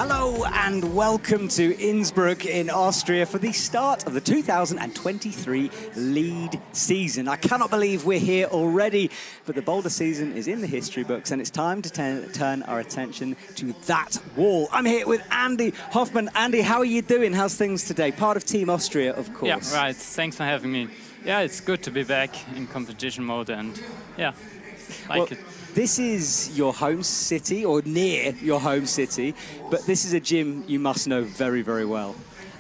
Hello and welcome to Innsbruck in Austria for the start of the 2023 lead season. I cannot believe we're here already, but the boulder season is in the history books and it's time to turn our attention to that wall. I'm here with Andy Hoffman. Andy, how are you doing? How's things today? Part of Team Austria, of course. Yeah, right. Thanks for having me. Yeah, it's good to be back in competition mode and yeah, like it. This is your home city, or near your home city, but this is a gym you must know very, very well.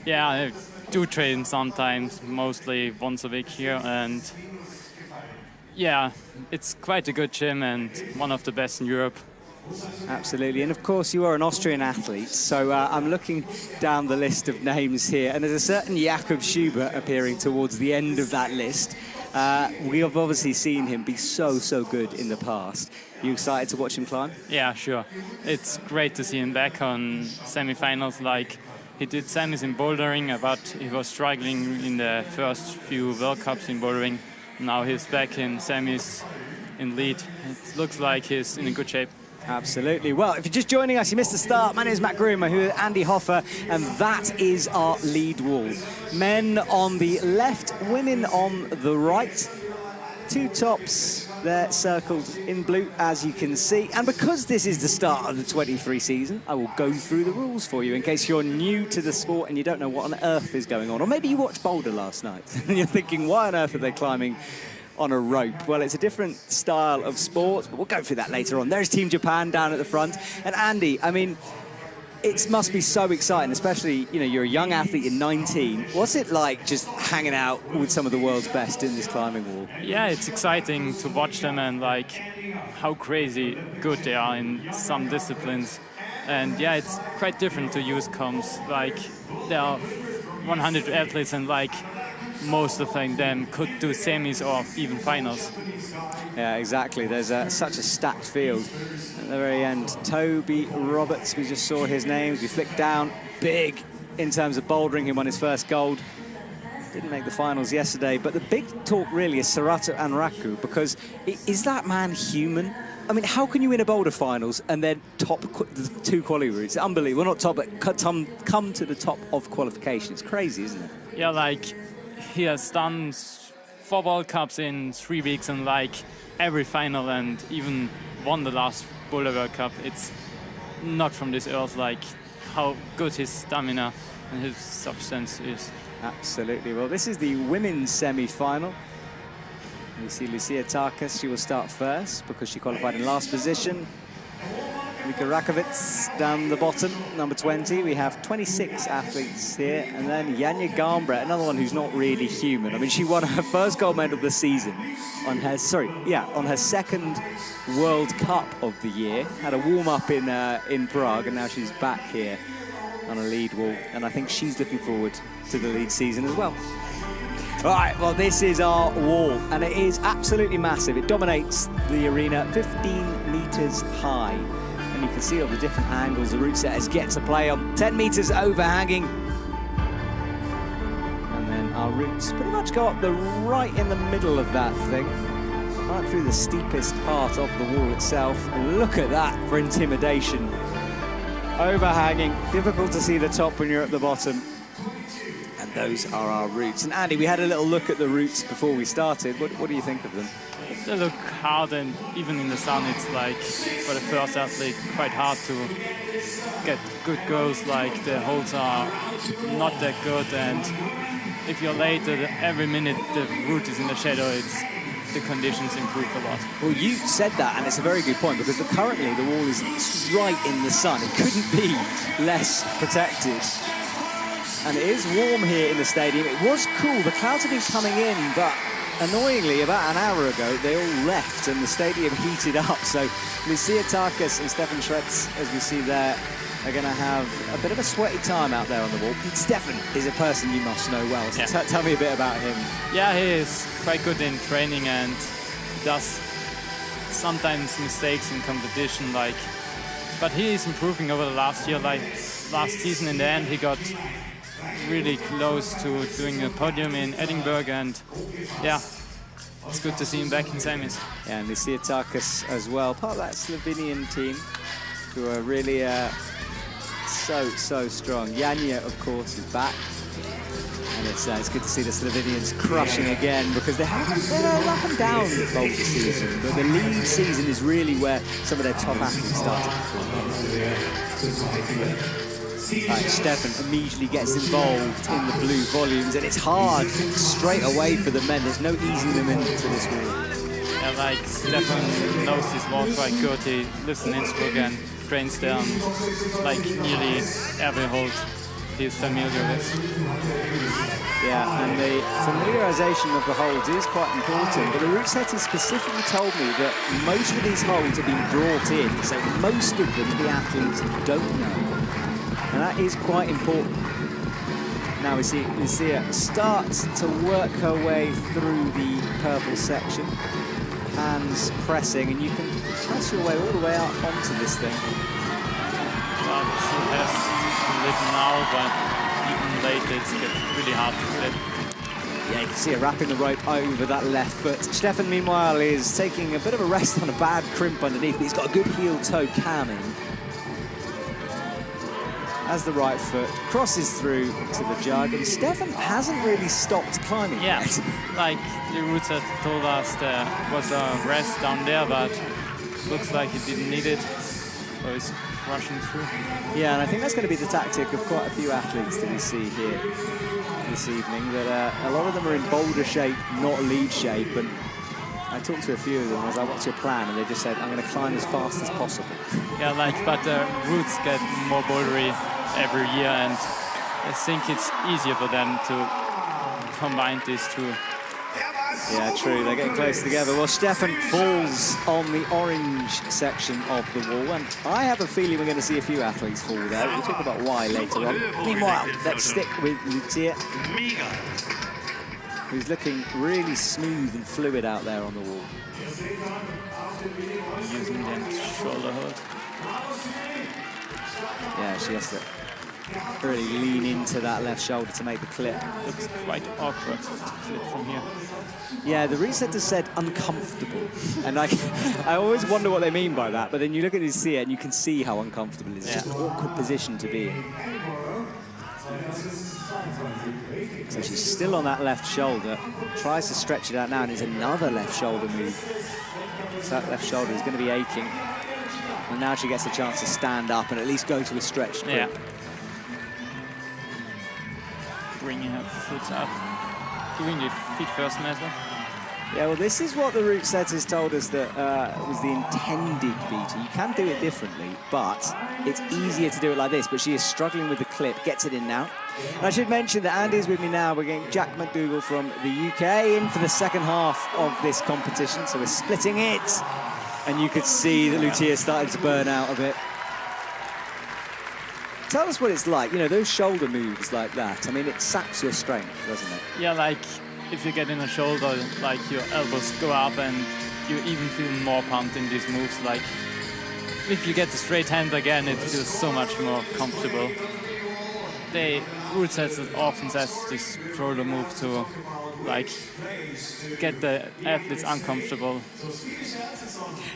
Yeah, I do train sometimes, mostly once a week here, and yeah, it's quite a good gym and one of the best in Europe. Absolutely, and of course you are an Austrian athlete, so I'm looking down the list of names here, and there's a certain Jakob Schubert appearing towards the end of that list. We have obviously seen him be so good in the past. You excited to watch him climb? Yeah, sure. It's great to see him back on semi-finals. Like, he did semis in bouldering, but he was struggling in the first few World Cups in bouldering. Now he's back in semis in lead. It looks like he's in a good shape. Absolutely. Well, if you're just joining us, you missed the start. My name is Matt Groomer, who is Andy Hoffer, and that is our lead wall. Men on the left, women on the right. Two tops there circled in blue, as you can see. And because this is the start of the 23 season, I will go through the rules for you in case you're new to the sport and you don't know what on earth is going on. Or maybe you watched Boulder last night and you're thinking, why on earth are they climbing on a rope? Well, it's a different style of sport, but we'll go through that later on. There's Team Japan down at the front. And Andy, I mean, it must be so exciting, especially, you know, you're a young athlete in 19. What's it like just hanging out with some of the world's best in this climbing wall? Yeah, it's exciting to watch them and like how crazy good they are in some disciplines. And yeah, it's quite different to use comps. Like, there are 100 athletes and like most of them could do semis or even finals. Yeah, exactly. There's such a stacked field. At the very end, Toby Roberts, we just saw his name. We flicked down, big in terms of bouldering. He won his first gold. Didn't make the finals yesterday, but the big talk really is Sarato Anraku, because is that man human? I mean, how can you win a boulder finals and then top the two quality routes? Unbelievable. Well, not top, but come to the top of qualification. It's crazy, isn't it? Yeah, like, he has done 4 World Cups in 3 weeks and like every final and even won the last Boulder World Cup. It's not from this earth, like how good his stamina and his substance is. Absolutely. Well, this is the women's semi-final. We see Lucija TARKUS. She will start first because she qualified in last position. Mika Rakovits down the bottom, number 20. We have 26 athletes here. And then Janja Garnbret, another one who's not really human. I mean, she won her first gold medal of the season on her, on her second World Cup of the year. Had a warm-up in Prague, and now she's back here on a lead wall. And I think she's looking forward to the lead season as well. All right, well, this is our wall, and it is absolutely massive. It dominates the arena, 15 meters high. And you can see all the different angles the route setters get to play on. 10 meters overhanging. And then our routes pretty much go up the right in the middle of that thing. Right through the steepest part of the wall itself. And look at that for intimidation. Overhanging, difficult to see the top when you're at the bottom. And those are our routes. And Andy, we had a little look at the routes before we started. What do you think of them? They look hard, and even in the sun, it's like, for the first athlete, quite hard to get good goals. Like, the holds are not that good, and if you're late, every minute the route is in the shadow, the conditions improve a lot. Well, you said that, and it's a very good point, because currently the wall is right in the sun. It couldn't be less protected. And it is warm here in the stadium. It was cool. The clouds have been coming in, but annoyingly, about an hour ago, they all left and the stadium heated up. So Lucija TARKUS and Stefan SCHERZ, as we see there, are going to have a bit of a sweaty time out there on the wall. Stefan is a person you must know well, so yeah. Tell me a bit about him. Yeah, he is quite good in training and does sometimes mistakes in competition, but he is improving over the last year. Like last season, in the end, he got really close to doing a podium in Edinburgh, and yeah, it's good to see him back in semis. Yeah, and Lucija TARKUS as well, part of that Slovenian team, who are really so strong. Yanya, of course, is back. And it's good to see the Slovenians crushing again, because they're up and down boulder season, but the lead season is really where some of their top athletes start to perform. Right, Stefan immediately gets involved in the blue volumes, and it's hard straight away for the men. There's no easing them into this wall. Yeah, like Stefan knows his wall quite good. He lives in Innsbruck and trains there, and like nearly every hold he's familiar with. Yeah, and the familiarization of the holds is quite important, but the route setters specifically told me that most of these holds have been brought in, so most of them the athletes don't know. And that is quite important. Now we see Lucija start to work her way through the purple section. Hands pressing, and you can press your way all the way up onto this thing. Well, she has to live now, but even later it's really hard to flip. Yeah, you can see her wrapping the rope over that left foot. Stefan, meanwhile, is taking a bit of a rest on a bad crimp underneath, but he's got a good heel-toe camming. As the right foot crosses through to the jug, and Stefan hasn't really stopped climbing yet. Like the routes had told us there was a rest down there, but looks like he didn't need it, so he's rushing through. Yeah, and I think that's going to be the tactic of quite a few athletes that we see here this evening, that a lot of them are in boulder shape, not lead shape, and I talked to a few of them. I was like, what's your plan? And they just said, I'm going to climb as fast as possible. Yeah, like, but the routes get more bouldery every year, and I think it's easier for them to combine these two. Yeah, true, they're getting close together. Well, Stefan falls on the orange section of the wall, and I have a feeling we're going to see a few athletes fall there. We'll talk about why later on. Meanwhile, let's stick with Lucija, who's looking really smooth and fluid out there on the wall. Using the shoulder hold. Yeah, she has to really lean into that left shoulder to make the clip. Looks quite awkward to clip from here. Yeah, the resetter said uncomfortable. And I always wonder what they mean by that, but then you look at Lucija and you can see how uncomfortable it is. It's just an awkward position to be in. So she's still on that left shoulder, tries to stretch it out now, and it's another left shoulder move. So that left shoulder is going to be aching. And now she gets a chance to stand up and at least go to a stretched grip. Yeah. Bringing her foot up. Doing the feet first method. Yeah, well, this is what the route setters told us that was the intended Vita. You can do it differently, but it's easier to do it like this. But she is struggling with the clip, gets it in now. And I should mention that Andy's with me now. We're getting Jack McDougall from the UK in for the second half of this competition. So we're splitting it. And you could see that Lucija started to burn out a bit. Tell us what it's like, you know, those shoulder moves like that. I mean, it saps your strength, doesn't it? Yeah, like if you get in a shoulder, like your elbows go up and you even feel more pumped in these moves. Like if you get the straight hand again, it feels so much more comfortable. They route sets often says this shoulder move to like get the athletes uncomfortable.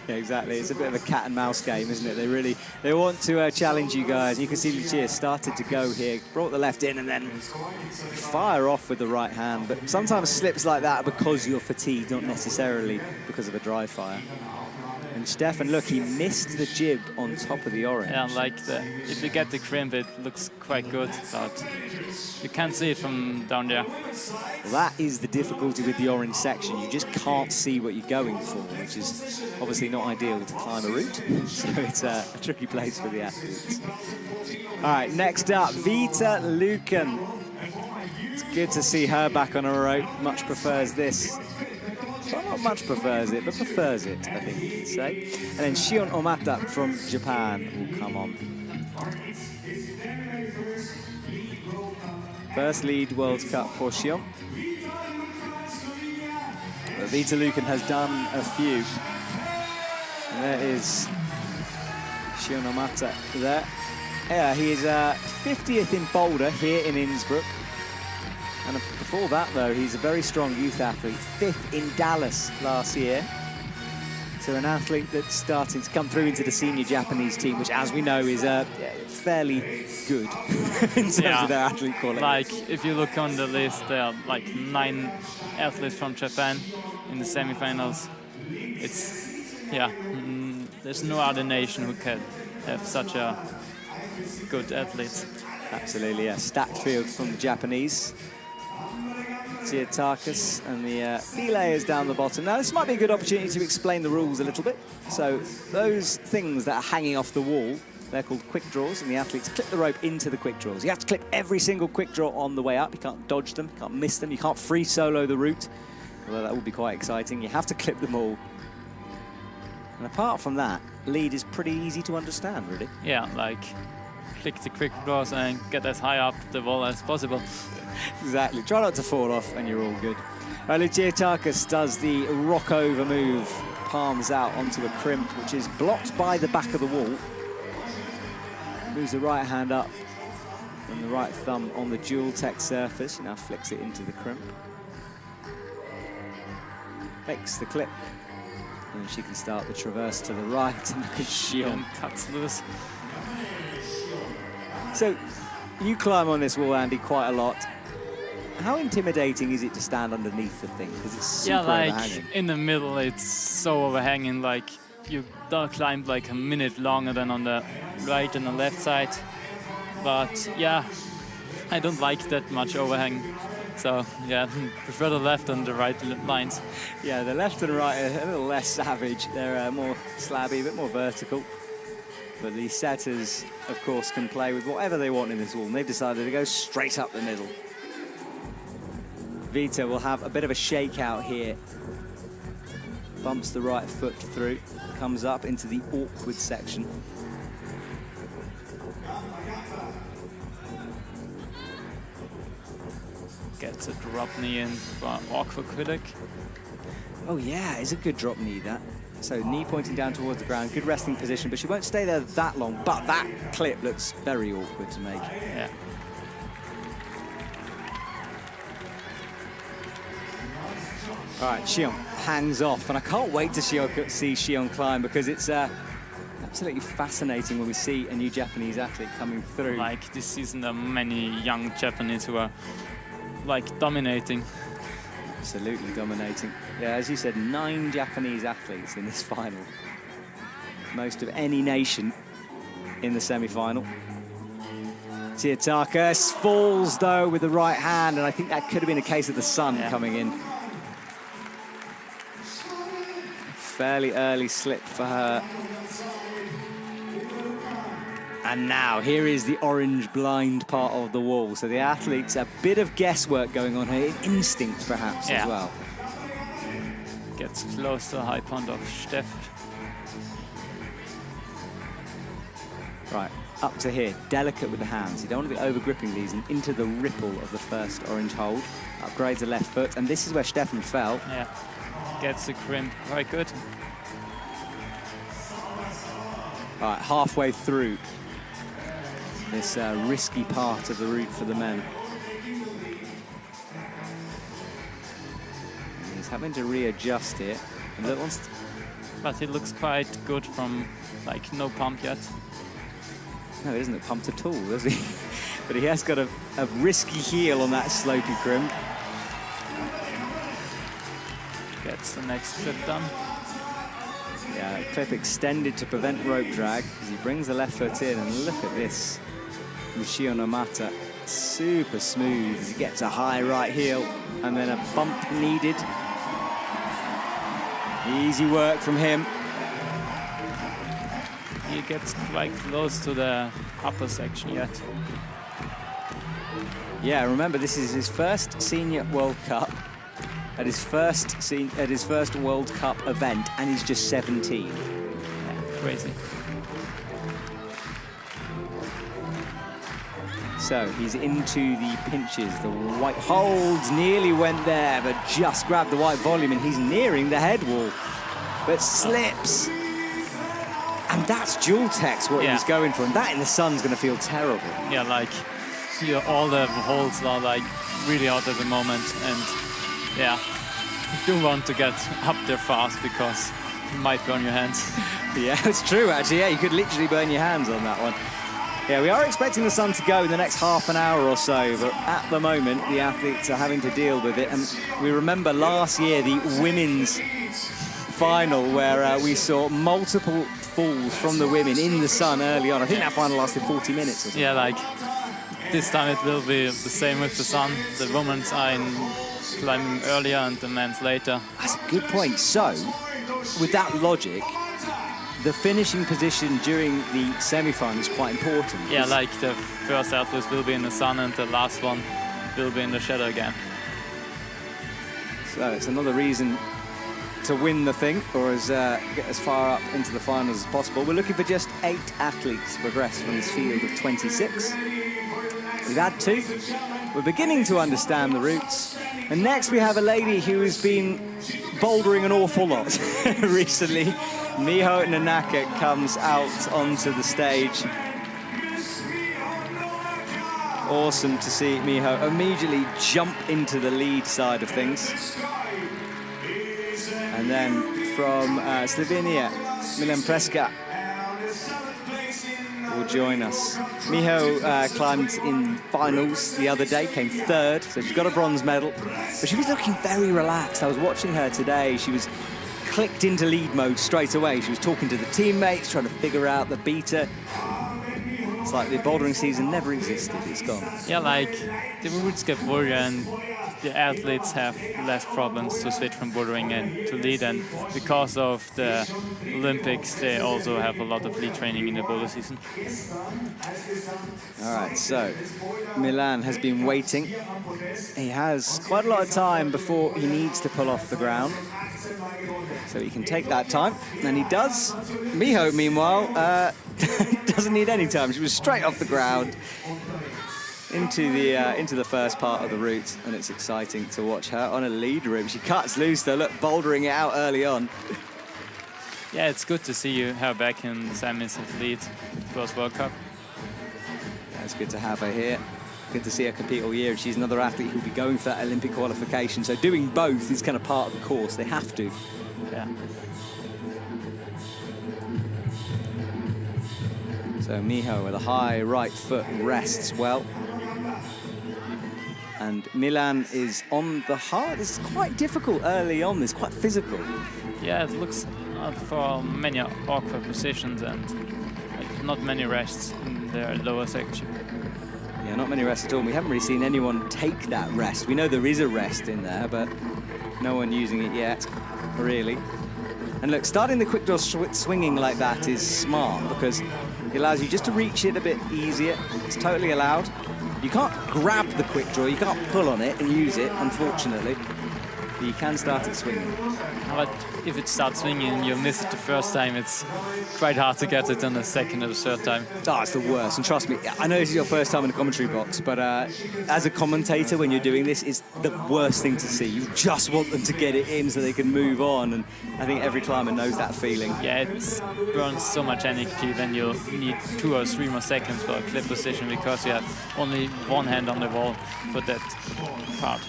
Yeah, exactly. It's a bit of a cat and mouse game, isn't it? They want to challenge you guys. You can see Lucija started to go here, brought the left in, and then fire off with the right hand. But sometimes slips like that because you're fatigued, not necessarily because of a dry fire. And Stefan, look, he missed the jib on top of the orange. Yeah, like if you get the crimp, it looks quite good, but you can't see it from down there. Well, that is the difficulty with the orange section. You just can't see what you're going for, which is obviously not ideal to climb a route. So it's a tricky place for the athletes. All right, next up, Vita LUKAN. It's good to see her back on a rope. Much prefers this. Well, not much prefers it, but prefers it, I think you could say. And then Shion OMATA from Japan will come on. First lead World Cup for Shion. But Vita LUKAN has done a few. And there is Shion OMATA there. Yeah, he is 50th in boulder here in Innsbruck. And before that, though, he's a very strong youth athlete, 5th in Dallas last year. So an athlete that's starting to come through into the senior Japanese team, which, as we know, is fairly good in terms of their athlete quality. Like, if you look on the list, there are like 9 athletes from Japan in the semifinals. It's, there's no other nation who can have such a good athlete. Absolutely, yeah. Stacked field from the Japanese. TARKUS and the belayers down the bottom. Now, this might be a good opportunity to explain the rules a little bit. So those things that are hanging off the wall, they're called quick draws, and the athletes clip the rope into the quick draws. You have to clip every single quick draw on the way up. You can't dodge them, you can't miss them, you can't free solo the route, although that would be quite exciting. You have to clip them all. And apart from that, lead is pretty easy to understand, really. Yeah, like click the quick draws and get as high up the wall as possible. Exactly. Try not to fall off and you're all good. Lucija TARKUS does the rock over move, palms out onto a crimp, which is blocked by the back of the wall. Moves the right hand up and the right thumb on the dual tech surface. Now flicks it into the crimp. Makes the clip. And she can start the traverse to the right, and look at Shion. Cuts loose. So, you climb on this wall, Andy, quite a lot. How intimidating is it to stand underneath the thing? Because it's super overhanging. In the middle, it's so overhanging. Like, you climb like a minute longer than on the right and the left side. But yeah, I don't like that much overhang. So yeah, prefer the left and the right lines. Yeah, the left and right are a little less savage. They're more slabby, a bit more vertical. But the setters, of course, can play with whatever they want in this wall, and they've decided to go straight up the middle. Vita will have a bit of a shakeout here. Bumps the right foot through, comes up into the awkward section. Gets a drop knee in for awkward critic. Oh yeah, it's a good drop knee, that. So knee pointing down towards the ground, good resting position, but she won't stay there that long. But that clip looks very awkward to make. Yeah. All right, Shion hangs off, and I can't wait to see Shion climb, because it's absolutely fascinating when we see a new Japanese athlete coming through. Like this season, there are many young Japanese who are like dominating. Absolutely dominating. Yeah, as you said, 9 Japanese athletes in this final. Most of any nation in the semi-final. TARKUS falls, though, with the right hand, and I think that could have been a case of the sun coming in. Fairly early slip for her. And now, here is the orange blind part of the wall. So the athletes, a bit of guesswork going on here, instinct perhaps as well. Gets close to the high point of Steph. Right, up to here, delicate with the hands. You don't want to be over gripping these, and into the ripple of the first orange hold. Upgrades the left foot, and this is where Stefan fell. Yeah, gets the crimp quite good. All right, halfway through this risky part of the route for the men. And he's having to readjust it. And that one's... But he looks quite good from like no pump yet. No, he doesn't look pumped at all, does he? But he has got a risky heel on that slopey crimp. Gets the next clip done. Yeah, clip extended to prevent rope drag as he brings the left foot in, and look at this. Shion OMATA, super smooth as he gets a high right heel and then a bump needed. Easy work from him. He gets quite close to the upper section yet. Yeah, remember this is his first Senior World Cup, at his first World Cup event, and he's just 17. Yeah, crazy. So he's into the pinches. The white holds, nearly went there, but just grabbed the white volume, and he's nearing the head wall, but slips. And that's dual text what he was going for, and that in the sun's going to feel terrible. Yeah, like all the holds are like really hot at the moment, and yeah, you do want to get up there fast because you might burn your hands. Yeah, it's true, actually. Yeah, you could literally burn your hands on that one. Yeah, we are expecting the sun to go in the next half an hour or so, but at the moment, the athletes are having to deal with it. And we remember last year, the women's final, where we saw multiple falls from the women in the sun early on. I think that final lasted 40 minutes or something. Yeah, like, this time it will be the same with the sun. The women's are climbing earlier and the men's later. That's a good point. So, with that logic, the finishing position during the semi-final is quite important. Yeah, like the first athlete will be in the sun and the last one will be in the shadow again. So it's another reason to win the thing, or get as far up into the finals as possible. We're looking for just 8 athletes to progress from this field of 26. We've had 2. We're beginning to understand the routes. And next we have a lady who has been bouldering an awful lot recently. Miho NONAKA comes out onto the stage. Awesome to see Miho immediately jump into the lead side of things. And then from Slovenia, Milan PRESKAR will join us. Miho climbed in finals the other day, came 3rd, so she's got a bronze medal. But she was looking very relaxed. I was watching her today. She was clicked into lead mode straight away. She was talking to the teammates, trying to figure out the beta. It's like the bouldering season never existed. It's gone. Yeah, like the routes get boring and the athletes have less problems to switch from bouldering and to lead, and because of the Olympics they also have a lot of lead training in the boulder season. All right, so Milan has been waiting. He has quite a lot of time before he needs to pull off the ground, so he can take that time, and he does. Miho, meanwhile, doesn't need any time. She was straight off the ground into the first part of the route, and it's exciting to watch her on a lead route. She cuts loose though, look, bouldering it out early on. Yeah, it's good to see her back in the semis of the lead first World Cup. Yeah, it's good to have her here. Good to see her compete all year. She's another athlete who'll be going for that Olympic qualification, so doing both is kind of part of the course. They have to. Yeah. So Miho with a high right foot rests well. And Milan is on the hard. It's quite difficult early on. It's quite physical. Yeah, it looks for many awkward positions and like, not many rests in their lower section. Yeah, not many rests at all. We haven't really seen anyone take that rest. We know there is a rest in there, but no one using it yet, really. And look, starting the quick draw swinging like that is smart because it allows you just to reach it a bit easier. It's totally allowed. You can't grab the quick draw, you can't pull on it and use it, unfortunately. But you can start it swinging. But if it starts swinging and you miss it the first time, it's quite hard to get it on the second or the third time. Oh, it's the worst. And trust me, I know this is your first time in the commentary box, but as a commentator, when you're doing this, it's the worst thing to see. You just want them to get it in so they can move on. And I think every climber knows that feeling. Yeah, it burns so much energy when you need 2 or 3 more seconds for a clip position because you have only one hand on the wall for that part.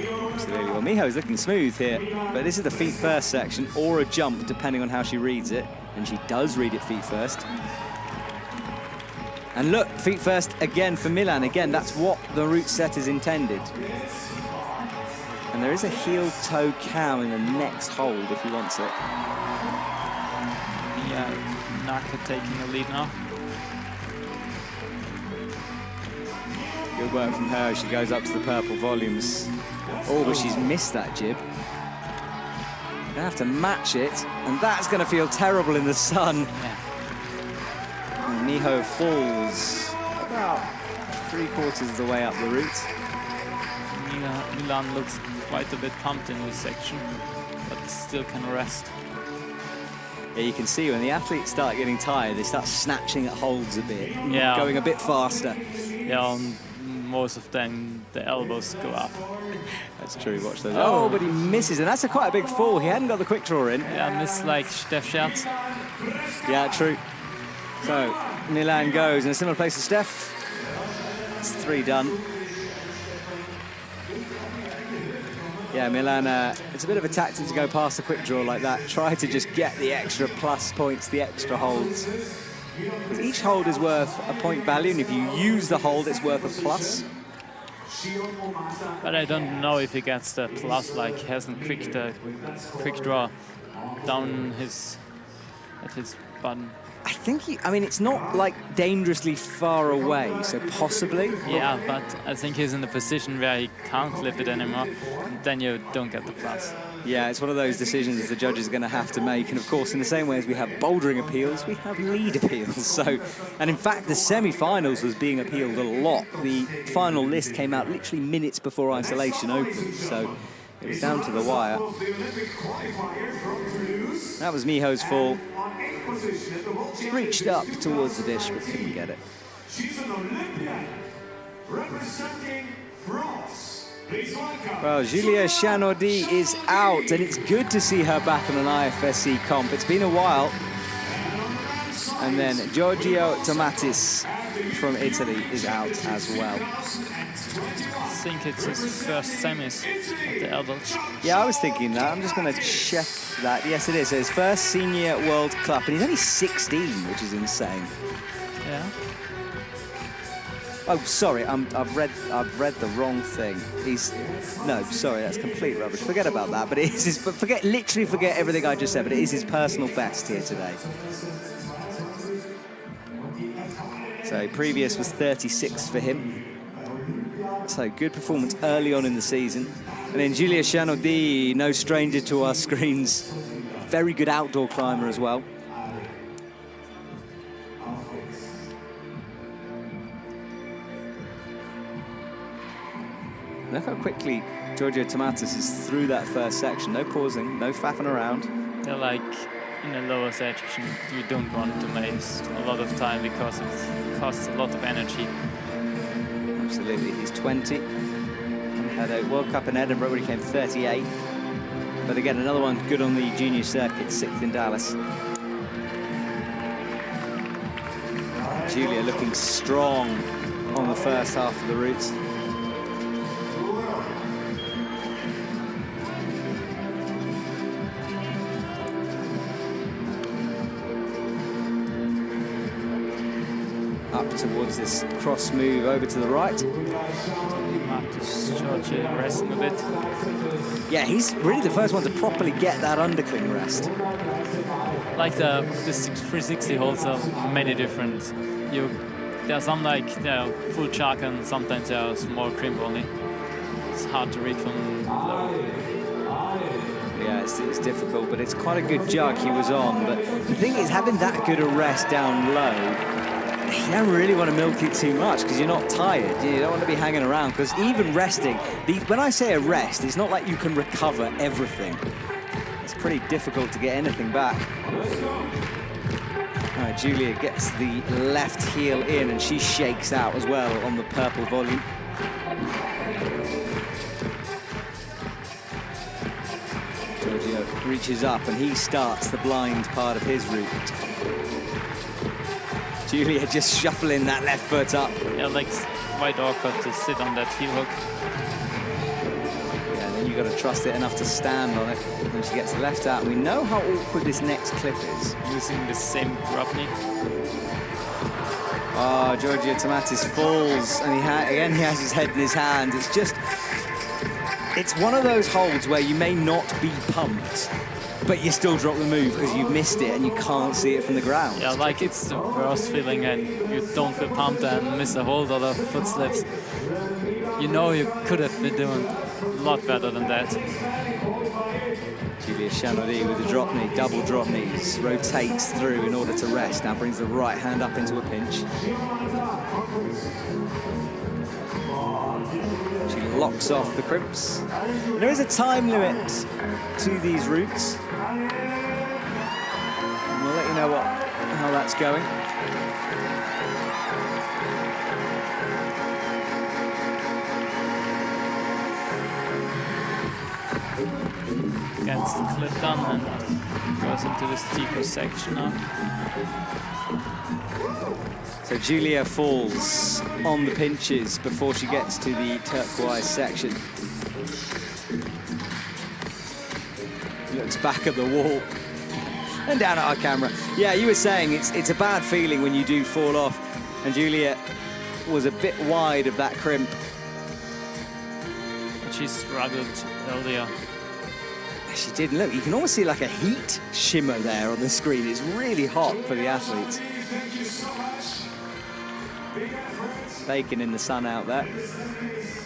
Absolutely. Well, Miho's looking smooth here, but this is the feet first section or a jump, depending on how she reads it. And she does read it feet first. And look, feet first again for Milan. Again, that's what the route set is intended. And there is a heel toe cow in the next hold if he wants it. Yeah, Naka taking the lead now. Good work from her. She goes up to the purple volumes. Oh, but she's missed that jib. Gonna have to match it, and that's gonna feel terrible in the sun. Yeah. And Miho falls about 3/4 of the way up the route. Milan looks quite a bit pumped in this section, but still can rest. Yeah, you can see when the athletes start getting tired, they start snatching at holds a bit, yeah, going a bit faster. Yeah, most of them the elbows go up. That's true, watch those. Oh, but he misses, and that's quite a big fall. He hadn't got the quick draw in. Yeah, missed like SCHERZ. Yeah, true. So, Milan goes in a similar place to Steph. It's 3 done. Yeah, Milan, it's a bit of a tactic to go past the quick draw like that. Try to just get the extra plus points, the extra holds. Because each hold is worth a point value, and if you use the hold, it's worth a plus. But I don't know if he gets the plus, like he hasn't quick draw down at his button. I think I mean, it's not like dangerously far away, so possibly. Yeah, but I think he's in a position where he can't clip it anymore, and then you don't get the plus. Yeah, it's one of those decisions the judges are going to have to make. And of course, in the same way as we have bouldering appeals, we have lead appeals. So, and in fact, the semi-finals was being appealed a lot. The final list came out literally minutes before isolation opened. So it was down to the wire. That was Miho's fall. Reached up towards the dish, but couldn't get it. Well, Julia CHANOURDIE is out, and it's good to see her back on an IFSC comp. It's been a while. And then Giorgio TOMATIS from Italy is out as well. I think it's his first semis at the adults. Yeah, I was thinking that. I'm just going to check that. Yes, it is. So his first Senior World Cup, and he's only 16, which is insane. Yeah. Oh, sorry, I've read the wrong thing. No, sorry, that's complete rubbish. Forget about that. But it is his, literally forget everything I just said. But it is his personal best here today. So previous was 36 for him. So good performance early on in the season. And then Julia CHANOURDIE, no stranger to our screens. Very good outdoor climber as well. Look how quickly Giorgio TOMATIS is through that first section. No pausing, no faffing around. They're like in a lower section. You don't want to waste a lot of time because it costs a lot of energy. Absolutely, he's 20. Had a World Cup in Edinburgh where he came 38. But again, another one good on the junior circuit, 6th in Dallas. Julia looking strong on the first half of the routes. Up towards this cross move over to the right. Giorgio resting a bit. Yeah, he's really the first one to properly get that undercling rest. Like the 360 holds are many different. There are some like full chuck and sometimes there are small crimp only. It's hard to read from low. Yeah, it's difficult, but it's quite a good jug he was on. But the thing is, having that good a rest down low, you don't really want to milk it too much because you're not tired. You don't want to be hanging around because even resting, when I say a rest, it's not like you can recover everything. It's pretty difficult to get anything back. All right, Julia gets the left heel in and she shakes out as well on the purple volume. Giorgio reaches up and he starts the blind part of his route. Julia just shuffling that left foot up. Yeah, like quite awkward to sit on that heel hook. Yeah, then you've got to trust it enough to stand on it when she gets the left out. We know how awkward this next clip is. Using the same drop knee. Oh, Giorgio TOMATIS falls, and again he has his head in his hand. It's just, it's one of those holds where you may not be pumped, but you still drop the move because you've missed it and you can't see it from the ground. Yeah, like it's the worst feeling and you don't feel pumped and miss a whole lot of foot slips. You know you could have been doing a lot better than that. Julia CHANOURDIE with the drop knee, double drop knees, rotates through in order to rest. Now brings the right hand up into a pinch. She locks off the crimps. And there is a time limit to these routes. And we'll let you know how that's going. Gets the clip done and goes into the steeper section now. So Julia falls on the pinches before she gets to the turquoise section. looks back at the wall and down at our camera. Yeah, you were saying it's a bad feeling when you do fall off, and Julia was a bit wide of that crimp. She struggled earlier. She did. Look, you can almost see like a heat shimmer there on the screen. It's really hot for the athletes. Baking in the sun out there.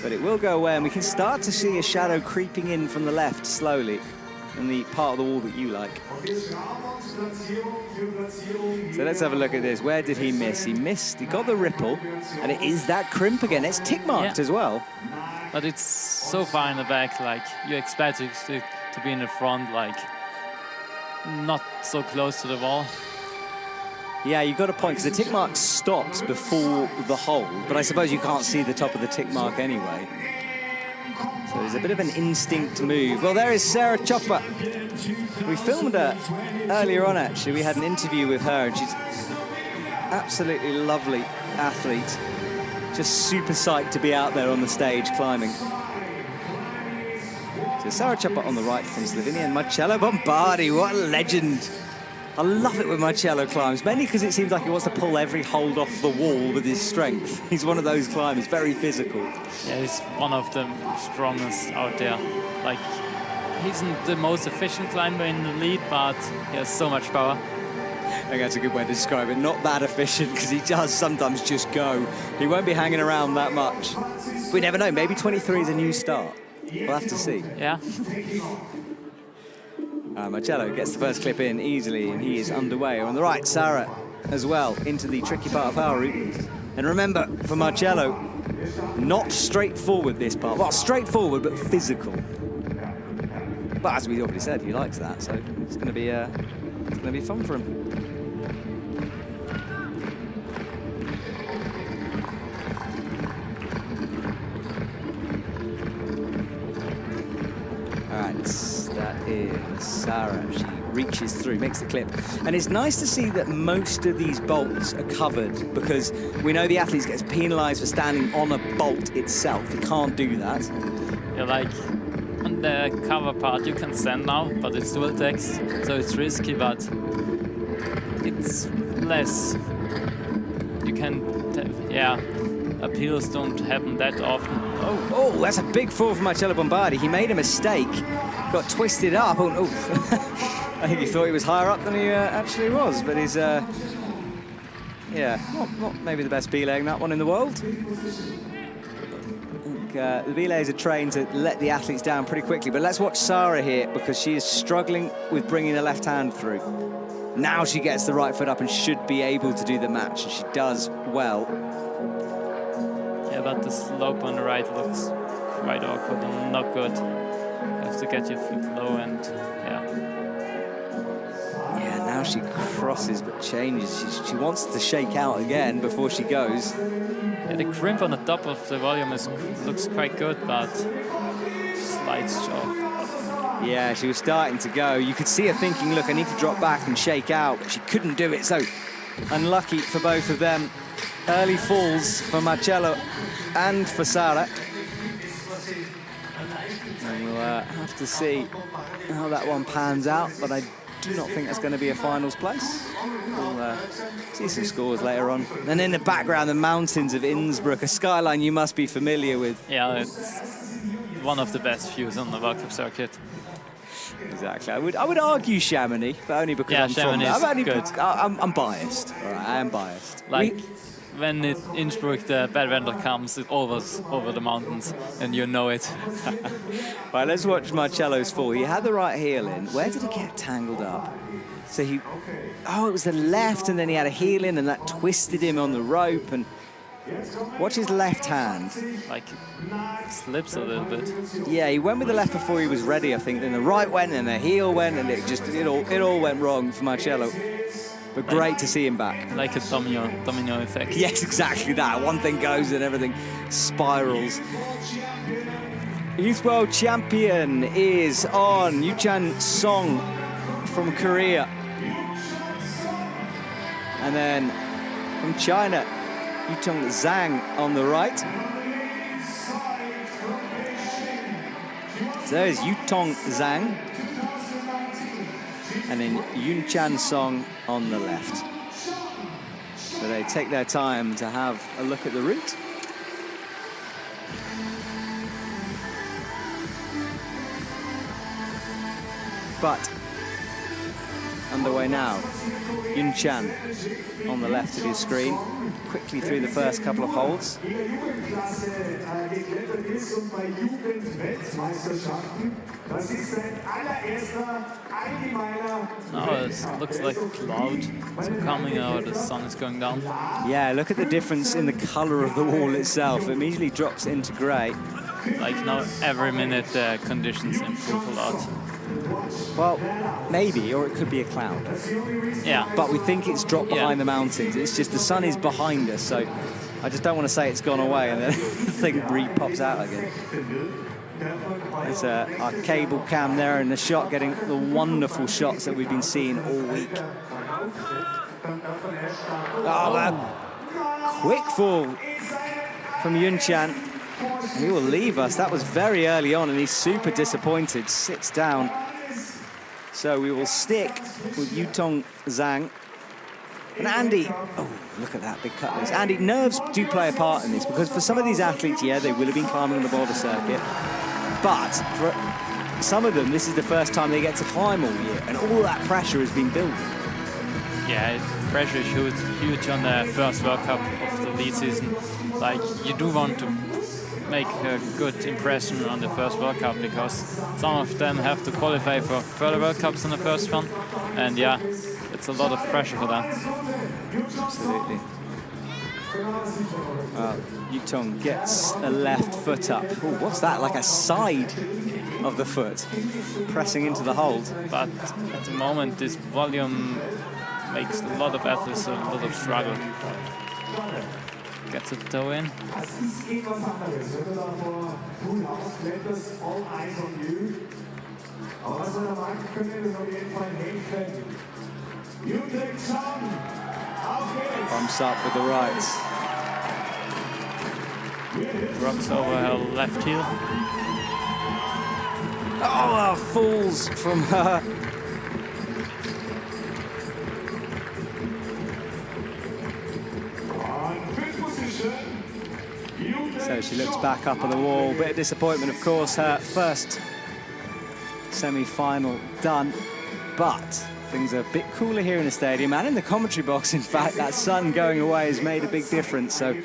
But it will go away, and we can start to see a shadow creeping in from the left slowly in the part of the wall that you like. So let's have a look at this. Where did he miss? He missed. He got the ripple, and it is that crimp again. It's tick marked as well. But it's so far in the back, like you expect it to be in the front, like not so close to the wall. Yeah, you've got a point, because the tick mark stops before the hold, but I suppose you can't see the top of the tick mark anyway. So there's a bit of an instinct move. Well, there is Sara Chopper. We filmed her earlier on, actually. We had an interview with her, and she's absolutely lovely athlete. Just super psyched to be out there on the stage climbing. So Sara Chopper on the right from Slovenia, and Marcello BOMBARDI, what a legend. I love it when Marcello climbs, mainly because it seems like he wants to pull every hold off the wall with his strength. He's one of those climbers, very physical. Yeah, he's one of the strongest out there. Like, he's the most efficient climber in the lead, but he has so much power. I think that's a good way to describe it. Not that efficient, because he does sometimes just go. He won't be hanging around that much. We never know, maybe 23 is a new start. We'll have to see. Yeah. Marcello gets the first clip in easily, and he is underway. On the right, Sara as well, into the tricky part of our route. And remember, for Marcello, not straightforward this part. Well, straightforward, but physical. But as we already said, he likes that, so it's going to be fun for him. That is Sara. She reaches through, makes the clip. And it's nice to see that most of these bolts are covered, because we know the athlete gets penalized for standing on a bolt itself. He can't do that. Yeah, like on the cover part, you can stand now, but it's dual text, so it's risky, but it's less. You can, yeah, appeals don't happen that often. Oh, that's a big fall from Marcello BOMBARDI. He made a mistake, got twisted up. Oh. I think he thought he was higher up than he actually was, but he's, yeah, not maybe the best belaying that one in the world. I think the belays are trained to let the athletes down pretty quickly, but let's watch Sara here, because she is struggling with bringing the left hand through. Now she gets the right foot up and should be able to do the match, and she does well. Yeah, but the slope on the right looks quite awkward and not good. You have to get your feet low, and yeah, now she crosses but changes. She wants to shake out again before she goes. Yeah, the crimp on the top of the volume looks quite good, but slides off. Yeah, she was starting to go. You could see her thinking, look, I need to drop back and shake out, but she couldn't do it, so unlucky for both of them. Early falls for Marcello and for Sara. And we'll have to see how that one pans out, but I do not think that's going to be a finals place. We'll see some scores later on. And in the background, the mountains of Innsbruck, a skyline you must be familiar with. Yeah, it's one of the best views on the World Cup circuit. Exactly. I would argue Chamonix, but only because I'm from there. I'm biased. All right, I am biased. Like, when Innsbruck, the bad weather comes, it's always over the mountains, and you know it. Right, let's watch Marcello's fall. He had the right heel in. Where did he get tangled up? So it was the left, and then he had a heel in, and that twisted him on the rope. And watch his left hand. Like, slips a little bit. Yeah, he went with the left before he was ready, I think. Then the right went, and the heel went, and it all went wrong for Marcello. But great to see him back. Like a domino effect. Yes, exactly that. One thing goes and everything spirals. Youth World Champion is on. Yunchan Song from Korea. And then from China, Yuetong ZHANG on the right. So there's Yuetong ZHANG. and then Yunchan Song on the left. So they take their time to have a look at the route. But underway now. Yunchan on the left of his screen, quickly through the first couple of holds. Now it looks like a cloud is coming out, the sun is going down. Yeah, look at the difference in the color of the wall itself. It immediately drops into gray. Like now every minute the conditions improve a lot. Well, maybe, or it could be a cloud. Yeah. But we think it's dropped behind the mountains. It's just the sun is behind us, so I just don't want to say it's gone away and then the thing re-pops out again. There's our cable cam there in the shot, getting the wonderful shots that we've been seeing all week. Oh, that quick fall from Yunchan. He will leave us. That was very early on, and he's super disappointed. Sits down. So we will stick with Yuetong ZHANG. And Andy, oh, look at that big cut loose. Andy, nerves do play a part in this, because for some of these athletes, yeah, they will have been climbing on the boulder circuit. But for some of them, this is the first time they get to climb all year, and all that pressure has been building. Yeah, pressure is huge on the first World Cup of the lead season. Like, you do want to make a good impression on the first World Cup, because some of them have to qualify for further World Cups in the first one, and yeah, it's a lot of pressure for them. Absolutely. Yuetong gets a left foot up. Ooh, what's that? Like a side of the foot pressing into the hold. But at the moment, this volume makes a lot of athletes a lot of struggle. Gets a toe in. Bumps up with the rights. Rocks over her left heel. Oh, falls from her. So she looks back up on the wall. Bit of disappointment, of course. Her first semi-final done. But things are a bit cooler here in the stadium and in the commentary box. In fact, that sun going away has made a big difference. So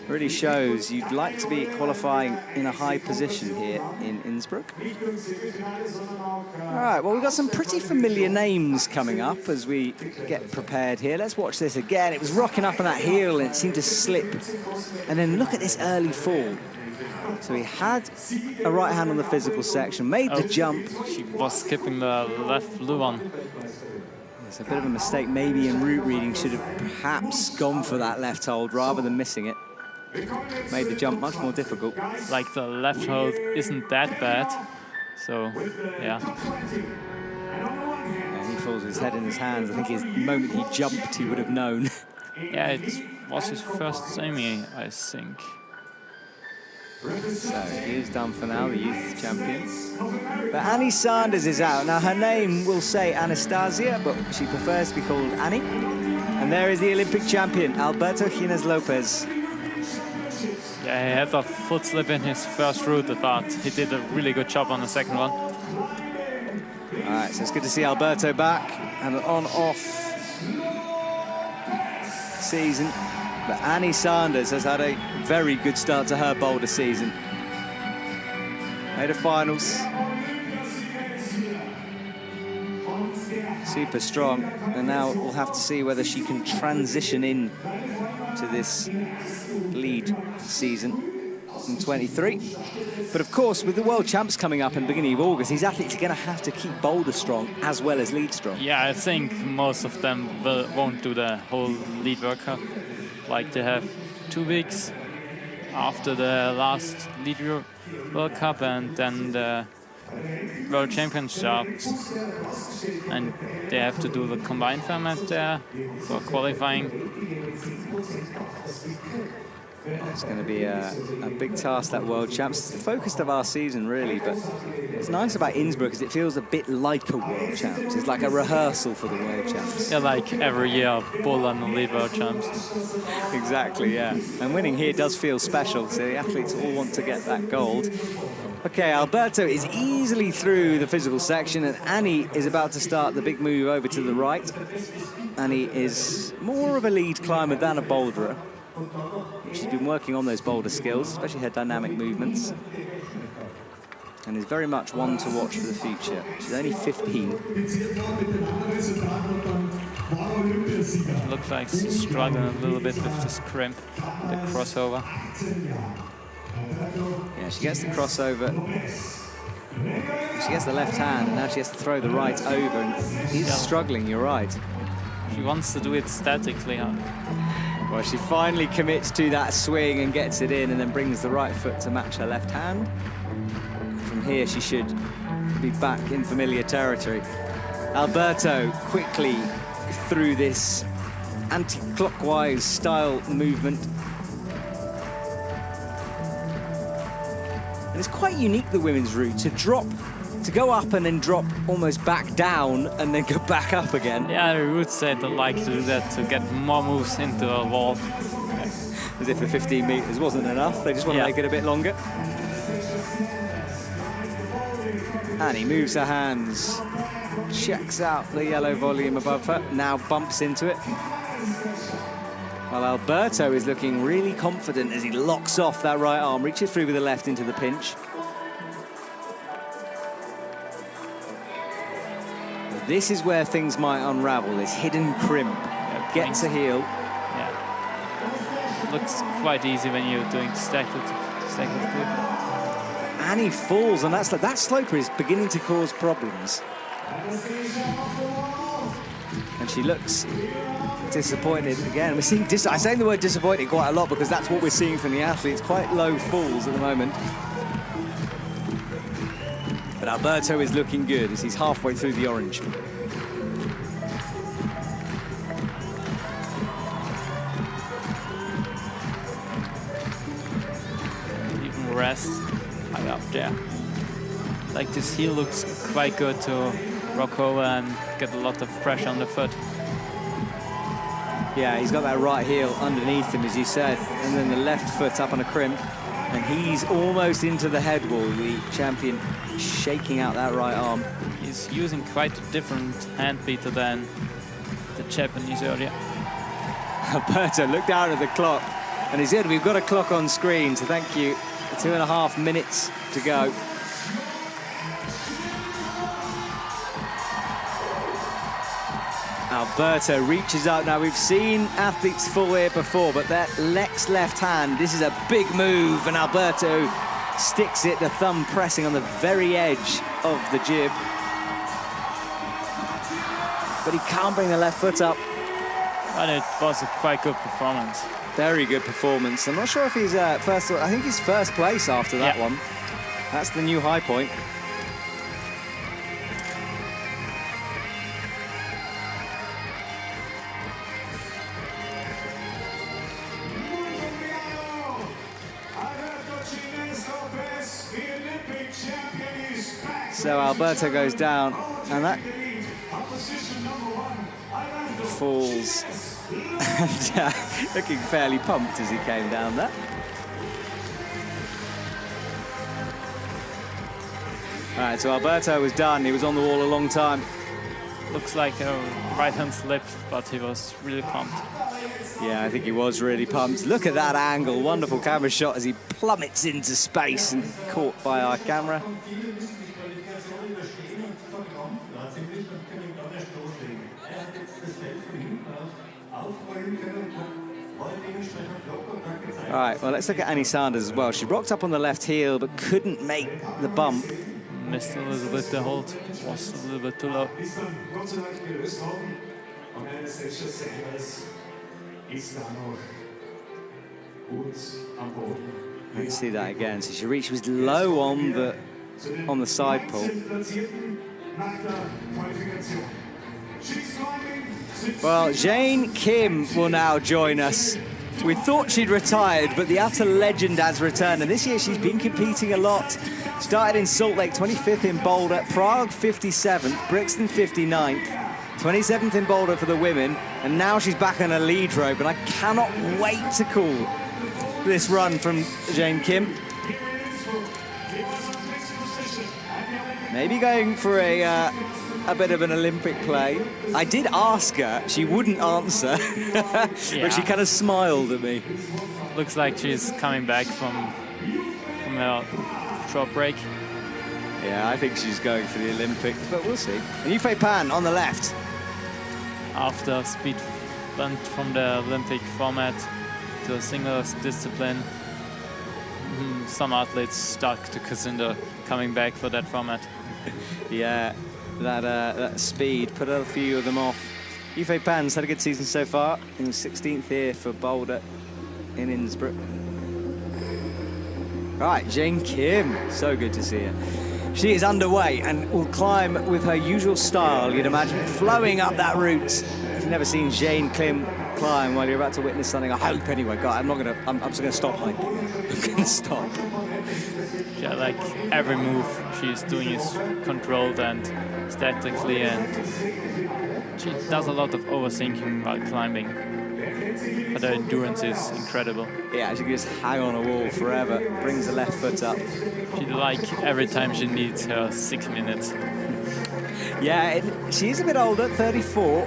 really shows you'd like to be qualifying in a high position here in Innsbruck. All right, well, we've got some pretty familiar names coming up as we get prepared here. Let's watch this again. It was rocking up on that heel and it seemed to slip. And then look at this early fall. So he had a right hand on the physical section, made the jump. She was skipping the left blue one. It's a bit of a mistake maybe in route reading. Should have perhaps gone for that left hold rather than missing it. Made the jump much more difficult. Like the left hold isn't that bad. So, yeah. And he falls with his head in his hands. I think the moment he jumped, he would have known. Yeah, it was his first semi, I think. So he is done for now, the youth champion. But Annie Sanders is out. Now her name will say Anastasia, but she prefers to be called Annie. And there is the Olympic champion, Alberto GinéS López. Yeah, he had a foot slip in his first route, but he did a really good job on the second one. All right, so it's good to see Alberto back and an on-off season. But Annie Sanders has had a very good start to her boulder season. Made a finals. Super strong. And now we'll have to see whether she can transition in to this lead season in 23. But of course, with the World Champs coming up in the beginning of August, these athletes are going to have to keep boulder strong as well as lead strong. Yeah, I think most of them won't do the whole lead World Cup. Like they have 2 weeks after the last lead World Cup and then the World Championships, and they have to do the combined format there for qualifying. It's going to be a big task, that World Champs. It's the focus of our season, really, but what's nice about Innsbruck is it feels a bit like a World Champs. It's like a rehearsal for the World Champs. Yeah, like every year, Bull and the lead World Champs. Exactly, yeah. And winning here does feel special, so the athletes all want to get that gold. Okay, Alberto is easily through the physical section, and Annie is about to start the big move over to the right. Annie is more of a lead climber than a boulderer. She's been working on those boulder skills, especially her dynamic movements, and is very much one to watch for the future. She's only 15. Looks like she's struggling a little bit with this crimp, the crossover. Yeah, she gets the crossover. She gets the left hand, and now she has to throw the right over, and he's struggling, you're right. She wants to do it statically, huh? Well, she finally commits to that swing and gets it in, and then brings the right foot to match her left hand. From here, she should be back in familiar territory. Alberto quickly through this anti-clockwise style movement. And it's quite unique, the women's route, to go up and then drop almost back down and then go back up again. Yeah, I would say they like to do that to get more moves into a wall. As if the 15 meters wasn't enough, they just want to make it a bit longer. Annie moves her hands, checks out the yellow volume above her, now bumps into it. While Alberto is looking really confident as he locks off that right arm, reaches through with the left into the pinch. This is where things might unravel, this hidden crimp. Gets a heel. Yeah. Looks quite easy when you're doing stack with grip. Annie falls, and that sloper is beginning to cause problems. And she looks disappointed again. We're seeing I'm saying the word disappointed quite a lot because that's what we're seeing from the athletes, quite low falls at the moment. But Alberto is looking good as he's halfway through the orange. Even rest high up there. Like this heel looks quite good to rock over and get a lot of pressure on the foot. Yeah, he's got that right heel underneath him, as you said, and then the left foot up on a crimp. And he's almost into the head wall, the champion shaking out that right arm. He's using quite a different hand beater than the Japanese earlier. Alberto looked down at the clock and he said, we've got a clock on screen, so thank you. 2.5 minutes to go. Alberto reaches up. Now, we've seen athletes fall here before, but that left hand, this is a big move, and Alberto sticks it, the thumb pressing on the very edge of the jib. But he can't bring the left foot up. And it was a quite good performance. Very good performance. I'm not sure if he's first, I think he's first place after that one. That's the new high point. So Alberto goes down, and that falls, and looking fairly pumped as he came down there. All right, so Alberto was done. He was on the wall a long time. Looks like a right hand slip, but he was really pumped. Yeah, I think he was really pumped. Look at that angle. Wonderful camera shot as he plummets into space and caught by our camera. All right, well, let's look at Annie Sanders as well. She rocked up on the left heel, but couldn't make the bump. Missed a little bit, the hold was a little bit too low. Let's see that again. So she was low on the side pull. Well, Jain Kim will now join us We thought she'd retired, but the utter legend has returned. And this year she's been competing a lot. Started in Salt Lake, 25th in Boulder, Prague 57th, Brixton 59th, 27th in Boulder for the women, and now she's back on a lead rope, and I cannot wait to call this run from Jain Kim. Maybe going for a bit of an Olympic play. I did ask her, she wouldn't answer, but she kind of smiled at me. Looks like she's coming back from her short break. Yeah, I think she's going for the Olympics, but we'll see. And Yufei PAN on the left. After speed went from the Olympic format to a singles discipline, some athletes stuck to Cassinder coming back for that format. Yeah, that speed put a few of them off. Yufei PAN's had a good season so far. In 16th here for Boulder in Innsbruck. Right, Jain Kim, so good to see her. She is underway and will climb with her usual style, you'd imagine, flowing up that route. If you've never seen Jain Kim climb, well, you're about to witness something, I hope anyway. God, I'm just gonna stop hype. I'm gonna stop. Yeah, like every move she's doing is controlled and statically, and she does a lot of overthinking while climbing. But her endurance is incredible. Yeah, she can just hang on a wall forever, brings the left foot up. She like every time she needs her 6 minutes. Yeah, she's a bit older, 34,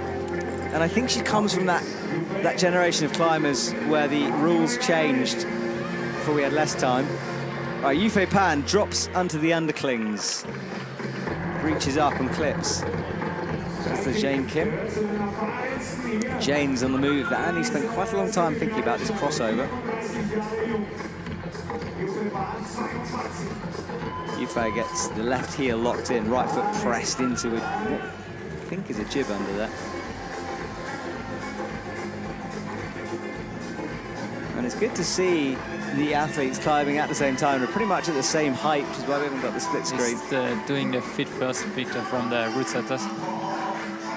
and I think she comes from that generation of climbers where the rules changed before we had less time. Right, Yufei PAN drops onto the underclings, reaches up and clips. That's the Jain Kim. Jain's on the move there, and he spent quite a long time thinking about this crossover. Yufei gets the left heel locked in, right foot pressed into it. What I think is a jib under there. And it's good to see the athletes climbing at the same time. They're pretty much at the same height, which is why we haven't got the split screen. He's doing the fit first picture from the root setters.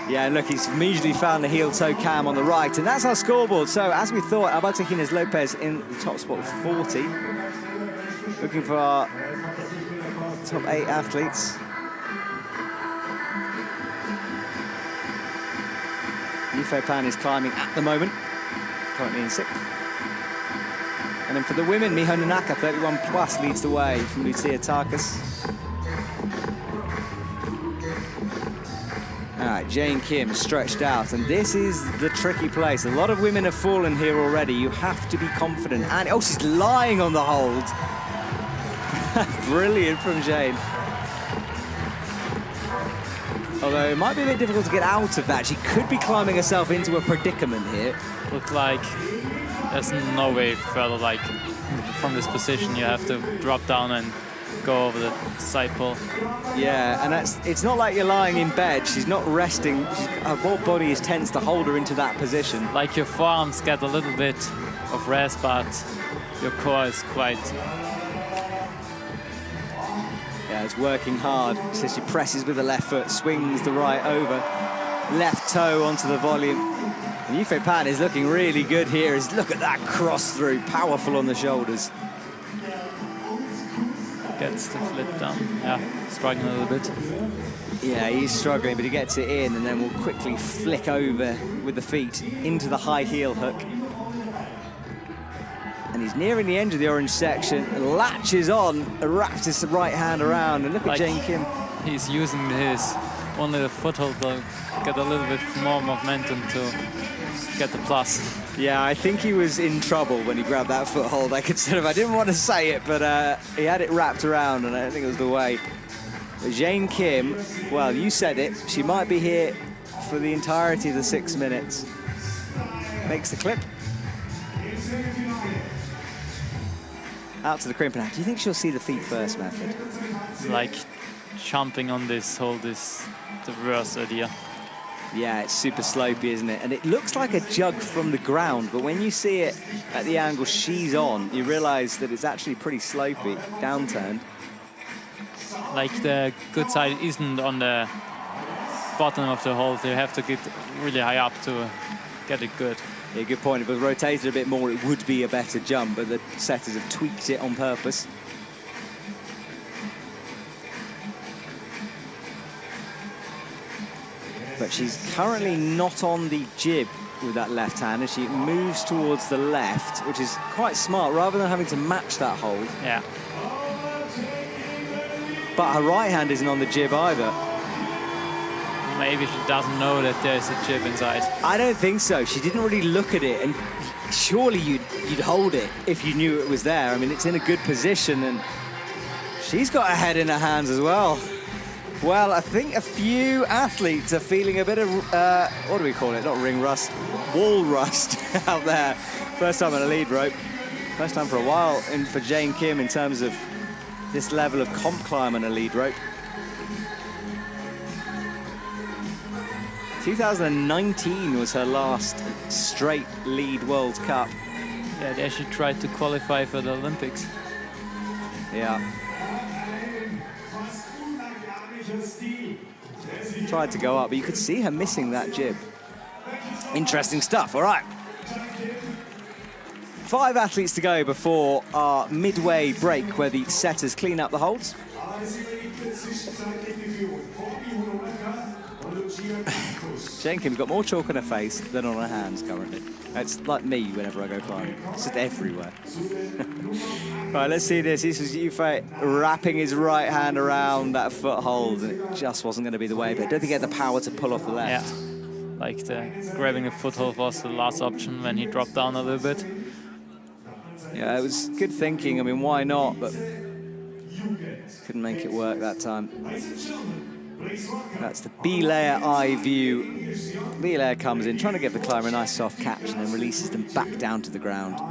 Yeah, and look, he's immediately found the heel-toe cam on the right, and that's our scoreboard. So, as we thought, Alberto Lopez in the top spot with 40. Looking for our top 8 athletes. Yufei PAN is climbing at the moment, currently in 6th. And then for the women, Miho NONAKA, 31 plus, leads the way from Lucija TARKUS. All right, Jain Kim stretched out, and this is the tricky place. A lot of women have fallen here already. You have to be confident. And, oh, she's lying on the hold. Brilliant from Jain. Although it might be a bit difficult to get out of that. She could be climbing herself into a predicament here. Looks like there's no way further, like, from this position. You have to drop down and go over the side pull. Yeah, and it's not like you're lying in bed. She's not resting. Her whole body is tense to hold her into that position. Like your forearms get a little bit of rest, but your core is quite... Yeah, it's working hard. So she presses with the left foot, swings the right over, left toe onto the volume. And Yufei PAN is looking really good here. Look at that cross through, powerful on the shoulders. Gets the flip down. Yeah, struggling a little bit. Yeah, he's struggling, but he gets it in and then will quickly flick over with the feet into the high heel hook. And he's nearing the end of the orange section, latches on, wraps his right hand around, and look at Jain Kim. He's using his only the foothold to get a little bit more momentum to get the plus. Yeah, I think he was in trouble when he grabbed that foothold. I didn't want to say it, but he had it wrapped around, and I don't think it was the way. But Jain Kim, well, you said it, she might be here for the entirety of the 6 minutes. Makes the clip. Out to the crimp. Now, do you think she'll see the feet first method? Like jumping on this hold is the worst idea. Yeah, it's super slopey, isn't it? And it looks like a jug from the ground, but when you see it at the angle she's on, you realize that it's actually pretty slopey, downturned. Like the good side isn't on the bottom of the hold. You have to get really high up to get it good. Yeah, good point. If it was rotated a bit more, it would be a better jump, but the setters have tweaked it on purpose. But she's currently not on the jib with that left hand, and she moves towards the left, which is quite smart, rather than having to match that hold. Yeah. But her right hand isn't on the jib either. Maybe she doesn't know that there's a jib inside. I don't think so. She didn't really look at it, and surely you'd hold it if you knew it was there. I mean, it's in a good position, and she's got her head in her hands as well. Well, I think a few athletes are feeling a bit of, what do we call it? Not ring rust, wall rust out there. First time on a lead rope. First time for a while for Jain Kim in terms of this level of comp climb on a lead rope. 2019 was her last straight lead World Cup. Yeah, there she tried to qualify for the Olympics. Yeah. Tried to go up, but you could see her missing that jib. Interesting stuff, all right. 5 athletes to go before our midway break where the setters clean up the holds. Jain Kim's got more chalk on her face than on her hands currently. It's like me whenever I go climbing. It's just everywhere. Right, let's see this. This is Yufei wrapping his right hand around that foothold, and it just wasn't going to be the way, but I don't think he had the power to pull off the left. Yeah, like grabbing a foothold was the last option when he dropped down a little bit. Yeah, it was good thinking. I mean, why not? But couldn't make it work that time. That's the B-layer eye view. B-layer comes in, trying to give the climber a nice soft catch, and then releases them back down to the ground. All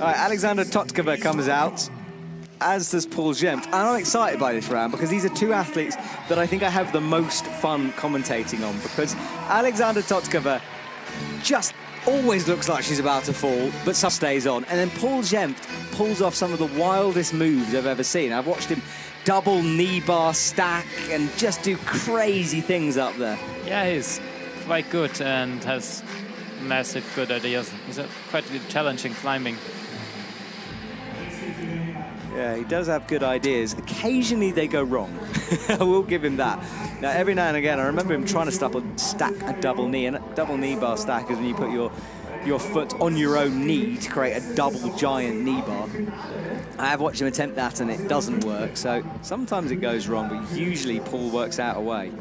right, Alexandra Totkova comes out, as does Paul Jenft. And I'm excited by this round because these are 2 athletes that I think I have the most fun commentating on, because Alexandra Totkova just always looks like she's about to fall, but some stays on. And then Paul Jenft pulls off some of the wildest moves I've ever seen. I've watched him double knee bar stack and just do crazy things up there. Yeah, he's quite good and has massive good ideas. He's quite challenging climbing. Yeah, he does have good ideas. Occasionally they go wrong. I will give him that. Now, every now and again, I remember him trying to stack a double knee, and a double knee bar stack is when you put your foot on your own knee to create a double giant knee bar. I have watched him attempt that, and it doesn't work. So sometimes it goes wrong, but usually Paul works out a way.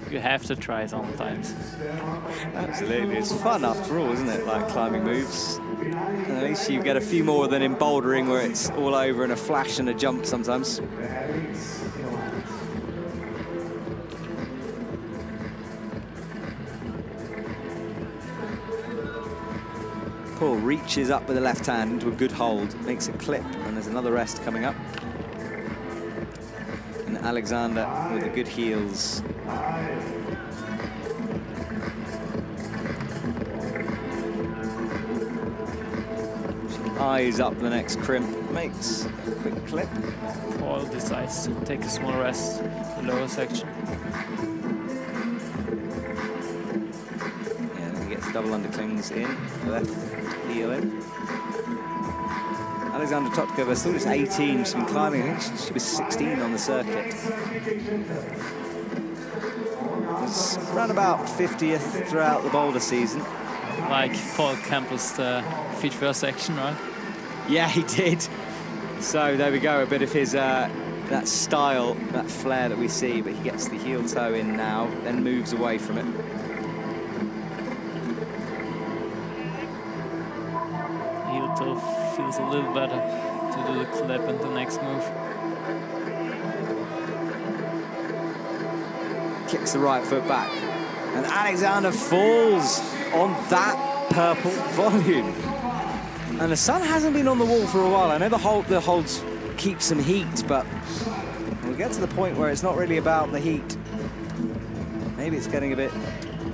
You have to try sometimes. Absolutely, it's fun after all, isn't it? Like climbing moves. At least you get a few more than in bouldering, where it's all over in a flash and a jump sometimes. Paul reaches up with the left hand into a good hold, makes a clip, and there's another rest coming up. And Alexander with the good heels. She eyes up the next crimp, makes a quick clip. Paul decides to take a small rest in the lower section. Yeah, then he gets double underclings in, left heel in. Alexandra Totkova still just 18, she's been climbing, I think she was 16 on the circuit. It's around about 50th throughout the boulder season. Like Paul Campbell's feet first section, right? Yeah, he did. So there we go, a bit of his, that style, that flair that we see, but he gets the heel toe in now, then moves away from it. Heel toe feels a little better to do the clip and the next move. Kicks the right foot back. And Alexander falls on that purple volume. And the sun hasn't been on the wall for a while. I know the holds keep some heat, but we'll get to the point where it's not really about the heat. Maybe it's getting a bit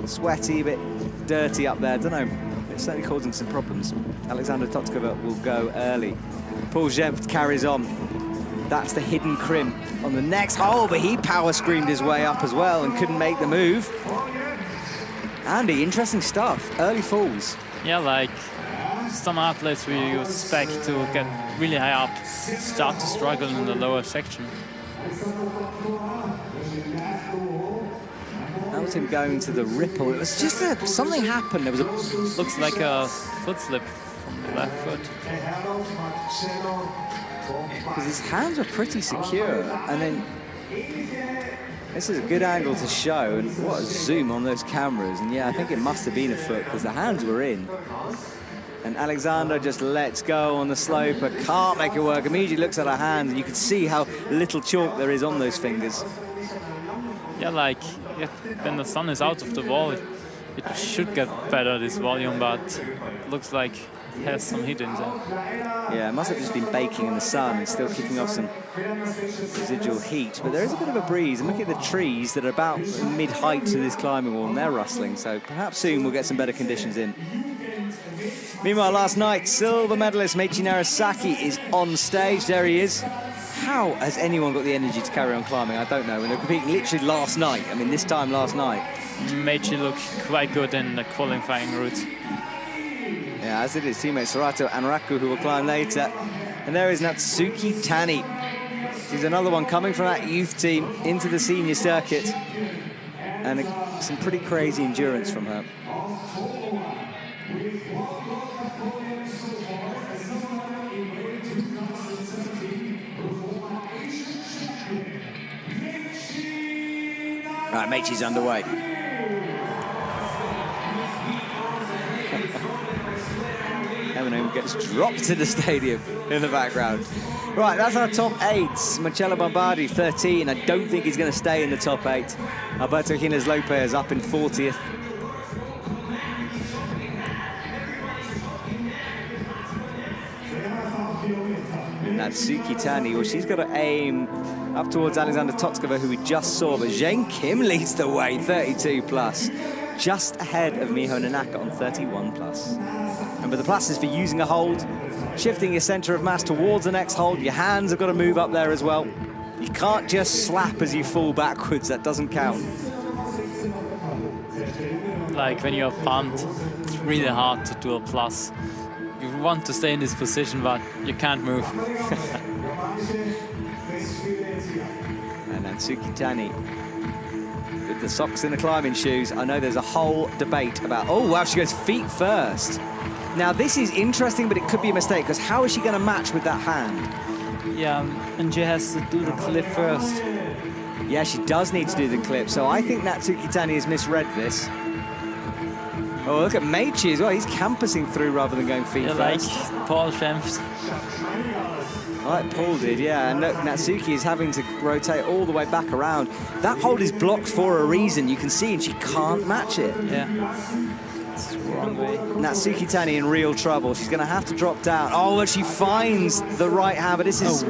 sweaty, a bit dirty up there. I don't know. It's certainly causing some problems. Alexandra Totskova will go early. Paul GINFT carries on. That's the hidden crimp on the next hole, but he power screamed his way up as well and couldn't make the move. Andy, interesting stuff. Early falls. Yeah, like some athletes we expect to get really high up, start to struggle in the lower section. That was him going to the ripple. It was just something happened. There was a... Looks like a foot slip from the left foot. Because his hands were pretty secure. And then... This is a good angle to show. And what a zoom on those cameras. And yeah, I think it must have been a foot because the hands were in. And Alexandra just lets go on the slope, but can't make it work. Immediately looks at her hands, and you can see how little chalk there is on those fingers. Yeah, like when the sun is out of the wall, it should get better, this volume, but it looks like it has some heat in there. Yeah, it must have just been baking in the sun and still kicking off some residual heat. But there is a bit of a breeze. And look at the trees that are about mid-height to this climbing wall, and they're rustling. So perhaps soon we'll get some better conditions in. Meanwhile, last night, silver medalist Meiichi Narasaki is on stage. There he is. How has anyone got the energy to carry on climbing? I don't know. When they're competing literally last night. I mean, this time last night. Meiichi looked quite good in the qualifying route. Yeah, as it is teammate Sarato Anraku who will climb later. And there is Natsuki Tani. She's another one coming from that youth team into the senior circuit. And some pretty crazy endurance from her. Right, Meiichi's underway. Eminem gets dropped to the stadium in the background. Right, that's our top 8. Marcello Bombardi, 13. I don't think he's going to stay in the top 8. Alberto GinéS Lopez up in 40th. Natsuki Tani, well, she's got to aim up towards Alexandra Totskova, who we just saw, but Jain KIM leads the way, 32 plus, just ahead of Miho NONAKA on 31 plus. Remember, the plus is for using a hold, shifting your center of mass towards the next hold. Your hands have got to move up there as well. You can't just slap as you fall backwards, that doesn't count. Like when you're pumped, it's really hard to do a plus. You want to stay in this position, but you can't move. And Natsuki Tani with the socks and the climbing shoes. I know there's a whole debate about, oh wow, she goes feet first. Now this is interesting, but it could be a mistake, because how is she going to match with that hand? Yeah, and she has to do the clip first. Yeah, she does need to do the clip, so I think Natsuki Tani has misread this. Oh, look at Meiichi as well. He's campusing through rather than going feet first. Like Paul GINFT. Like Paul did, yeah. And look, Natsuki is having to rotate all the way back around. That hold is blocked for a reason. You can see, and she can't match it. Yeah. It's the wrong way. Natsuki Tani in real trouble. She's going to have to drop down. Oh, and she finds the right hand, but this is...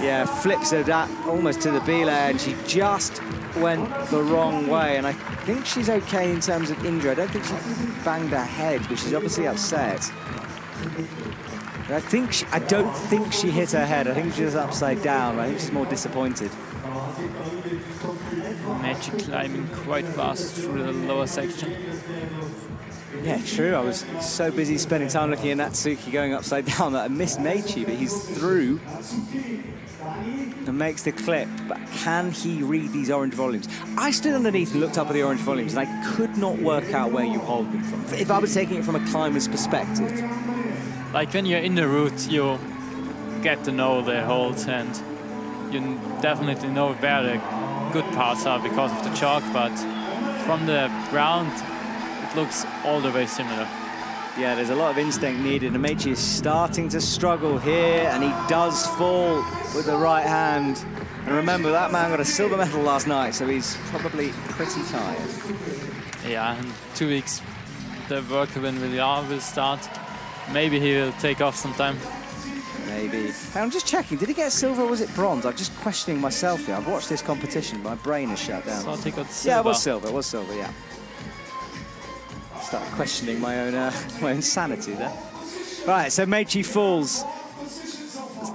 Yeah, flips her that almost to the belay, and she just went the wrong way. And I think she's okay in terms of injury. I don't think she banged her head, but she's obviously upset. But I don't think she hit her head. I think she was upside down. I think she's more disappointed. Meiichi climbing quite fast through the lower section. Yeah, true. I was so busy spending time looking at Natsuki going upside down that I missed Meiichi, but he's through and makes the clip. But can he read these orange volumes? I stood underneath and looked up at the orange volumes, and I could not work out where you hold them from. If I was taking it from a climber's perspective. Like when you're in the route, you get to know the holds, and you definitely know where the good parts are because of the chalk, but from the ground, it looks all the way similar. Yeah, there's a lot of instinct needed, and Meiichi is starting to struggle here, and he does fall with the right hand. And remember, that man got a silver medal last night, so he's probably pretty tired. Yeah, in 2 weeks, the work when Milan will start. Maybe he will take off some time. Maybe. Hey, I'm just checking, did he get silver or was it bronze? I'm just questioning myself here. I've watched this competition, my brain is shut down. So he got silver. Yeah, it was silver, yeah. Start questioning my own sanity there. Right, so Meiji falls.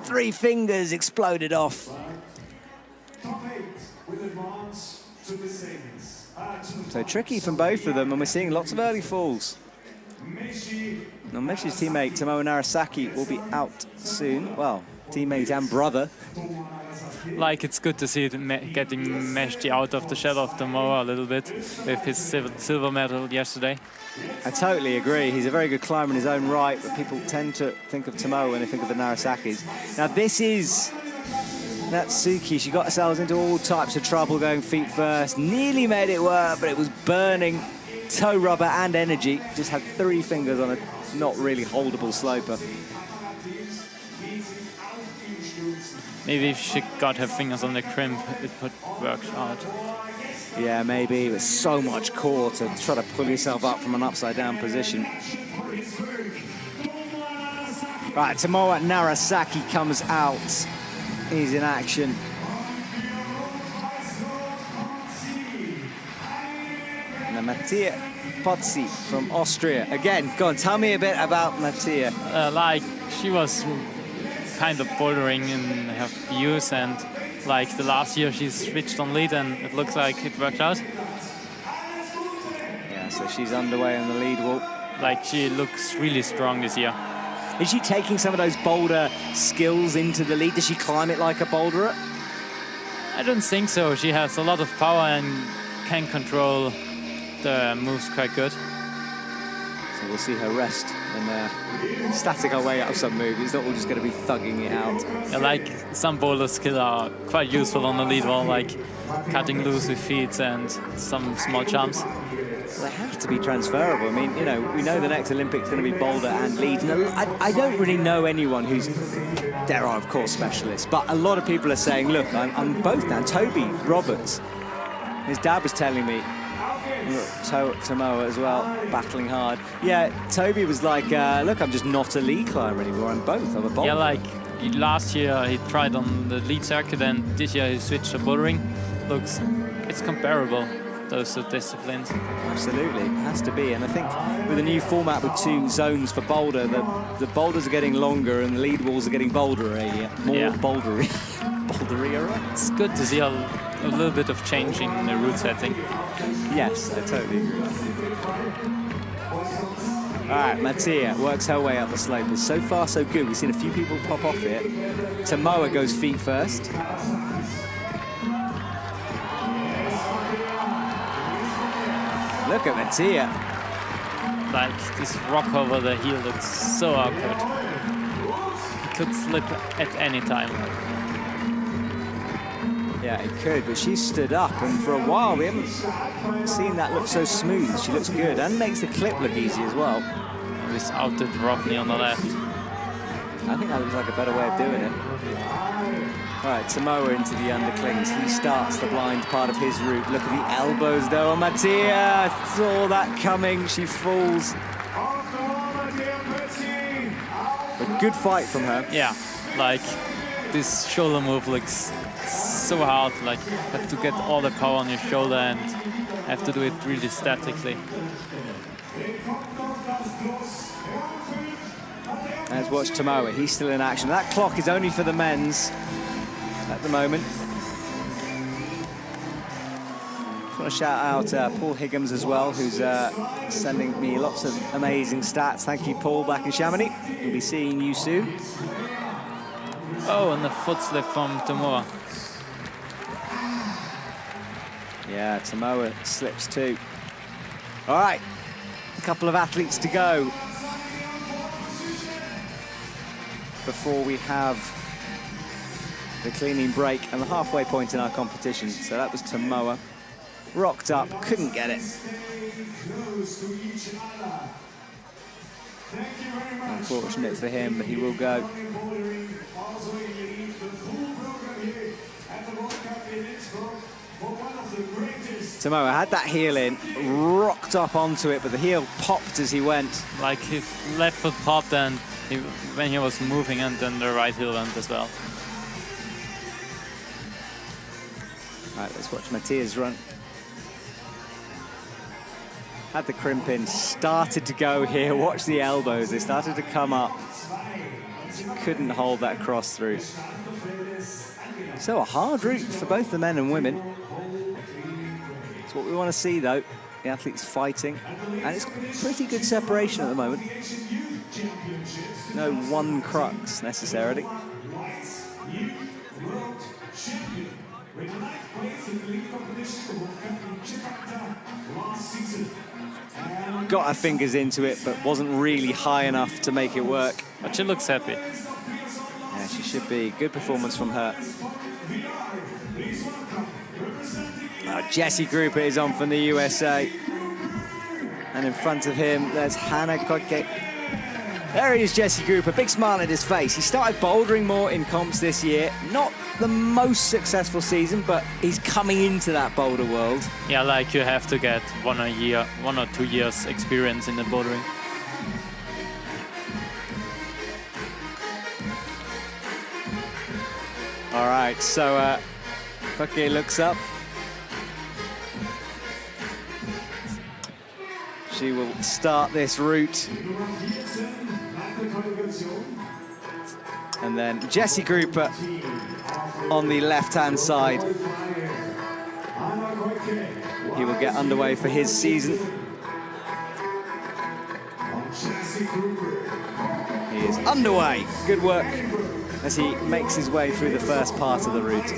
3 fingers exploded off. So tricky from both of them, and we're seeing lots of early falls. Now Meishi's teammate Tomoe Narasaki will be out soon. Well, teammate and brother. Like, it's good to see it getting Meshi out of the shadow of Tomoe a little bit with his silver medal yesterday. I totally agree. He's a very good climber in his own right, but people tend to think of Tomoe when they think of the Narasakis. Now this is Natsuki. She got herself into all types of trouble going feet first. Nearly made it work, but it was burning toe rubber and energy. Just had 3 fingers on a not really holdable sloper. Maybe if she got her fingers on the crimp, it would work out. Yeah, maybe. But so much core to try to pull yourself up from an upside-down position. Right, Tomoe Narasaki comes out. He's in action. And Mattia Pozzi from Austria. Again, go on, tell me a bit about Mattia. Like, she was kind of bouldering in her views, and like the last year she switched on lead and it looks like it worked out. Yeah, so she's underway on the lead wall. Like, she looks really strong this year. Is she taking some of those boulder skills into the lead? Does she climb it like a boulderer? I don't think so. She has a lot of power and can control the moves quite good. So we'll see her rest and static our way out of some moves. It's not all just going to be thugging it out. Yeah, like, some boulder skills are quite useful on the lead wall, like cutting loose with feet and some small jumps. Well, they have to be transferable. I mean, you know, we know the next Olympics going to be boulder and lead. And I don't really know anyone who's, there are of course specialists, but a lot of people are saying, look, I'm both now. Toby Roberts, his dad was telling me, Tomoe as well, battling hard. Yeah, Toby was like, look, I'm just not a lead climber anymore. I'm both. I'm a boulder. Yeah, like last year he tried on the lead circuit, and this year he switched to bouldering. Looks, it's comparable, those two disciplines. Absolutely, it has to be. And I think with a new format with 2 zones for boulder, the boulders are getting longer and the lead walls are getting bouldery, more bouldery. Bouldery, It's good to see a little bit of changing in the route setting. Yes, I totally agree. All right, Mattia works her way up the slope. So far, so good. We've seen a few people pop off it. Tomoe goes feet first. Look at Mattia. Like, this rock over the heel looks so awkward. It could slip at any time. Yeah, it could, but she stood up, and for a while we haven't seen that look so smooth. She looks good and makes the clip look easy as well. Without the drop knee on the left. I think that looks like a better way of doing it. All right, Tomoe into the underclings. He starts the blind part of his route. Look at the elbows though on Mattia. Saw that coming. She falls. A good fight from her. Yeah, like, this shoulder move looks so hard. Like, have to get all the power on your shoulder and have to do it really statically. Let's watch Tomoe. He's still in action. That clock is only for the men's at the moment. I want to shout out Paul Higgins as well, who's sending me lots of amazing stats. Thank you, Paul, back in Chamonix. We'll be seeing you soon. Oh, and the foot slip from Tomoe. Yeah, Tomoe slips too. All right, a couple of athletes to go before we have the cleaning break and the halfway point in our competition. So that was Tomoe. Rocked up, couldn't get it. Unfortunate for him, but he will go. Tomoe had that heel in, rocked up onto it, but the heel popped as he went. Like, his left foot popped and when he was moving, and then the right heel went as well. All right, let's watch Mattia's run. Had the crimp in, started to go here. Watch the elbows, they started to come up. Couldn't hold that cross through. So a hard route for both the men and women. It's what we want to see though. The athletes fighting. And it's pretty good separation at the moment. No one crux necessarily. Got her fingers into it, but wasn't really high enough to make it work. But she looks happy. Yeah, she should be. Good performance from her. Jesse Gruber is on from the USA. And in front of him, there's Hannah Koike. There he is, Jesse Gruber, big smile on his face. He started bouldering more in comps this year. Not the most successful season, but he's coming into that boulder world. Yeah, like you have to get 1 or 2 years experience in the bouldering. All right, so Koike looks up. She will start this route. And then Jesse Gruber on the left-hand side. He will get underway for his season. He is underway. Good work as he makes his way through the first part of the route.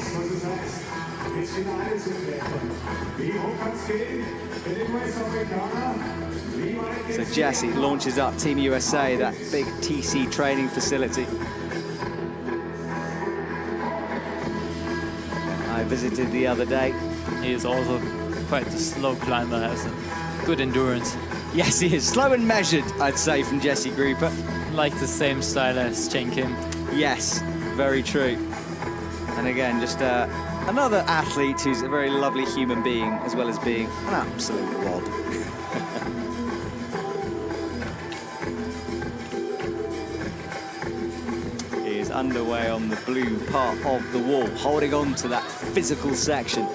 So Jesse launches up Team USA, that big TC training facility. I visited the other day. He is also quite a slow climber, has a good endurance. Yes, he is. Slow and measured, I'd say, from Jesse Gruber. Like the same style as Jain Kim. Yes, very true. And again, just another athlete who's a very lovely human being, as well as being an absolute wad. He is underway on the blue part of the wall, holding on to that physical section,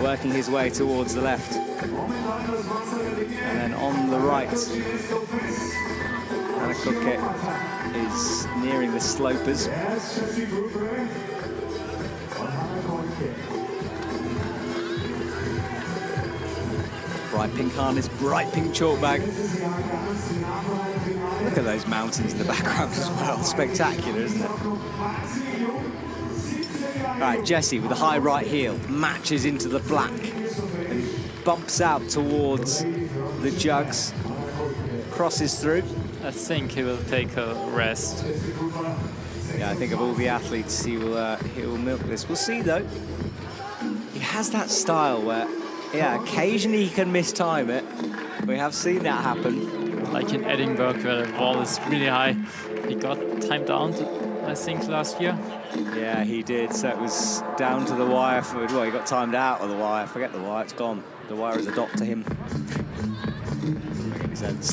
working his way towards the left. And then on the right, Anastasia is nearing the slopers. Bright pink harness, bright pink chalk bag. Look at those mountains in the background as well. Spectacular, isn't it? All right, Jesse with a high right heel, matches into the black and bumps out towards the jugs, crosses through. I think he will take a rest. Yeah, I think of all the athletes, he will milk this. We'll see though. He has that style where, yeah, occasionally he can mistime it. We have seen that happen. Like in Edinburgh, where the wall is really high. He got timed out, I think, last year. Yeah, he did. So it was down to the wire for, well, he got timed out of the wire. Forget the wire, it's gone. The wire is a dot to him.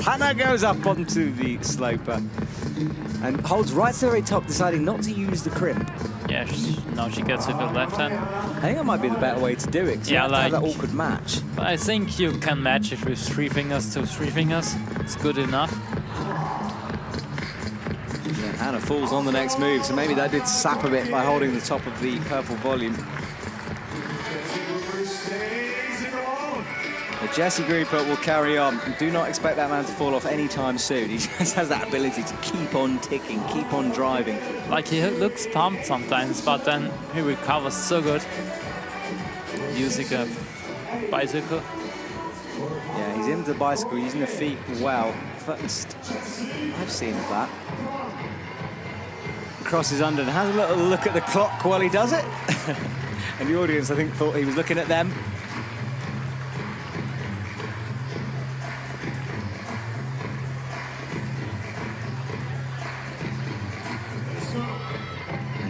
Hannah goes up onto the sloper and holds right to the very top, deciding not to use the crimp. Yeah, now she gets with her left hand. I think that might be the better way to do it, because yeah, you have to have that awkward match. But I think you can match it with 3 fingers to 3 fingers. It's good enough. Yeah, Hannah falls on the next move, so maybe that did sap a bit by holding the top of the purple volume. Jesse Gruber will carry on. Do not expect that man to fall off anytime soon. He just has that ability to keep on ticking, keep on driving. Like, he looks pumped sometimes, but then he recovers so good. Using a bicycle. Yeah, he's into the bicycle, using the feet well. At least I've seen that. Crosses under and has a little look at the clock while he does it. And the audience, I think, thought he was looking at them.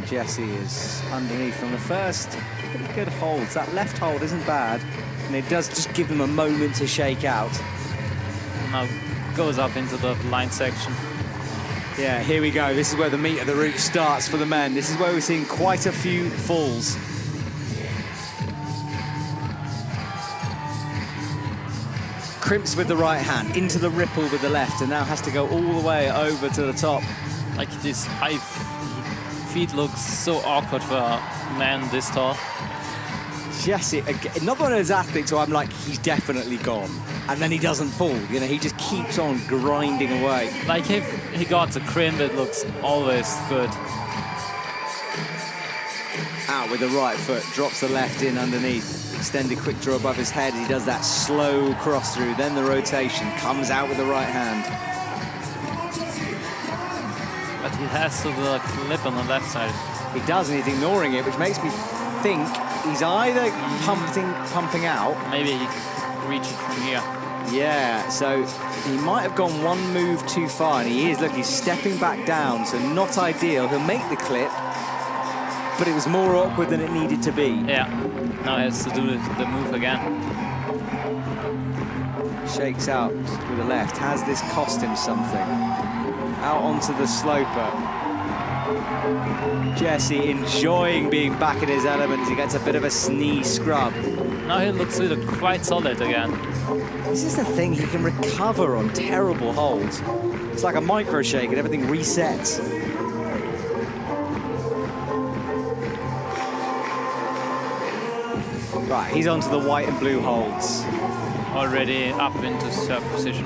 Jesse is underneath on the first. Pretty good holds. That left hold isn't bad, and it does just give him a moment to shake out. Now goes up into the line section. Yeah, here we go. This is where the meat of the route starts for the men. This is where we're seeing quite a few falls. crimps with the right hand, into the ripple with the left, and now has to go all the way over to the top. Like this high feet looks so awkward for a man this tall. Jesse, another one of those athletes who I'm like, he's definitely gone. And then he doesn't fall, you know, he just keeps on grinding away. Like if he got the crimp, it looks always good. Out with the right foot, drops the left in underneath. Extended quick draw above his head. He does that slow cross through, then the rotation. Comes out with the right hand. But he has the clip on the left side. He does, and he's ignoring it, which makes me think he's either pumping out. Maybe he can reach it from here. Yeah, so he might have gone one move too far, and he is, look, he's stepping back down, so not ideal. He'll make the clip, but it was more awkward than it needed to be. Yeah, now he has to do the move again. Shakes out with the left. Has this cost him something? Out onto the sloper. Jesse enjoying being back in his element as he gets a bit of a knee scrub. Now he looks really quite solid again. This is the thing, he can recover on terrible holds. It's like a micro shake and everything resets. Right, he's onto the white and blue holds. Already up into third position.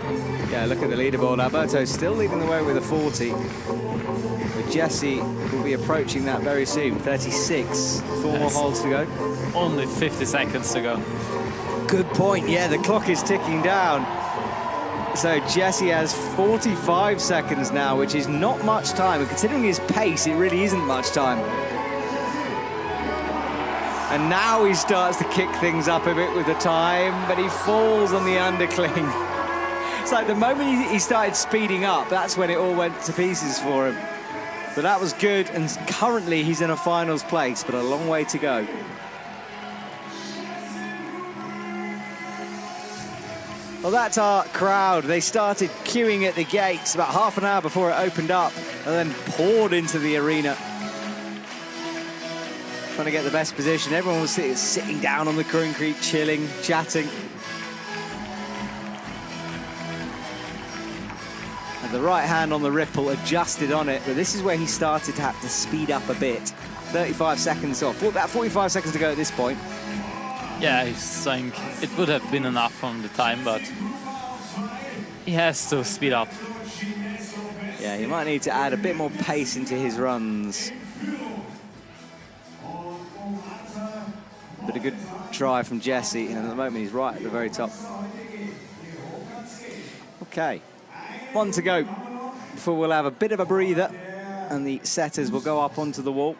Yeah, look at the leaderboard. Alberto still leading the way with a 40. But Jesse will be approaching that very soon. 36, 4 more holds to go. Only 50 seconds to go. Good point, yeah, the clock is ticking down. So Jesse has 45 seconds now, which is not much time. And considering his pace, it really isn't much time. And now he starts to kick things up a bit with the time, but he falls on the undercling. It's like the moment he started speeding up, that's when it all went to pieces for him. But that was good, and currently he's in a finals place, but a long way to go. Well, that's our crowd. They started queuing at the gates about half an hour before it opened up, and then poured into the arena. Trying to get the best position. Everyone was sitting down on the concrete, chilling, chatting. And the right hand on the ripple adjusted on it, but this is where he started to have to speed up a bit. 35 seconds off. About 45 seconds to go at this point. Yeah, I think it would have been enough from the time, but he has to speed up. Yeah, he might need to add a bit more pace into his runs. But a good try from Jesse, and at the moment he's right at the very top. Okay, 1 to go before we'll have a bit of a breather, and the setters will go up onto the wall.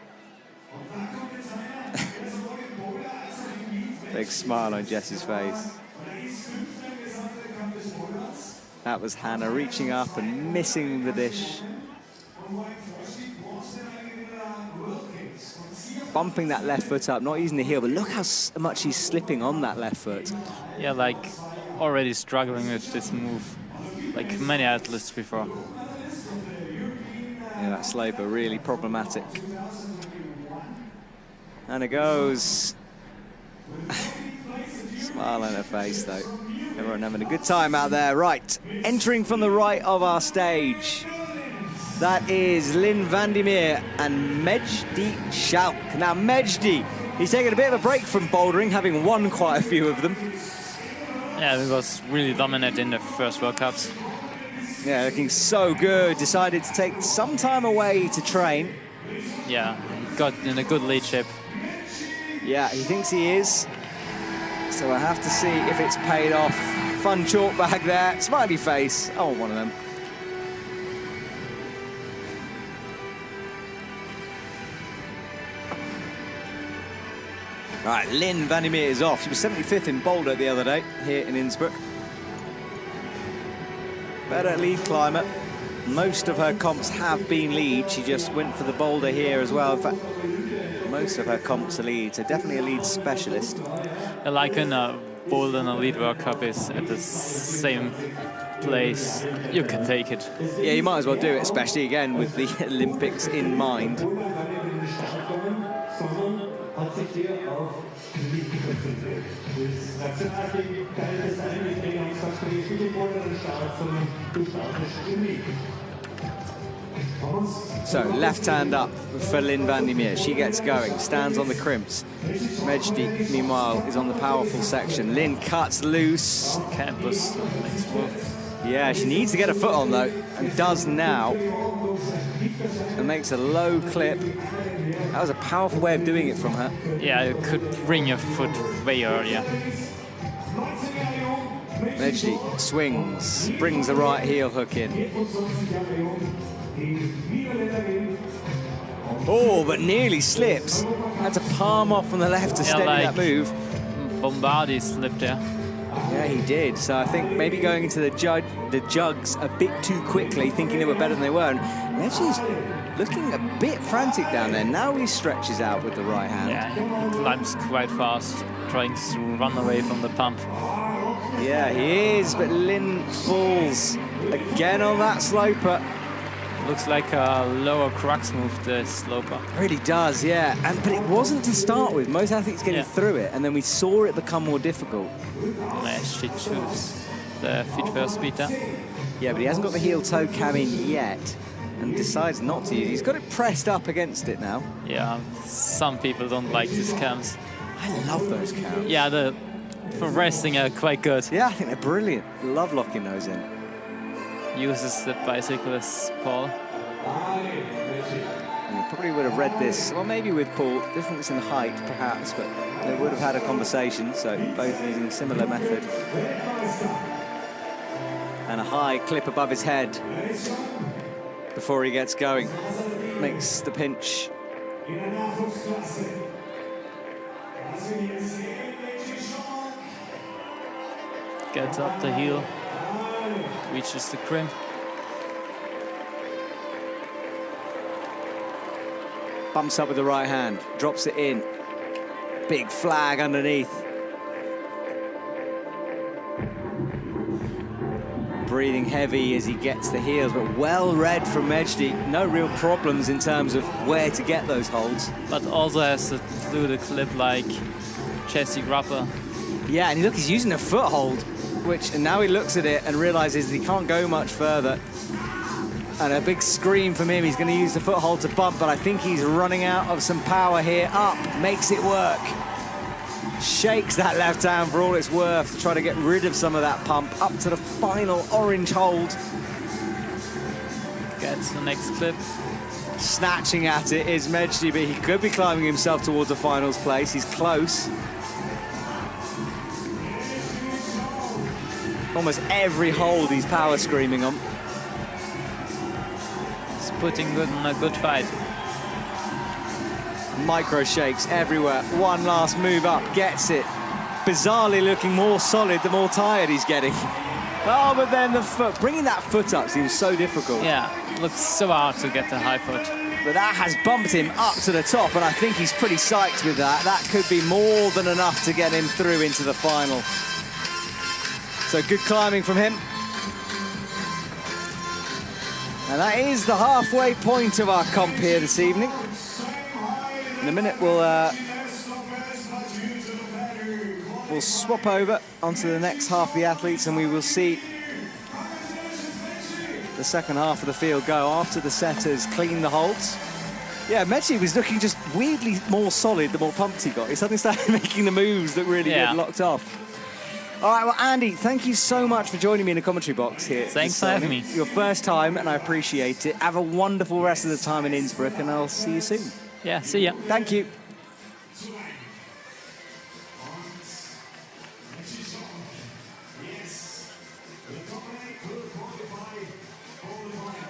Big smile on Jesse's face. That was Hannah reaching up and missing the dish. Bumping that left foot up, not using the heel, but look how much he's slipping on that left foot. Yeah, like already struggling with this move, like many athletes before. Yeah, that sloper really problematic. And it goes. Smile on her face, though. Everyone having a good time out there. Right, entering from the right of our stage. That is Lin Vandermeer and Mejdi Schalk. Now, Mejdi, he's taking a bit of a break from bouldering, having won quite a few of them. Yeah, he was really dominant in the first World Cups. Yeah, looking so good. Decided to take some time away to train. Yeah, got in a good lead shape. Yeah, he thinks he is. So I have to see if it's paid off. Fun chalk bag there. Smiley face. I want one of them. All right, Lin Vandermeer is off. She was 75th in boulder the other day here in Innsbruck. Better lead climber. Most of her comps have been lead. She just went for the boulder here as well. In fact, most of her comps are lead, so definitely a lead specialist. Like in a boulder and a lead World Cup is at the same place. You can take it. Yeah, you might as well do it, especially again with the Olympics in mind. So left hand up for Lin van der Meer. She gets going, stands on the crimps. Mejdi, meanwhile, is on the powerful section. Lin cuts loose. Campus makes move. Yeah, she needs to get a foot on though, and does now. And makes a low clip. That was a powerful way of doing it from her. Yeah, it could bring your foot way earlier. Mejdi swings, brings the right heel hook in. Oh, but nearly slips. Had to palm off on the left to steady that move. BOMBARDI slipped there. Yeah, he did. So I think maybe going into the jugs a bit too quickly, thinking they were better than they were. And Mejdi's looking a bit frantic down there. Now he stretches out with the right hand. Yeah, he climbs quite fast, trying to run away from the pump. Yeah, he is, but Lin falls again on that sloper. Looks like a lower crux move, the sloper. Really does, yeah. But it wasn't to start with. Most athletes getting through it, and then we saw it become more difficult. Yeah, she chooses the feet first Vita. Yeah, but he hasn't got the heel toe cam in yet, and decides not to use it. He's got it pressed up against it now. Yeah, some people don't like these cams. I love those cams. Yeah, for resting are quite good. Yeah, I think they're brilliant. Love locking those in. Uses the bicycle as Paul. You probably would have read this, well, maybe with Paul, difference in height perhaps, but they would have had a conversation, so both using a similar method. And a high clip above his head before he gets going. Makes the pinch. Gets up the heel. Reaches the crimp. Bumps up with the right hand, drops it in. Big flag underneath. Breathing heavy as he gets the heels, but well read from Mejdi. No real problems in terms of where to get those holds. But also has to do the clip like chesty grapper. Yeah, and look, he's using a foothold. And now he looks at it and realizes that he can't go much further. And a big scream from him. He's going to use the foothold to bump, but I think he's running out of some power here. Up, makes it work. Shakes that left hand for all it's worth to try to get rid of some of that pump. Up to the final orange hold. Gets the next clip. Snatching at it is Mejdi, but he could be climbing himself towards the finals place. He's close. Almost every hold he's power screaming on. He's putting good in a good fight. Micro shakes everywhere. One last move up, gets it. Bizarrely looking more solid the more tired he's getting. Oh, but then the foot, bringing that foot up seems so difficult. Yeah, looks so hard to get the high foot. But that has bumped him up to the top, and I think he's pretty psyched with that. That could be more than enough to get him through into the final. So good climbing from him. And that is the halfway point of our comp here this evening. In a minute, we'll swap over onto the next half of the athletes, and we will see the second half of the field go after the setters clean the holds. Yeah, Mejdi was looking just weirdly more solid the more pumped he got. He suddenly started making the moves that really get locked off. All right, well, Andy, thank you so much for joining me in the commentary box here. Thanks for having me. Your first time, and I appreciate it. Have a wonderful rest of the time in Innsbruck, and I'll see you soon. Yeah, see ya. Thank you.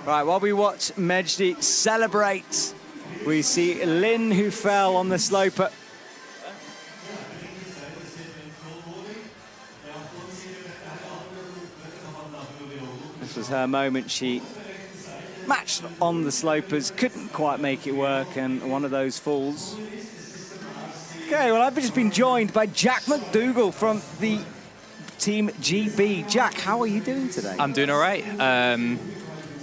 Right, while we watch Mejdi celebrate, we see Lin, who fell on the sloper. This was her moment. She matched on the slopers, couldn't quite make it work, and one of those falls. Okay, well, I've just been joined by Jack McDougall from the Team GB. Jack, how are you doing today? I'm doing all right.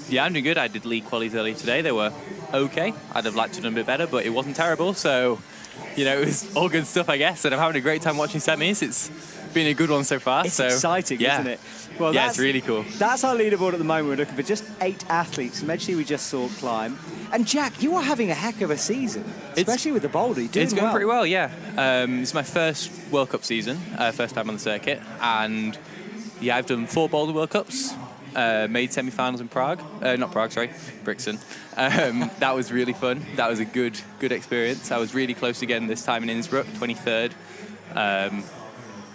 Yeah, I'm doing good. I did league qualies early today. They were okay. I'd have liked to have done a bit better, but it wasn't terrible. So, you know, it was all good stuff, I guess. And I'm having a great time watching semis. It's been a good one so far. It's exciting, isn't it? Well, yeah, it's really cool. That's our leaderboard at the moment. We're looking for just 8 athletes. Medley we just saw climb. And Jack, you are having a heck of a season, especially with the boulder. It's going pretty well, yeah. It's my first World Cup season, first time on the circuit. And yeah, I've done 4 boulder World Cups. Made semi-finals in Prague. Not Prague, sorry, Brixton. That was really fun. That was a good experience. I was really close again this time in Innsbruck, 23rd.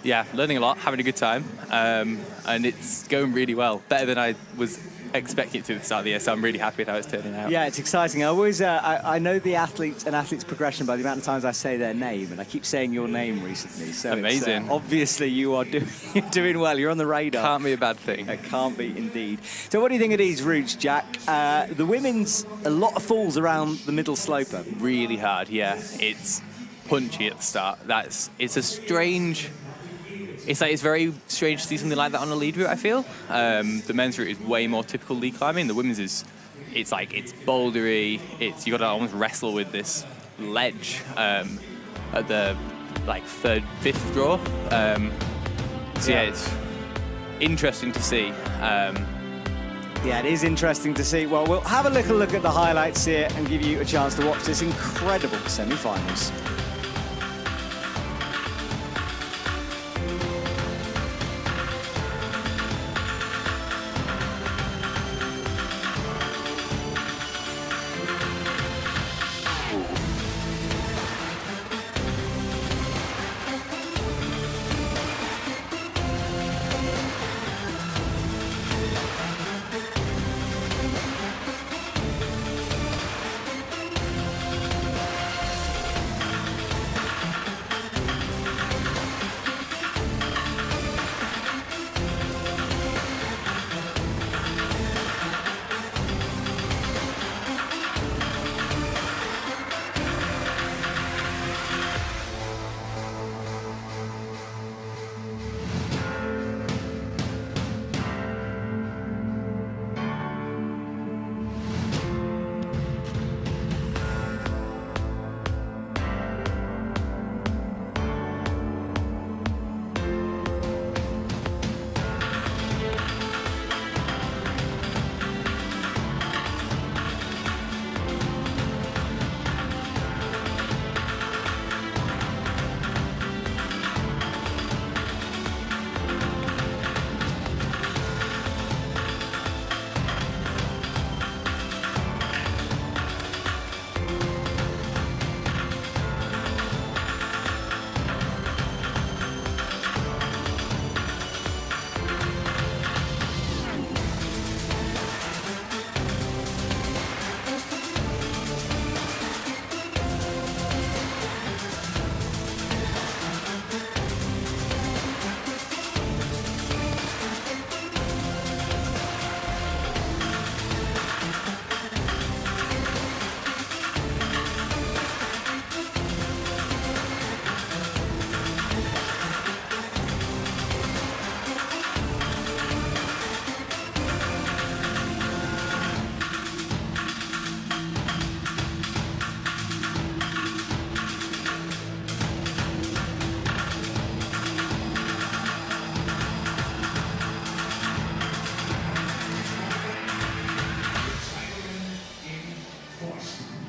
Yeah, learning a lot, having a good time, and it's going really well. Better than I was expecting it to at the start of the year, so I'm really happy with how it's turning out. Yeah, it's exciting. I always, I know the athletes progression by the amount of times I say their name, and I keep saying your name recently. So amazing. Obviously, you are doing well. You're on the radar. Can't be a bad thing. It can't be indeed. So, what do you think of these routes, Jack? The women's, a lot of falls around the middle sloper. Really hard. Yeah, it's punchy at the start. It's a strange. It's very strange to see something like that on a lead route, I feel. The men's route is way more typical lead climbing. The women's it's bouldery. You got to almost wrestle with this ledge at the 3rd, 5th draw. Yeah, it's interesting to see. Yeah, it is interesting to see. Well, we'll have a little look at the highlights here and give you a chance to watch this incredible semi-finals.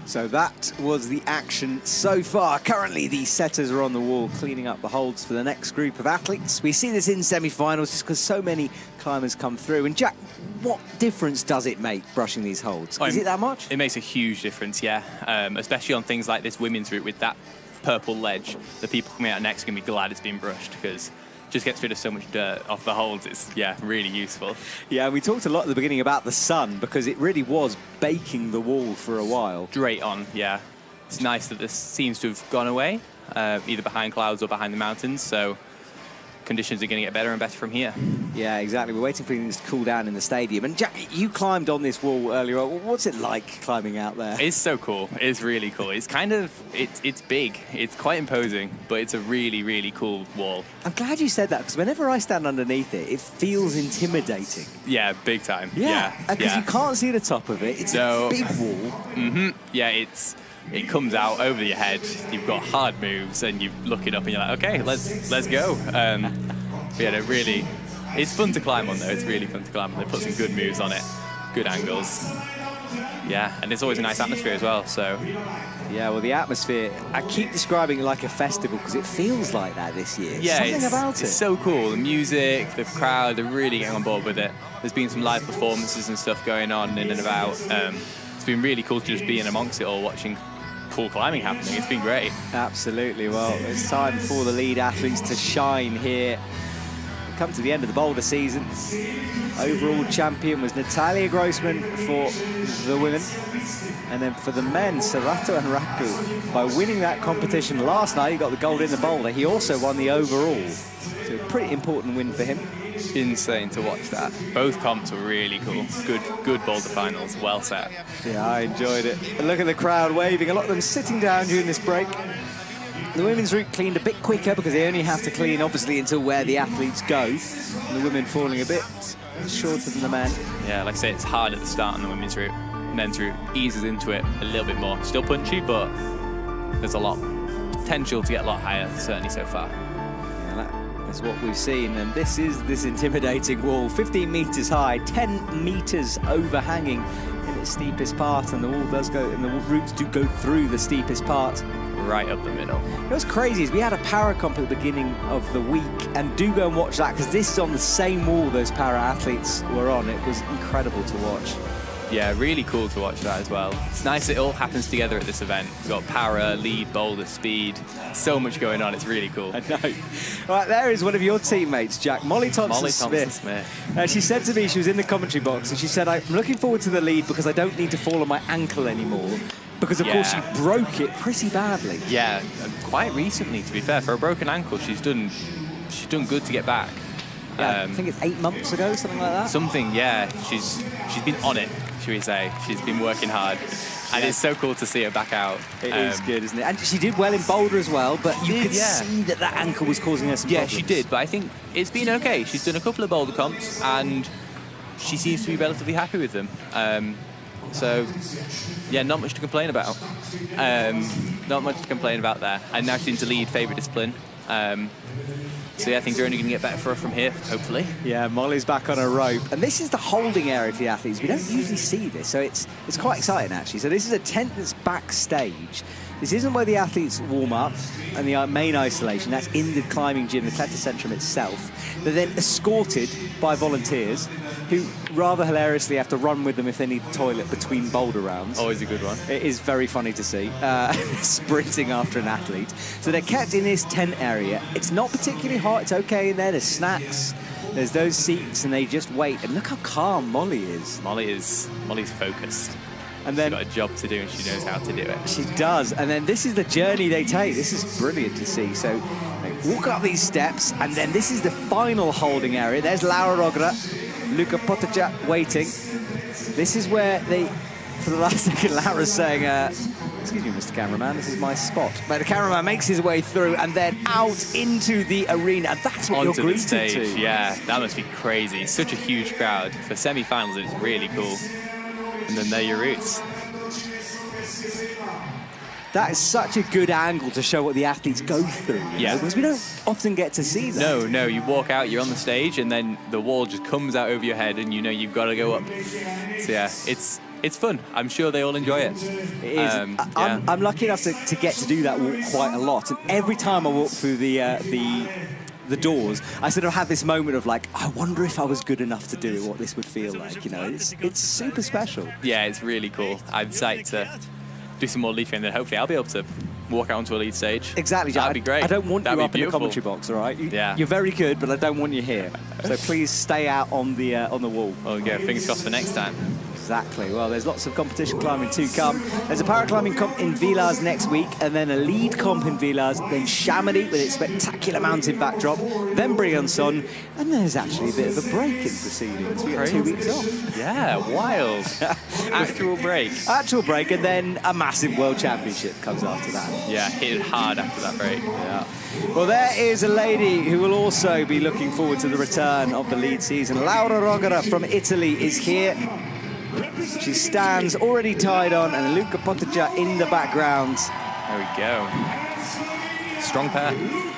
So that was the action so far. Currently, the setters are on the wall cleaning up the holds for the next group of athletes. We see this in semi-finals just because so many climbers come through. And Jack, what difference does it make brushing these holds? Is it that much? It makes a huge difference, yeah. Especially on things like this women's route with that purple ledge. The people coming out next are going to be glad it's been brushed because just gets rid of so much dirt off the holds. It's, yeah, really useful. Yeah, we talked a lot at the beginning about the sun because it really was baking the wall for a while. Straight on, yeah. It's nice that this seems to have gone away, either behind clouds or behind the mountains, so conditions are going to get better and better from here. Yeah, exactly. We're waiting for things to cool down in the stadium. And Jack, you climbed on this wall earlier on. What's it like climbing out there? It's so cool. It's really cool. It's kind of, it's big. It's quite imposing, but it's a really, really cool wall. I'm glad you said that because whenever I stand underneath it, it feels intimidating. Yeah, big time. Yeah, because you can't see the top of it. It's a big wall. Mm-hmm. Yeah, it comes out over your head. You've got hard moves, and you look it up, and you're like, okay, let's go. Yeah, no, really, it's fun to climb on though. It's really fun to climb on. They put some good moves on it, good angles. Yeah, and it's always a nice atmosphere as well, so. Yeah, well, the atmosphere, I keep describing it like a festival because it feels like that this year. Yeah, Something about it. It's so cool. The music, the crowd, they're really getting on board with it. There's been some live performances and stuff going on in and about. It's been really cool to just be in amongst it all, watching cool climbing happening. It's been great. Absolutely. Well, it's time for the lead athletes to shine here. Come to the end of the boulder season. Overall champion was Natalia Grossman for the women. And then for the men, Sarato and Raku, by winning that competition last night, he got the gold in the boulder. He also won the overall. So a pretty important win for him. Insane to watch that. Both comps were really cool. Good boulder finals, well set. Yeah, I enjoyed it. And look at the crowd waving. A lot of them sitting down during this break. The women's route cleaned a bit quicker because they only have to clean, obviously, until where the athletes go. And the women falling a bit shorter than the men. Yeah, like I say, it's hard at the start on the women's route. Men's route eases into it a little bit more. Still punchy, but there's a lot potential to get a lot higher, certainly so far. Yeah, that's what we've seen. And this is this intimidating wall, 15 meters high, 10 meters overhanging in its steepest part. And the wall does go, and the routes do go through the steepest part. Right up the middle. What's crazy is we had a para comp at the beginning of the week, and do go and watch that because this is on the same wall those para athletes were on. It was incredible to watch. Yeah, really cool to watch that as well. It's nice it all happens together at this event. We've got para, lead, boulder, speed. So much going on, it's really cool. I know. Right, there is one of your teammates, Jack, Molly Thompson-Smith. She said to me, she was in the commentary box, and she said, I'm looking forward to the lead because I don't need to fall on my ankle anymore. Because, of course, she broke it pretty badly. Yeah, quite recently, to be fair. For a broken ankle, she's done good to get back. Yeah, I think it's 8 months ago, something like that. Something, yeah. She's been on it, should we say. She's been working hard. And it's so cool to see her back out. It is good, isn't it? And she did well in boulder as well, but you could see that that ankle was causing her some problems. Yeah, she did, but I think it's been okay. She's done a couple of boulder comps, and she seems to be relatively happy with them. So, yeah, not much to complain about. Not much to complain about there. And now she's into lead, favourite discipline. So, yeah, things are only going to get better for her from here, hopefully. Yeah, Molly's back on a rope. And this is the holding area for the athletes. We don't usually see this, so it's quite exciting, actually. So this is a tent that's backstage. This isn't where the athletes warm up and the main isolation. That's in the climbing gym, the Klettercentrum itself. They're then escorted by volunteers who rather hilariously have to run with them if they need the toilet between boulder rounds. Always a good one. It is very funny to see, sprinting after an athlete. So they're kept in this tent area. It's not particularly hot, it's okay in there. There's snacks, there's those seats, and they just wait. And look how calm Molly is. Molly's focused. And then she's got a job to do and she knows how to do it. She does. And then this is the journey they take. This is brilliant to see. So they walk up these steps, and then this is the final holding area. There's Laura Rogra, Luka Potaja waiting. This is where they, for the last second, Laura's saying, excuse me, Mr. Cameraman, this is my spot. But the cameraman makes his way through and then out into the arena. And that's what you're greeted to. Yeah, that must be crazy. Such a huge crowd. For semi-finals, it's really cool. And then there are your routes. That is such a good angle to show what the athletes go through. Yeah. Because we don't often get to see that. No, you walk out, you're on the stage, and then the wall just comes out over your head, and you know you've got to go up. So yeah, it's fun. I'm sure they all enjoy it. It is. I'm lucky enough to get to do that walk quite a lot. And every time I walk through the doors, I sort of have this moment of like, I wonder if I was good enough to do it, what this would feel like, you know. It's super special. Yeah, it's really cool. I'm psyched to do some more lead training, then hopefully I'll be able to walk out onto a lead stage. Exactly, Jack. That'd be great. I don't want That'd you up in the beautiful. commentary box, all right? Yeah. You're very good, but I don't want you here. So please stay out on the wall. Oh yeah, fingers crossed for next time. Exactly. Well, there's lots of competition climbing to come. There's a paraclimbing comp in Villars next week, and then a lead comp in Villars, then Chamonix with its spectacular mountain backdrop, then Briançon, and there's actually a bit of a break in proceedings. We got 2 weeks off. Yeah, wild. Actual break. Actual break, and then a massive World Championship comes after that. Yeah, hit it hard after that break. Yeah. Well, there is a lady who will also be looking forward to the return of the lead season. Laura Rogera from Italy is here. She stands already tied on, and Luka Potaja in the background. There we go. strong pair.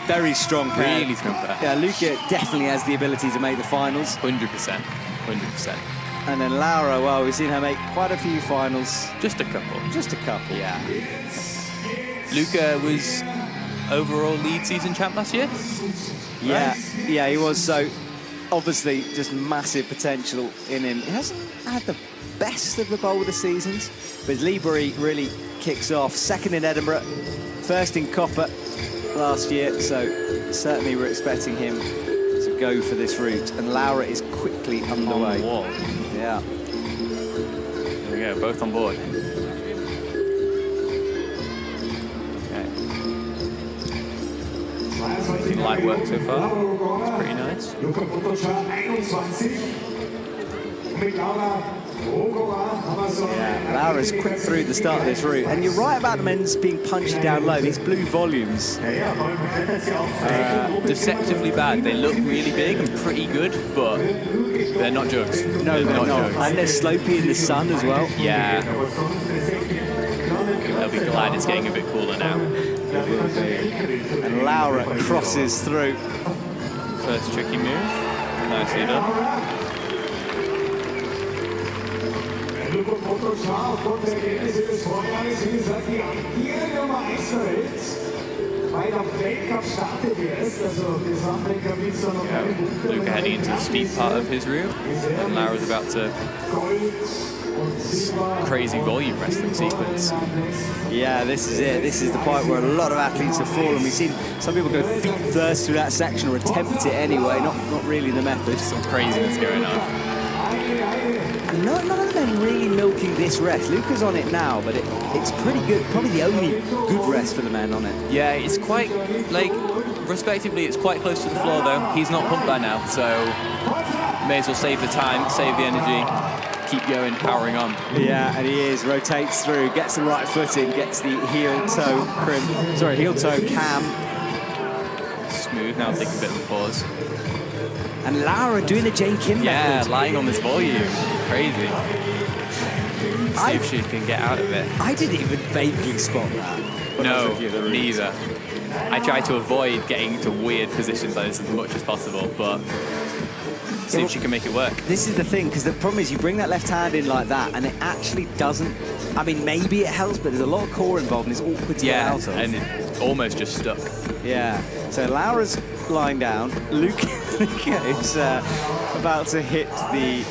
Very strong pair. Really strong pair. Yeah, Luka definitely has the ability to make the finals. 100%. 100%. And then Laura, well, we've seen her make quite a few finals. Just a couple. Just a couple. Yeah. Luka was overall lead season champ last year? Yeah, Right? yeah, he was. So obviously just massive potential in him. He hasn't had the best of the boulder seasons, but his Libri really kicks off. Second in Edinburgh, first in COPAR last year, so certainly we're expecting him to go for this route. And Laura is quickly underway. On the wall. Yeah. There we go, both on board. Okay. Light work so far. It's pretty nice. Yeah, Laura's quick through the start of this route. And you're right about the men's being punchy down low. These blue volumes. Deceptively bad. They look really big and pretty good, but they're not jugs. No, they're not. jugs. And they're slopey in the sun as well. Yeah. They'll be glad it's getting a bit cooler now. And Laura crosses through. First tricky move. Nicely done. Luka heading into the steep part of his route, and Laura's about to crazy volume wrestling sequence. Yeah, this is it. This is the point where a lot of athletes have fallen. We've seen some people go feet first through that section or attempt it anyway, not really the method. Some craziness going on. None of them really milking this rest. Luka's on it now, but it's pretty good. Probably the only good rest for the men on it. Yeah, it's quite, like, respectively, it's quite close to the floor, though. He's not pumped by now, so may as well save the time, save the energy, keep going, powering on. Yeah, and he is. Rotates through, gets the right foot in, gets the heel-toe cam. Smooth, now taking a bit of a pause. And Laura doing the Jain KIM method. Yeah, lying on this volume. Crazy. See if she can get out of it. I didn't even vaguely spot that. No, neither. I try to avoid getting into weird positions like this as much as possible, but see if she can make it work. This is the thing, because the problem is you bring that left hand in like that, and it actually doesn't. I mean, maybe it helps, but there's a lot of core involved, and it's awkward to get out of. And it almost just stuck. Yeah. So Laura's lying down. Luka is about to hit the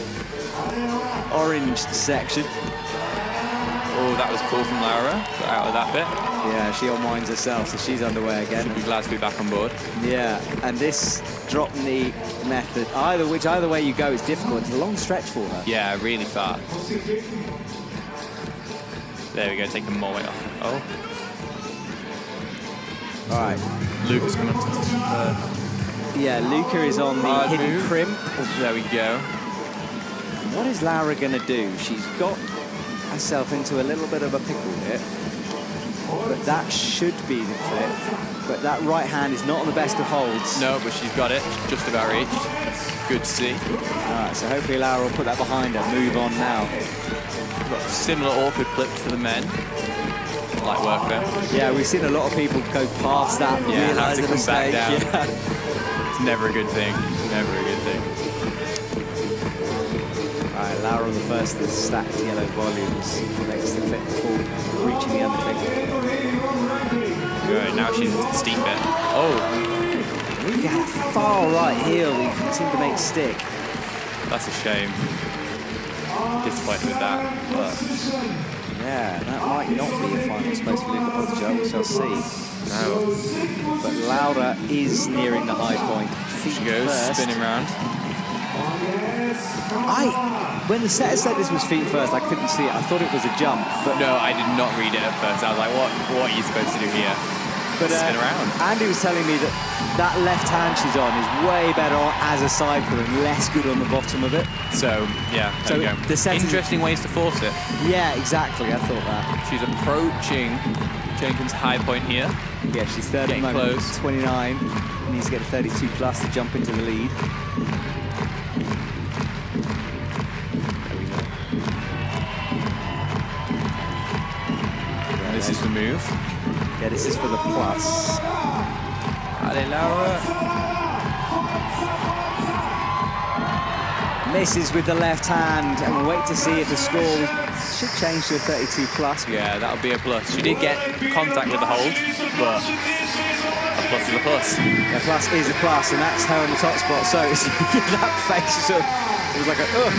orange section. Oh, that was cool from Laura. Got out of that bit. Yeah, she unwinds herself, so she's underway again. She'll be glad to be back on board. Yeah, and this drop knee method, either way you go, it's difficult. It's a long stretch for her. Yeah, really far. There we go, taking more weight off. Oh. All right. Luka's coming up to the Yeah, Luka is on the hard hidden move. crimp. There we go. What is Laura going to do? She's got herself into a little bit of a pickle here. But that should be the clip. But that right hand is not on the best of holds. No, but she's got it. She's just about reached. Good to see. All right, so hopefully Laura will put that behind her. Move on now. Got similar awkward flips for the men. Light work there. Yeah, we've seen a lot of people go past that. Yeah, have realise to the come back mistake. down. Yeah. It's never a good thing. Never a good thing. All right, Laura on the first of the stacked yellow volumes. Makes the clip before reaching the undertaking. Good, now she's into the steep bit. Oh, Luka had a far right heel he seemed to make stick. that's a shame. Disappointed with that, but Yeah, that might not be a final space for Luka Pottinger, we shall see. no. But Laura is nearing the high point. Feet She goes, first. spinning round. When the setter said this was feet first, I couldn't see it. I thought it was a jump. But No, I did not read it at first. I was like, what are you supposed to do here? Spin around. Andy was telling me that that left hand she's on is way better as a cycle and less good on the bottom of it. So, yeah, So there we go. the set is- Interesting ways to force it. Yeah, exactly. I thought that. She's approaching Jenkins' high point here. Yeah, she's third at the Getting moment. close. 29. Needs to get a 32 plus to jump into the lead. There we go. This is the move. Yeah, this is for the plus. Allez, Laura. Misses with the left hand, and we'll wait to see if the score should change to a 32 plus. Yeah, that'll be a plus. She did get contact with the hold, but a plus is a plus. A plus is a plus, and that's her on the top spot. So it's that face, so it was like a, ugh.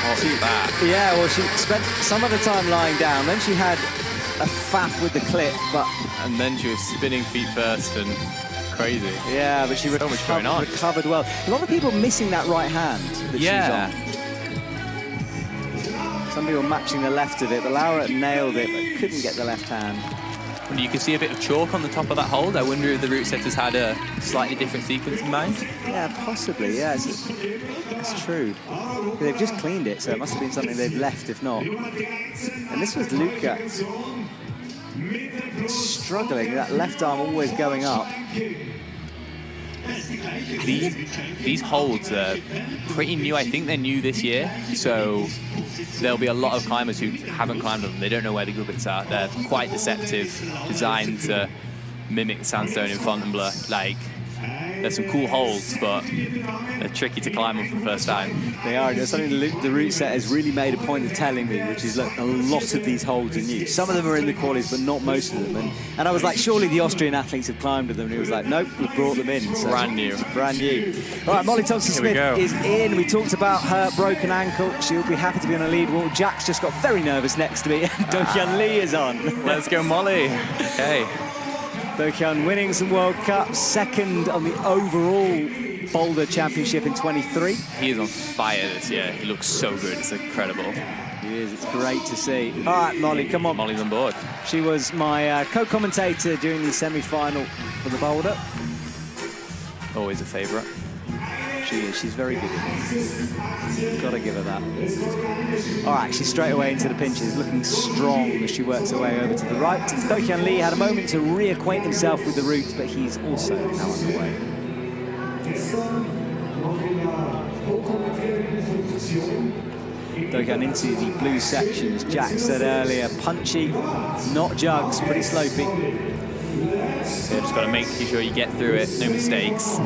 What's that? Yeah, well, she spent some of the time lying down. Then she had a faff with the clip, but... And then she was spinning feet first and crazy. Yeah, but she recovered well. A lot of people missing that right hand that she was on. Some people matching the left of it, but Laura nailed it, but couldn't get the left hand. And you can see a bit of chalk on the top of that hold. I wonder if the route setters had a slightly different sequence in mind. Yeah, possibly, yeah. That's true. They've just cleaned it, so it must have been something they've left, if not. And this was Luka struggling, that left arm always going up. These holds are pretty new. I think they're new this year, so there'll be a lot of climbers who haven't climbed them. They don't know where the good bits are. They're quite deceptive, designed to mimic sandstone in Fontainebleau. Like, there's some cool holds, but they're tricky to climb them for the first time. They are. There's something the route set has really made a point of telling me, which is, look, a lot of these holds are new. Some of them are in the qualies, but not most of them. And I was like, surely the Austrian athletes have climbed with them. And he was like, nope, we brought them in. So brand new. Brand new. All right, Molly Thompson-Smith is in. We talked about her broken ankle. She'll be happy to be on a lead wall. Jack's just got very nervous next to me. And Do-Hyun Lee is on. Let's go, Molly. Okay. Do-Hyun winning some World Cups, second on the overall Boulder Championship in 23. He is on fire this year. He looks so good. It's incredible. He is. It's great to see. All right, Molly, come on. Molly's on board. She was my co-commentator during the semi-final for the Boulder. Always a favourite. She is. She's very good. Got to give her that. All right, she's straight away into the pinches, looking strong as she works her way over to the right. Do-Hyun Lee had a moment to reacquaint himself with the route, but he's also now on the way. Do-Hyun into the blue section, as Jack said earlier. Punchy, not jugs, pretty slopey. So you just got to make sure you get through it, no mistakes.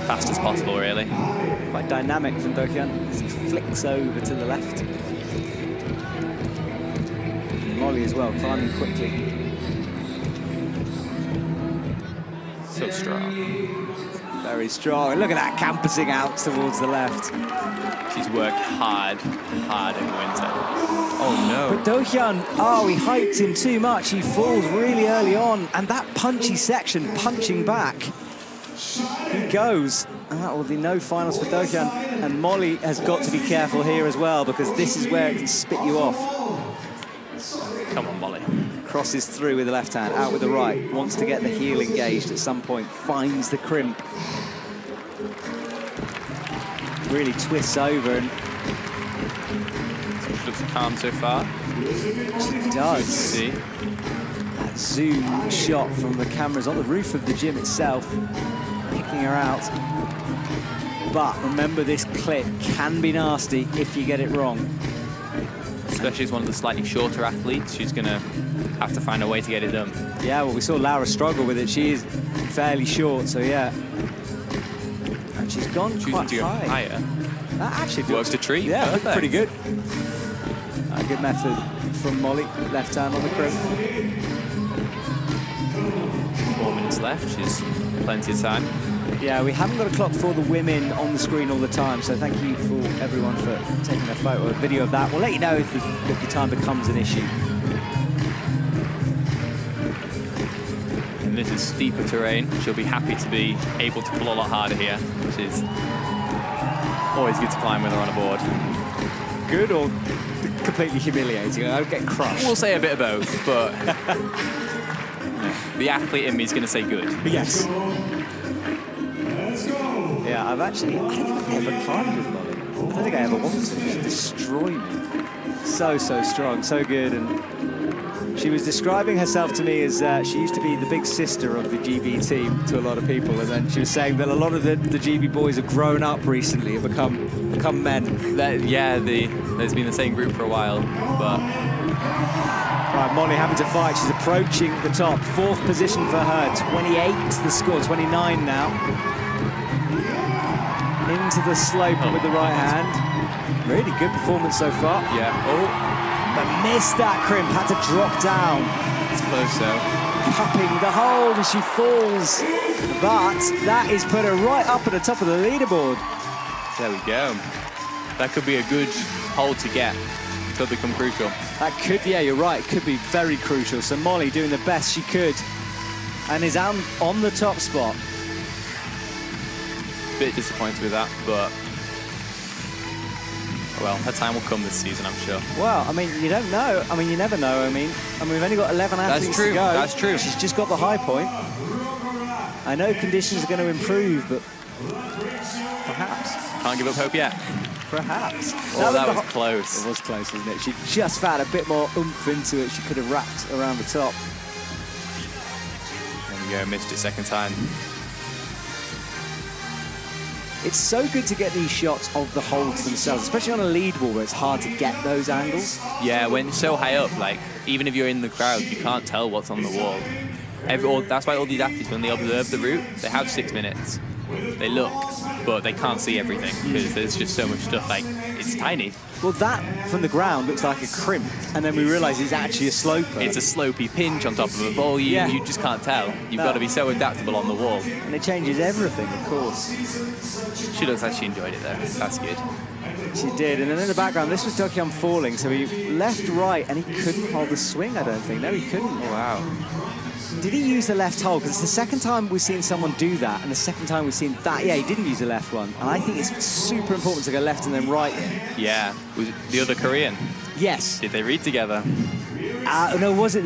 Fast as possible, really. Quite dynamic from Do-Hyun as he flicks over to the left. Molly as well, climbing quickly. So strong. Very strong. And look at that, campusing out towards the left. She's worked hard in winter. Oh no. But Do-Hyun, he hyped him too much. He falls really early on. And that punchy section, punching back. He goes, and that will be no finals for Do-Hyun. And Molly has got to be careful here as well, because this is where it can spit you off. Come on, Molly. Crosses through with the left hand, out with the right. Wants to get the heel engaged at some point. Finds the crimp. Really twists over and... She looks calm so far. She does. See? That zoom shot from the cameras on the roof of the gym itself. Picking her out. But remember, this clip can be nasty if you get it wrong. Especially as one of the slightly shorter athletes, she's going to have to find a way to get it done. Yeah, well, we saw Laura struggle with it. She is fairly short, so yeah. And she's gone quite high. Higher. That actually works the treat. Yeah, perfect. Pretty good. A good method from Molly. Left hand on the crimp. 4 minutes left. She's plenty of time. Yeah, we haven't got a clock for the women on the screen all the time, so thank you for everyone for taking a photo, a video of that. We'll let you know if the time becomes an issue. And this is steeper terrain. She'll be happy to be able to pull a lot harder here, which is always good to climb with her on a board. Good or completely humiliating? I don't get crushed. We'll say a bit of both, but the athlete in me is going to say good. Yes. Yeah, I don't think I've ever climbed with Molly. I don't think I ever wanted to. She destroyed me. So strong, so good, and She was describing herself to me as she used to be the big sister of the GB team to a lot of people, and then she was saying that a lot of the GB boys have grown up recently and become men. There's been the same group for a while, but... Right, Molly having to fight. She's approaching the top. 4th position for her. 28 the score, 29 now. Into the slope with the right hand. Really good performance so far. Yeah. Oh. But missed that crimp, had to drop down. It's close though. Cupping the hold as she falls. But that is put her right up at the top of the leaderboard. There we go. That could be a good hold to get. Could become crucial. That could, yeah, you're right, could be very crucial. So Molly doing the best she could and is on the top spot. Bit disappointed with that, but well, her time will come this season, I'm sure. Well, I mean, you don't know. I mean, you never know. I mean, we've only got 11 athletes to go. That's true. She's just got the high point. I know conditions are going to improve, but perhaps. Can't give up hope yet. Perhaps. Oh, that was close. It was close, wasn't it? She just found a bit more oomph into it. She could have wrapped around the top. There we go, missed it second time. It's so good to get these shots of the holds themselves, especially on a lead wall where it's hard to get those angles. Yeah, when it's so high up, like, even if you're in the crowd, you can't tell what's on the wall. That's why all these athletes, when they observe the route, they have 6 minutes. They look, but they can't see everything because there's just so much stuff, like, it's tiny. Well, that from the ground looks like a crimp, and then we realise it's actually a sloper. It's a slopey pinch on top of a volume. Yeah. You just can't tell. You've got to be so adaptable on the wall. And it changes everything, of course. She looks like she enjoyed it though. That's good. She did, and then in the background, this was Dokyeon falling, so he left, right, and he couldn't hold the swing, I don't think. No, he couldn't. Oh, wow. Did he use the left hold? Because it's the second time we've seen someone do that, and the second time we've seen that. Yeah, he didn't use the left one. And I think it's super important to go left and then right in. Yeah. Was it the other Korean? Yes. Did they read together? No, was it?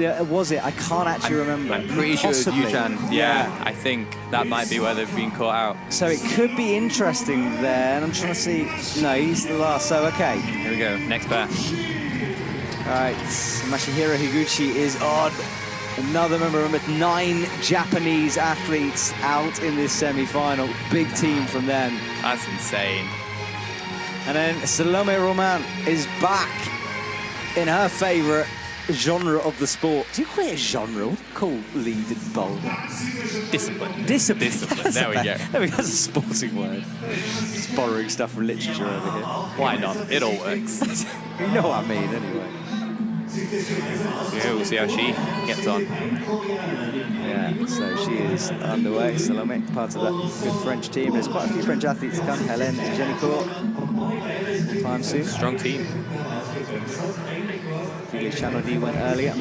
I can't actually remember. I'm pretty sure it was Possibly. Yunchan. Yeah, I think that might be where they've been caught out. So it could be interesting there, and I'm trying to see. No, he's the last, so okay. Here we go, next pair. All right, Masahiro Higuchi is on. Another member, remember, 9 Japanese athletes out in this semi-final. Big team from them. That's insane. And then Salome Roman is back in her favourite genre of the sport. Do you call it a genre? What do you call lead and boulder? Discipline. Discipline. There we go. There we go. That's a sporting word. Just borrowing stuff from literature over here. Why not? It all works. You know what I mean, anyway. Yeah, we'll see how she gets on. Yeah, so she is underway. Salome, part of that good French team. There's quite a few French athletes to come. Hélène and Jennifer. Time soon. Strong team. CHANOURDIE went earlier.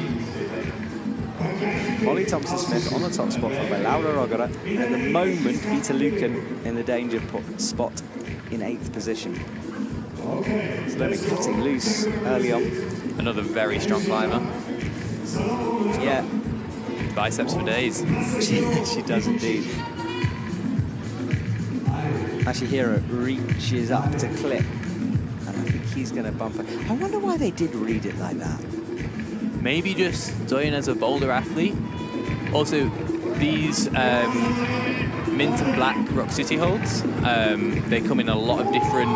Molly Thompson-Smith on the top spot from Laura Rogara. At the moment, Vita LUKAN in the danger spot in 8th position. Salome cutting loose early on. Another very strong climber. Yeah. Biceps for days. She does indeed. Masahiro reaches up to clip. And I think he's going to bump her. I wonder why they did read it like that. Maybe just Zoyan as a boulder athlete. Also, these mint and black Rock City holds, they come in a lot of different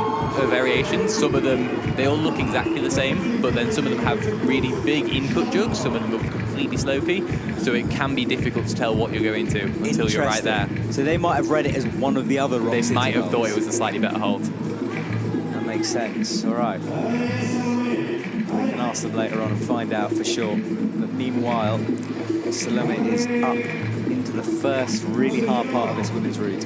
variations. Some of them, they all look exactly the same, but then some of them have really big in-cut jugs, some of them look completely slopey, so it can be difficult to tell what you're going to until you're right there. So they might have read it as one of the other Rock City They might have holds. thought it was a slightly better hold. That makes sense. All right. We can ask them later on and find out for sure. But meanwhile, Salome is up into the first really hard part of this women's route.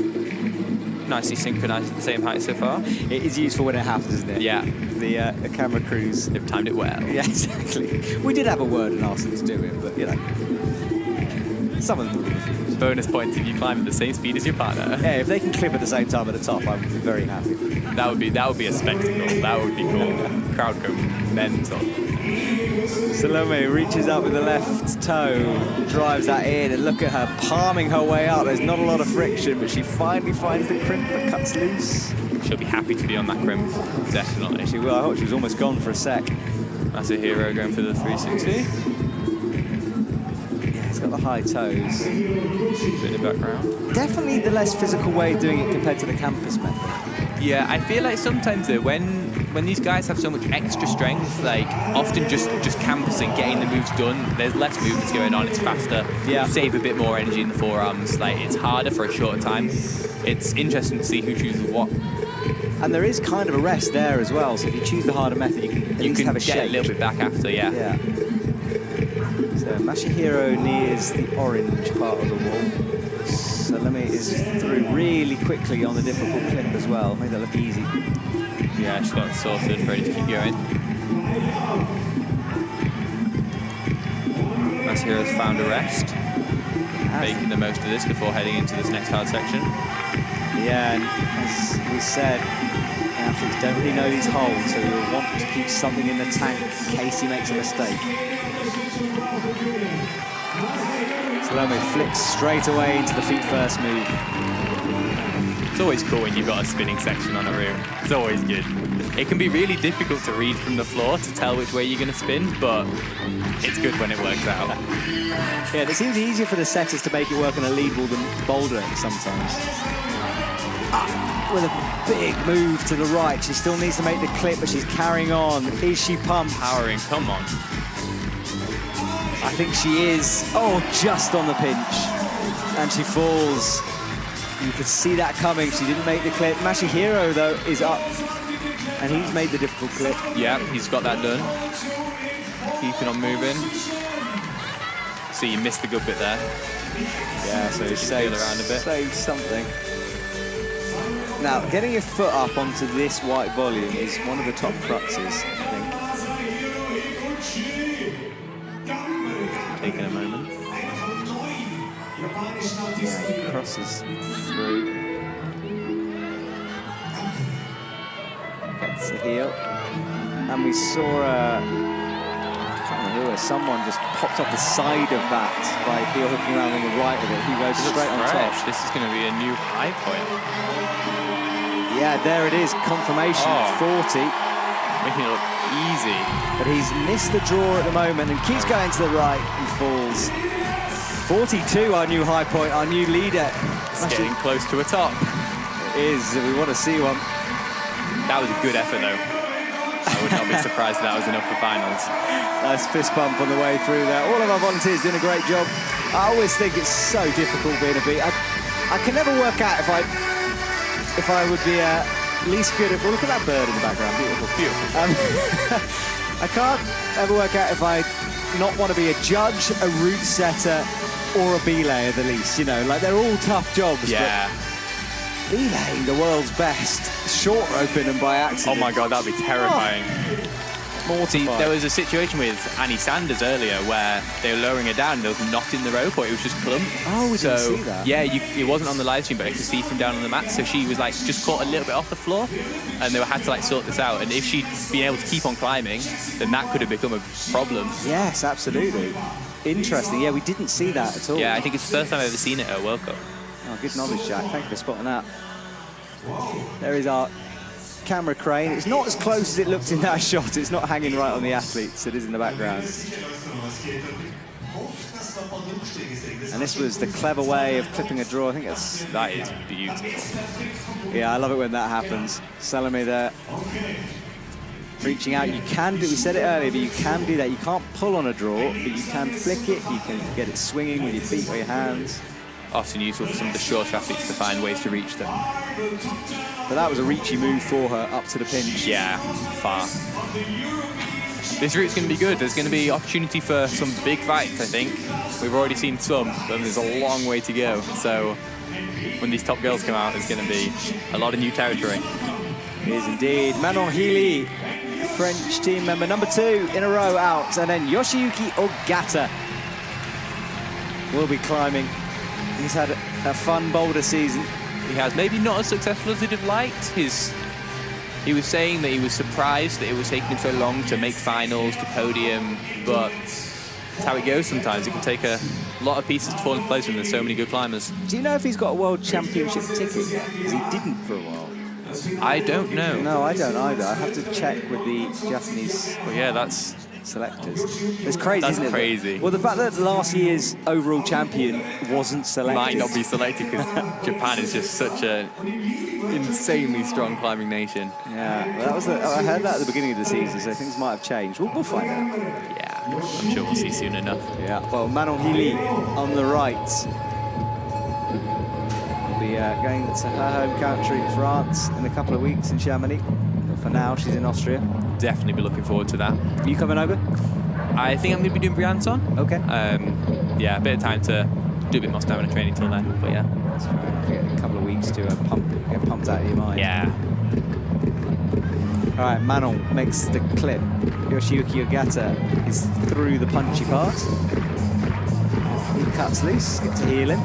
Nicely synchronized at the same height so far. It is useful when it happens, isn't it? Yeah. The camera crews. They've timed it well. Yeah, exactly. We did have a word and asked them to do it, but, you know. Some of them will refuse. Bonus points if you climb at the same speed as your partner. Yeah, if they can clip at the same time at the top, I would be very happy. That would be a spectacle. That would be cool. Crowd go mental. Salome reaches up with the left toe, drives that in, and look at her palming her way up. There's not a lot of friction, but she finally finds the crimp that cuts loose. She'll be happy to be on that crimp, definitely. She will. I thought she was almost gone for a sec. Masahiro going for the 360. He's got the high toes. Bit in the background. Definitely the less physical way of doing it compared to the campus method. Yeah, I feel like sometimes though, when these guys have so much extra strength, like often just campusing, getting the moves done, there's less movements going on, it's faster. Yeah. You save a bit more energy in the forearms. Like it's harder for a shorter time. It's interesting to see who chooses what. And there is kind of a rest there as well. So if you choose the harder method, you can at least have a get shake. a little bit back after, yeah. Yeah. So Masahiro nears the orange part of the wall. Salome is through really quickly on the difficult clip as well. Made that look easy. Yeah, she's got it sorted, ready to keep going. Masahiro's found a rest, making the most of this before heading into this next hard section. Yeah, and as we said, athletes don't really know these holds, so you'll want to keep something in the tank in case he makes a mistake. Salome flicks straight away into the feet first move. It's always cool when you've got a spinning section on a room. It's always good. It can be really difficult to read from the floor to tell which way you're going to spin, but it's good when it works out. Yeah, it seems easier for the setters to make it work on a lead wall than bouldering sometimes. Up with a big move to the right. She still needs to make the clip, but she's carrying on. Is she pumped? Powering, come on. I think she is. Oh, just on the pinch. And she falls. You could see that coming. She didn't make the clip. Masahiro, though, is up. And he's made the difficult clip. Yeah, he's got that done. Keeping on moving. See, you missed the good bit there. Yeah, so sail around a bit. Save something. Now, getting your foot up onto this white volume is one of the top cruxes, I think. Taking a moment. Yeah, he crosses through. Gets the heel. And we saw I can't remember who it was, someone just popped off the side of that by heel hooking around on the right of it. He goes straight on top. This is going to be a new high point. Yeah, there it is, confirmation, 40. Making it look easy. But he's missed the draw at the moment and keeps going to the right and falls. 42, our new high point, our new leader. It's getting close to a top. It is, we want to see one. That was a good effort, though. I would not be surprised if that was enough for finals. Nice fist bump on the way through there. All of our volunteers doing a great job. I always think it's so difficult being a beat. I can never work out if I would be least good at... Well, look at that bird in the background. Beautiful. Beautiful. I can't ever work out if I not want to be a judge, a route setter, or a belayer the least. You know, like they're all tough jobs. Yeah. But belaying the world's best. Short open and by accident. Oh my God, that'd be terrifying. See, there was a situation with Annie Sanders earlier where they were lowering her down. There was not in the rope, or it was just clump. Oh, we didn't see that. Yeah, it wasn't on the live stream, but I could see from down on the mat. So she was like just caught a little bit off the floor, and they had to like sort this out. And if she'd been able to keep on climbing, then that could have become a problem. Yes, absolutely. Interesting. Yeah, we didn't see that at all. Yeah, I think it's the first time I've ever seen it at a World Cup. Oh, good knowledge, Jack. Thank you for spotting that. There is our camera crane. It's not as close as it looked in that shot. It's not hanging right on the athletes. It is in the background. And this was the clever way of clipping a draw. I think that is beautiful. Yeah, I love it when that happens. Salome there. Reaching out, you can do, we said it earlier, but you can do that. You can't pull on a draw, but you can flick it. You can get it swinging with your feet or your hands. Often useful for some of the short athletes to find ways to reach them. But that was a reachy move for her, up to the pinch. Yeah, far. This route's going to be good. There's going to be opportunity for some big fights, I think. We've already seen some, but there's a long way to go. So when these top girls come out, there's going to be a lot of new territory. It is indeed. Manon Healy, French team member number 2 in a row out. And then Yoshiyuki Ogata will be climbing. He's had a fun boulder season. He has, maybe not as successful as he'd have liked. He was saying that he was surprised that it was taking him so long to make finals, to podium, but that's how it goes sometimes. It can take a lot of pieces to fall into place when there's so many good climbers. Do you know if he's got a world championship ticket yet? Because he didn't for a while. I don't know. No, I don't either. I have to check with the Japanese. Well, yeah, that's selectors. It's crazy, That's isn't it? crazy. Well, the fact that last year's overall champion wasn't selected. Might not be selected because Japan is just such an insanely strong climbing nation. Yeah, well, I heard that at the beginning of the season, so things might have changed. We'll find out. Yeah, I'm sure we'll see soon enough. Yeah, well, Manon Healy on the right. Will be going to her home country, France, in a couple of weeks in Chamonix. But for now, she's in Austria. Definitely be looking forward to that. Are you coming over? I think I'm going to be doing Briançon. Okay. Yeah, a bit of time to do a bit more stamina training till then, but yeah. That's right. Get a couple of weeks to get pumped out of your mind. Yeah. All right, Manon makes the clip. Yoshiyuki Ogata is through the punchy part. He cuts loose, gets a heel in.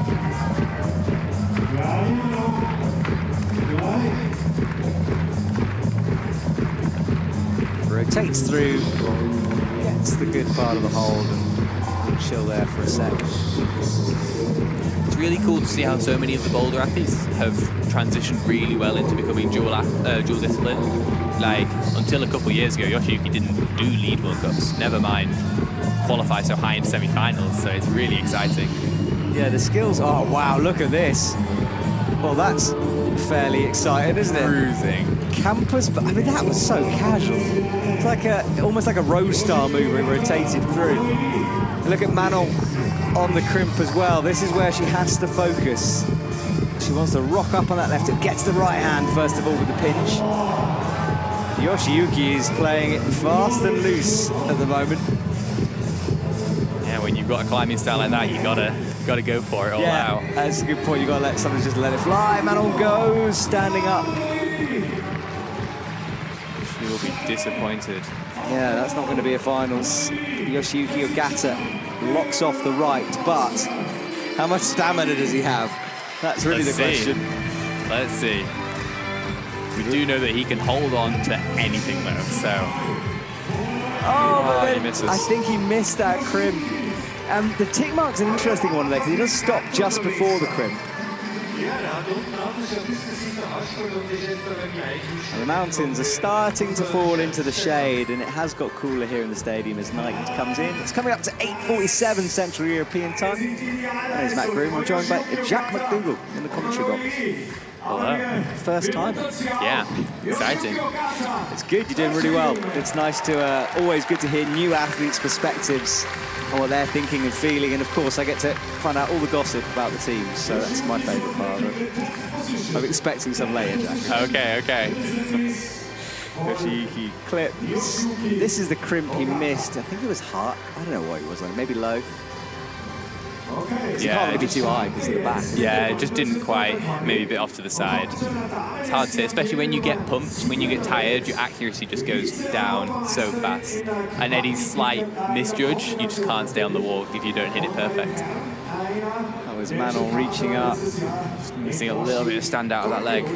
Rotates through, gets the good part of the hold and chill there for a sec. It's really cool to see how so many of the boulder athletes have transitioned really well into becoming dual discipline. Like, until a couple of years ago, Yoshiyuki didn't do lead World Cups, never mind qualify so high in semi-finals, so it's really exciting. Yeah, the skills, oh wow, look at this. Well, that's fairly exciting, isn't it? Cruising. Campus, but I mean, that was so casual. It's like almost like a road star mover, it rotated through. Look at Manon on the crimp as well. This is where she has to focus. She wants to rock up on that left. It gets the right hand, first of all, with the pinch. Yoshiyuki is playing it fast and loose at the moment. Yeah, when you've got a climbing style like that, you gotta go for it all out. That's a good point. You gotta let someone just let it fly. Manon goes, standing up. She will be disappointed. Yeah, that's not going to be a finals. Yoshiyuki Ogata locks off the right, but how much stamina does he have? That's really the question. Let's see. We do know that he can hold on to anything though, so. Oh, but then he misses. I think he missed that crimp. The tick mark's an interesting one there because he does stop just before the crimp. And the mountains are starting to fall into the shade, and it has got cooler here in the stadium as night comes in. It's coming up to 8:47 Central European time. My name's Matt Groom. I'm joined by Jack McDougall in the commentary box. Hello. First time. Yeah, exciting. It's good, you're doing really well. It's nice to, always good to hear new athletes' perspectives on what they're thinking and feeling, and of course I get to find out all the gossip about the teams, so that's my favourite part of it. I'm expecting some later, Jack. Okay. Yoshiyuki clips. This is the crimp he missed. I think it was hard. I don't know what it was, like maybe low. Yeah, can't really be too high because of the back. Yeah, it just didn't quite, maybe a bit off to the side. It's hard to say, especially when you get pumped, when you get tired, your accuracy just goes down so fast. And any slight misjudge, you just can't stay on the walk if you don't hit it perfect. That was Manon reaching up. Just missing a little bit of stand out of that leg.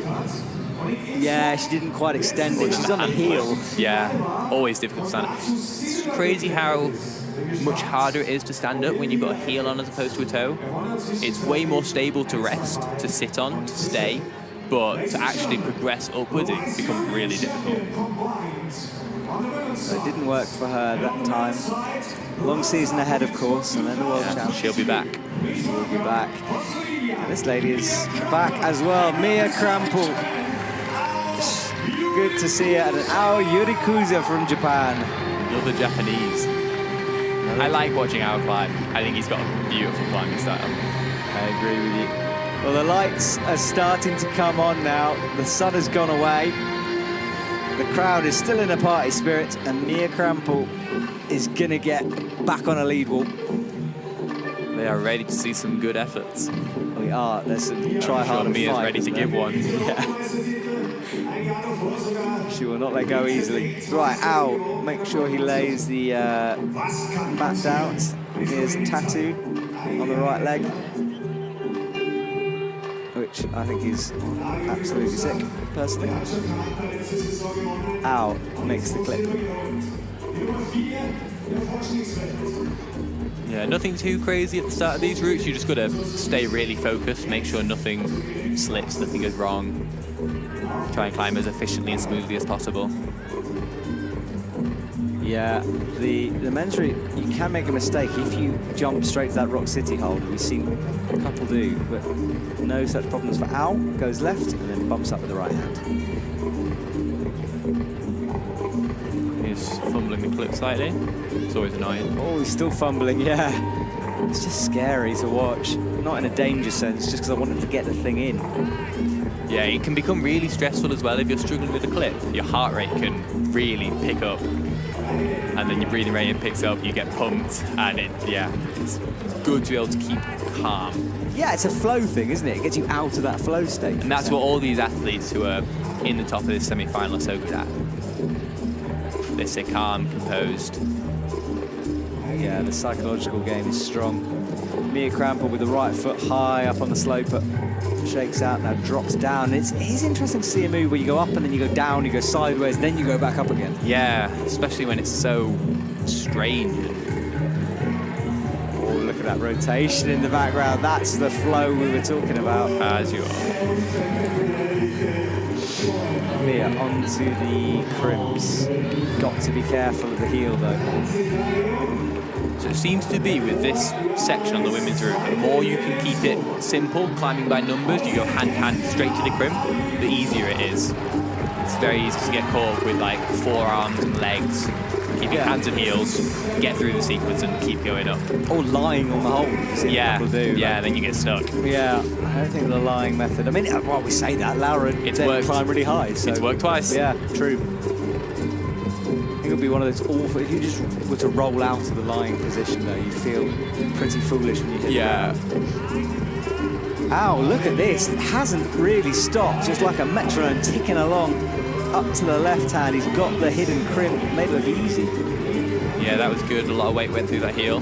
Yeah, she didn't quite extend it. She's on the heel. Yeah, always difficult to stand up. It's crazy how much harder it is to stand up when you've got a heel on as opposed to a toe. It's way more stable to rest, to sit on, to stay, but to actually progress upwards, it becomes really difficult. So it didn't work for her that time. Long season ahead, of course, and then the World Champ. She'll be back. She'll be back. And this lady is back as well. Mia Krampel. Good to see her. And Ao Yurikuza from Japan. Another Japanese. I like watching Ao climb. I think he's got a beautiful climbing style. I agree with you. Well, the lights are starting to come on now. The sun has gone away. The crowd is still in a party spirit, and Mia Krampel is going to get back on a lead wall. They are ready to see some good efforts. We are. There's some try hard and Mia's fight, ready to give one. Yeah. She will not let go easily. Right, Ao, make sure he lays the mat out. Here's a tattoo on the right leg, which I think is absolutely sick, personally. Ao makes the clip. Yeah, nothing too crazy at the start of these routes. You just got to stay really focused, make sure nothing slips, nothing goes wrong. Try and climb as efficiently and smoothly as possible. Yeah, the men's route, you can make a mistake if you jump straight to that Rock City hold. We've seen a couple do, but no such problems for Al. Goes left and then bumps up with the right hand. He's fumbling the clip slightly. It's always annoying. Oh, he's still fumbling, yeah. It's just scary to watch. Not in a danger sense, just because I wanted to get the thing in. Yeah, it can become really stressful as well if you're struggling with the clip. Your heart rate can really pick up. And then your breathing rate picks up, you get pumped, and it's good to be able to keep calm. Yeah, it's a flow thing, isn't it? It gets you out of that flow state. And that's what all these athletes who are in the top of this semi-final are so good at. They stay calm, composed. Yeah, the psychological game is strong. Mia Krampel with the right foot high up on the slope, but shakes out, now drops down. It is interesting to see a move where you go up and then you go down, you go sideways, then you go back up again. Yeah, especially when it's so strange. Oh, look at that rotation in the background. That's the flow we were talking about. As you are. Mia onto the crimps. Got to be careful of the heel though. So it seems to be with this section on the women's route, the more you can keep it simple, climbing by numbers, you go hand straight to the crimp, the easier it is. It's very easy to get caught with like forearms and legs. Keep your hands and heels, get through the sequence and keep going up. Or lying on the hold. Yeah, do, yeah, then you get stuck. Yeah, I don't think the lying method. I mean, well, we say that, Laura didn't climb really high. So. It's worked twice. Yeah, true. I think it would be one of those awful, if you just were to roll out of the lying position though, you'd feel pretty foolish when you hit the ground. Ow, look at this. It hasn't really stopped, just like a metronome ticking along. Up to the left hand, he's got the hidden crimp, made it look easy. Yeah, that was good. A lot of weight went through that heel.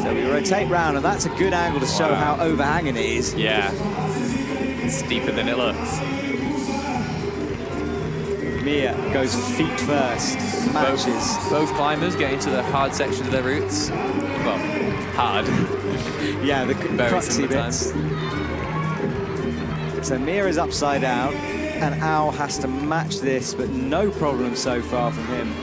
So we rotate round, and that's a good angle to show how overhanging it is. Yeah, it's steeper than it looks. Mia goes feet first, matches. Both climbers get into the hard sections of their routes. Well, hard. Yeah, the cruxy bits. So Mia is upside down, and Al has to match this, but no problem so far from him.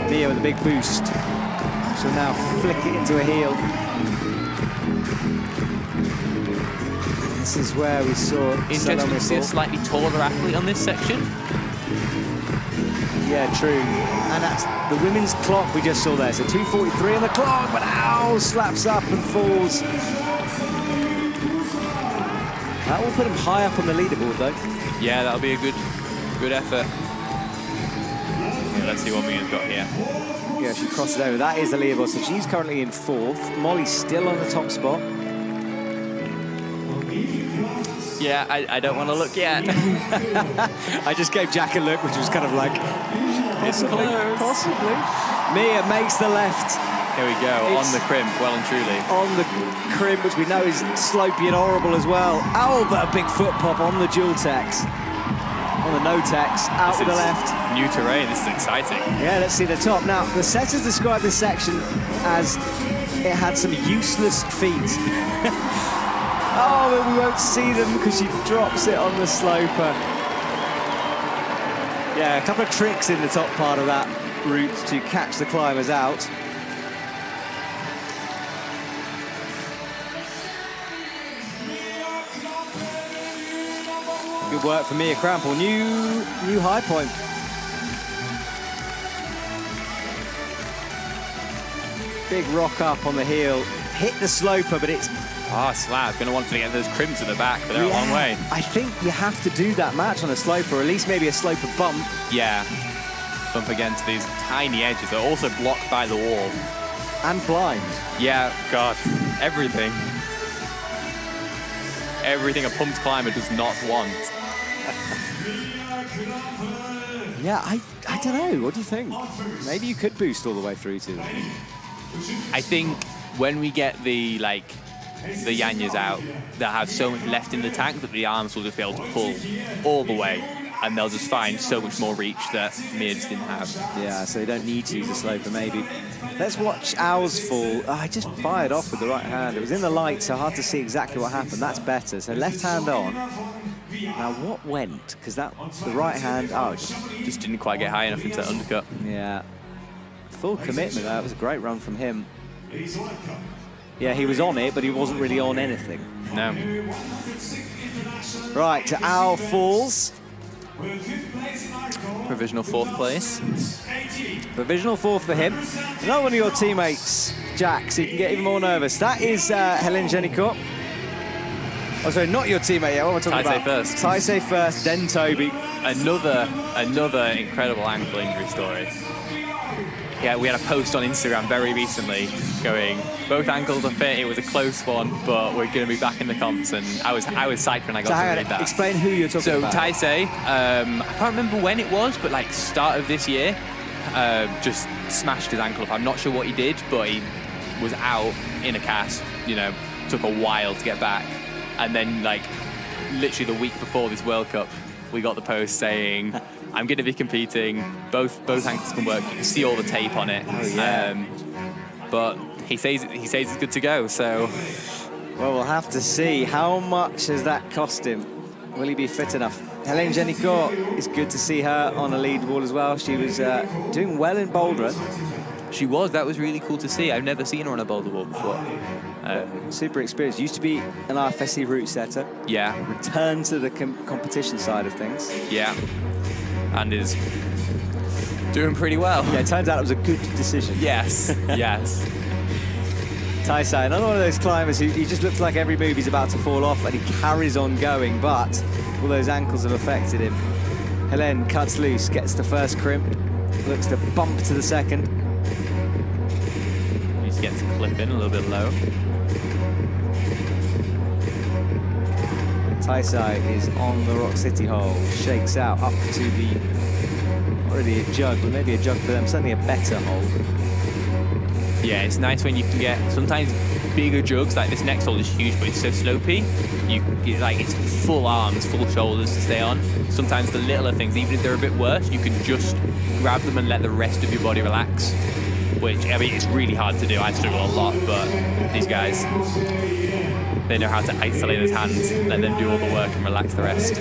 Mia with a big boost. She'll now flick it into a heel. This is where we saw interesting to see a slightly taller athlete on this section. Yeah, true. And that's the women's clock we just saw there. So 2:43 on the clock, but Al slaps up and falls. That will put him high up on the leaderboard, though. Yeah, that'll be a good effort. Yeah, let's see what Mia's got here. Yeah, she crosses over. That is the leaderboard. So she's currently in 4th. Molly's still on the top spot. Yeah, I don't want to look yet. I just gave Jack a look, which was kind of like, possibly. Mia makes the left. Here we go, on the crimp, well and truly. On the crimp, which we know is slopey and horrible as well. Oh, but a big foot pop on the dual tex. On the no tex, out with the left. New terrain, this is exciting. Yeah, let's see the top. Now, the setters described this section as it had some useless feet. Oh, but we won't see them because she drops it on the sloper. Yeah, a couple of tricks in the top part of that route to catch the climbers out. Good work for Mia Krampel. New high point. Big rock up on the heel. Hit the sloper, but it's... Ah, slab. Going to want to get those crimps in the back, but they're a long way. I think you have to do that match on a sloper, or at least maybe a sloper bump. Yeah. Bump against these tiny edges. They're also blocked by the wall. And blind. Yeah, God. Everything. Everything a pumped climber does not want. Yeah, I don't know. What do you think? Maybe you could boost all the way through to... I think when we get the Yanyas out, they'll have so much left in the tank that the arms will just be able to pull all the way. and they'll just find so much more reach that Mia just didn't have. Yeah, so they don't need to use the sloper, maybe. Let's watch Al's fall. Oh, I just fired off with the right hand. It was in the light, so hard to see exactly what happened. That's better. So left hand on. Now, what went? Because the right hand, oh, Just didn't quite get high enough into that undercut. yeah. Full commitment. That was a great run from him. Yeah, he was on it, but he wasn't really on anything. No. Right, Al falls. Provisional 4th place. Provisional 4th for him. Another one of your teammates, Jack, so you can get even more nervous. That is Helen Jenicot. Oh, sorry, not your teammate yet. What am I talking about? Taisei first. Taisei first, then Toby. Another incredible ankle injury story. Yeah, we had a post on Instagram very recently going, both ankles are fit, it was a close one, but we're going to be back in the comps, and I was psyched when I got to read that. Explain who you're talking about. So Taisei, I can't remember when it was, but like start of this year, just smashed his ankle up. I'm not sure what he did, but he was out in a cast, you know, took a while to get back. And then like literally the week before this World Cup, we got the post saying, I'm going to be competing, both ankles can work, you can see all the tape on it. Oh, yeah. But he says it's good to go, so. Well, we'll have to see. How much has that cost him? Will he be fit enough? Helen Jenicot, it's good to see her on a lead wall as well. She was doing well in boulder. She was, that was really cool to see. I've never seen her on a boulder wall before. Super experienced. Used to be an IFSC route setter. Yeah. Returned to the competition side of things. Yeah. And is doing pretty well. Yeah, it turns out it was a good decision. Yes, yes. Taisei, another one of those climbers who he just looks like every move he's about to fall off and he carries on going, but all those ankles have affected him. Helen cuts loose, gets the first crimp, looks to bump to the second. He just gets a clip in a little bit low. Taisei is on the Rock City hole, shakes out up to the, not really a jug, but maybe a jug for them, certainly a better hold. Yeah, it's nice when you can get sometimes bigger jugs, like this next hole is huge, but it's so slopey. You get, like, it's full arms, full shoulders to stay on. Sometimes the littler things, even if they're a bit worse, you can just grab them and let the rest of your body relax. Which, I mean, it's really hard to do. I struggle a lot, but these guys, they know how to isolate those hands, let them do all the work and relax the rest.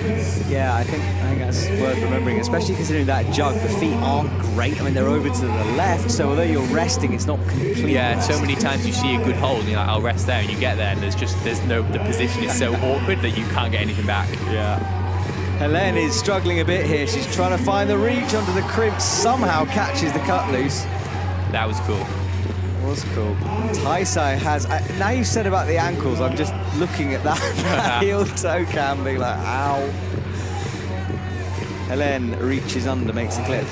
Yeah, I think that's worth remembering, especially considering that jug. The feet aren't great. I mean, they're over to the left, so although you're resting, it's not complete. Yeah, rest. so many times you see a good hold, and you're like, I'll rest there, and you get there, and the position is so awkward that you can't get anything back. Yeah. Helen is struggling a bit here. She's trying to find the reach onto the crimp, somehow catches the cut loose. That was cool. Was cool. Taisei has, now you've said about the ankles, I'm just looking at that heel toe cam being like, ow. Helen reaches under, makes a clip.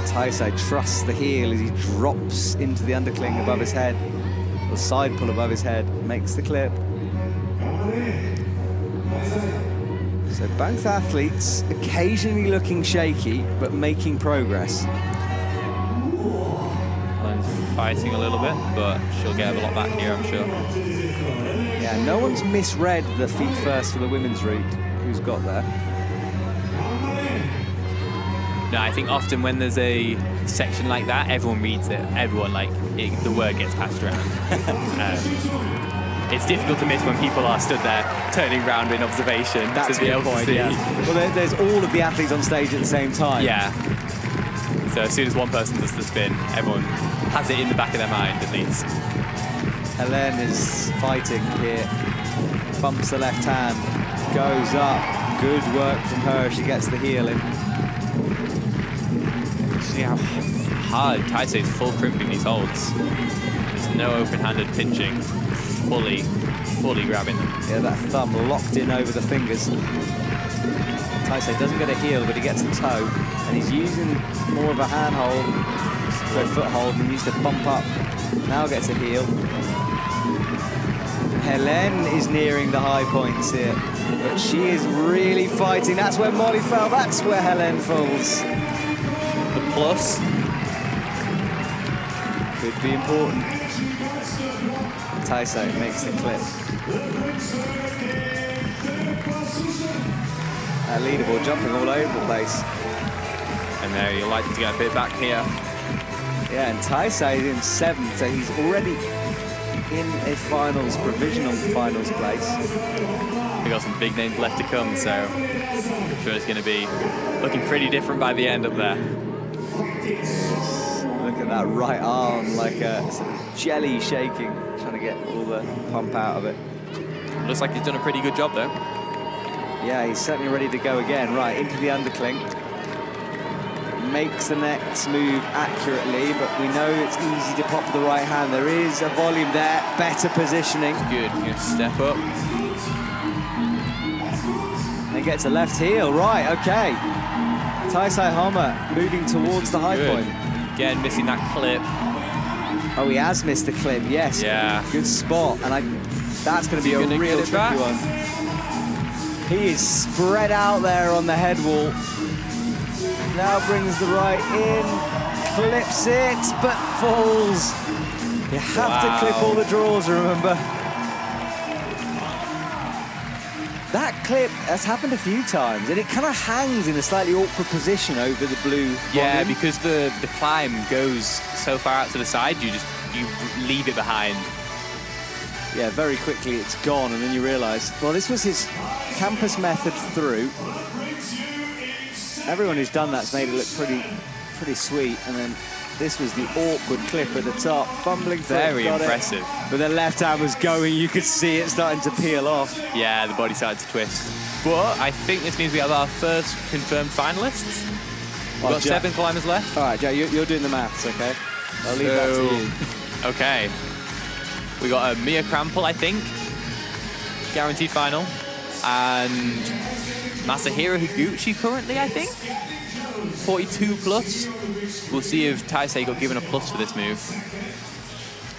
Taisei trusts the heel as he drops into the undercling above his head, or side pull above his head, makes the clip. So both athletes occasionally looking shaky, but making progress. Helen's fighting a little bit, but she'll get a lot back here, I'm sure. Yeah, no one's misread the feet first for the women's route. Who's got there? No, I think often when there's a section like that, everyone reads it. Everyone, the word gets passed around. It's difficult to miss when people are stood there turning around in observation. That's to be able point, to see. Yeah. Well, there's all of the athletes on stage at the same time. Yeah. So as soon as one person does the spin, everyone has it in the back of their mind at least. Helen is fighting here. Bumps the left hand, goes up. Good work from her. She gets the heel in. See how hard Taisei's full crimping these holds. There's no open-handed pinching. Fully grabbing them. Yeah, that thumb locked in over the fingers. Taisei doesn't get a heel, but he gets a toe, and he's using more of a hand hold, so foot hold, and he needs to bump up. Now gets a heel. Helen is nearing the high points here, but she is really fighting. That's where Molly fell. That's where Helen falls. The plus could be important. Taisei makes the clip. That leaderboard jumping all over the place. And there, you're likely to get a bit back here. Yeah, and Taisei is in 7th, so he's already in a finals, provisional finals place. We've got some big names left to come, so I'm sure it's going to be looking pretty different by the end up there. Look at that right arm, like a sort of jelly shaking, trying to get all the pump out of it. Looks like he's done a pretty good job, though. Yeah, he's certainly ready to go again. Right, into the undercling. Makes the next move accurately, but we know it's easy to pop the right hand. There is a volume there, better positioning. Good, you step up. They get to left heel, right, okay. Taisei Hama moving towards the high point. Again, missing that clip. Oh, he has missed the clip, yes. Yeah. Good spot, and that's going to be a real tricky one. He is spread out there on the head wall. Now brings the right in, clips it, but falls. You have to clip all the draws, remember. That clip has happened a few times, and it kind of hangs in a slightly awkward position over the blue Yeah, volume. because the climb goes so far out to the side, you leave it behind. Yeah, very quickly it's gone, and then you realise, well, this was his campus method through. Everyone who's done that's made it look pretty sweet, and then this was the awkward clip at the top. Fumbling foot, Very impressive. But the left hand was going, you could see it starting to peel off. Yeah, the body started to twist. But I think this means we have our first confirmed finalists. We've got 7 climbers left. All right, Joe, you're doing the maths, okay? I'll leave that to you. Okay. We got a Mia Krampel, I think. Guaranteed final. And Masahiro Higuchi currently, I think. 42 plus. We'll see if Taisei got given a plus for this move.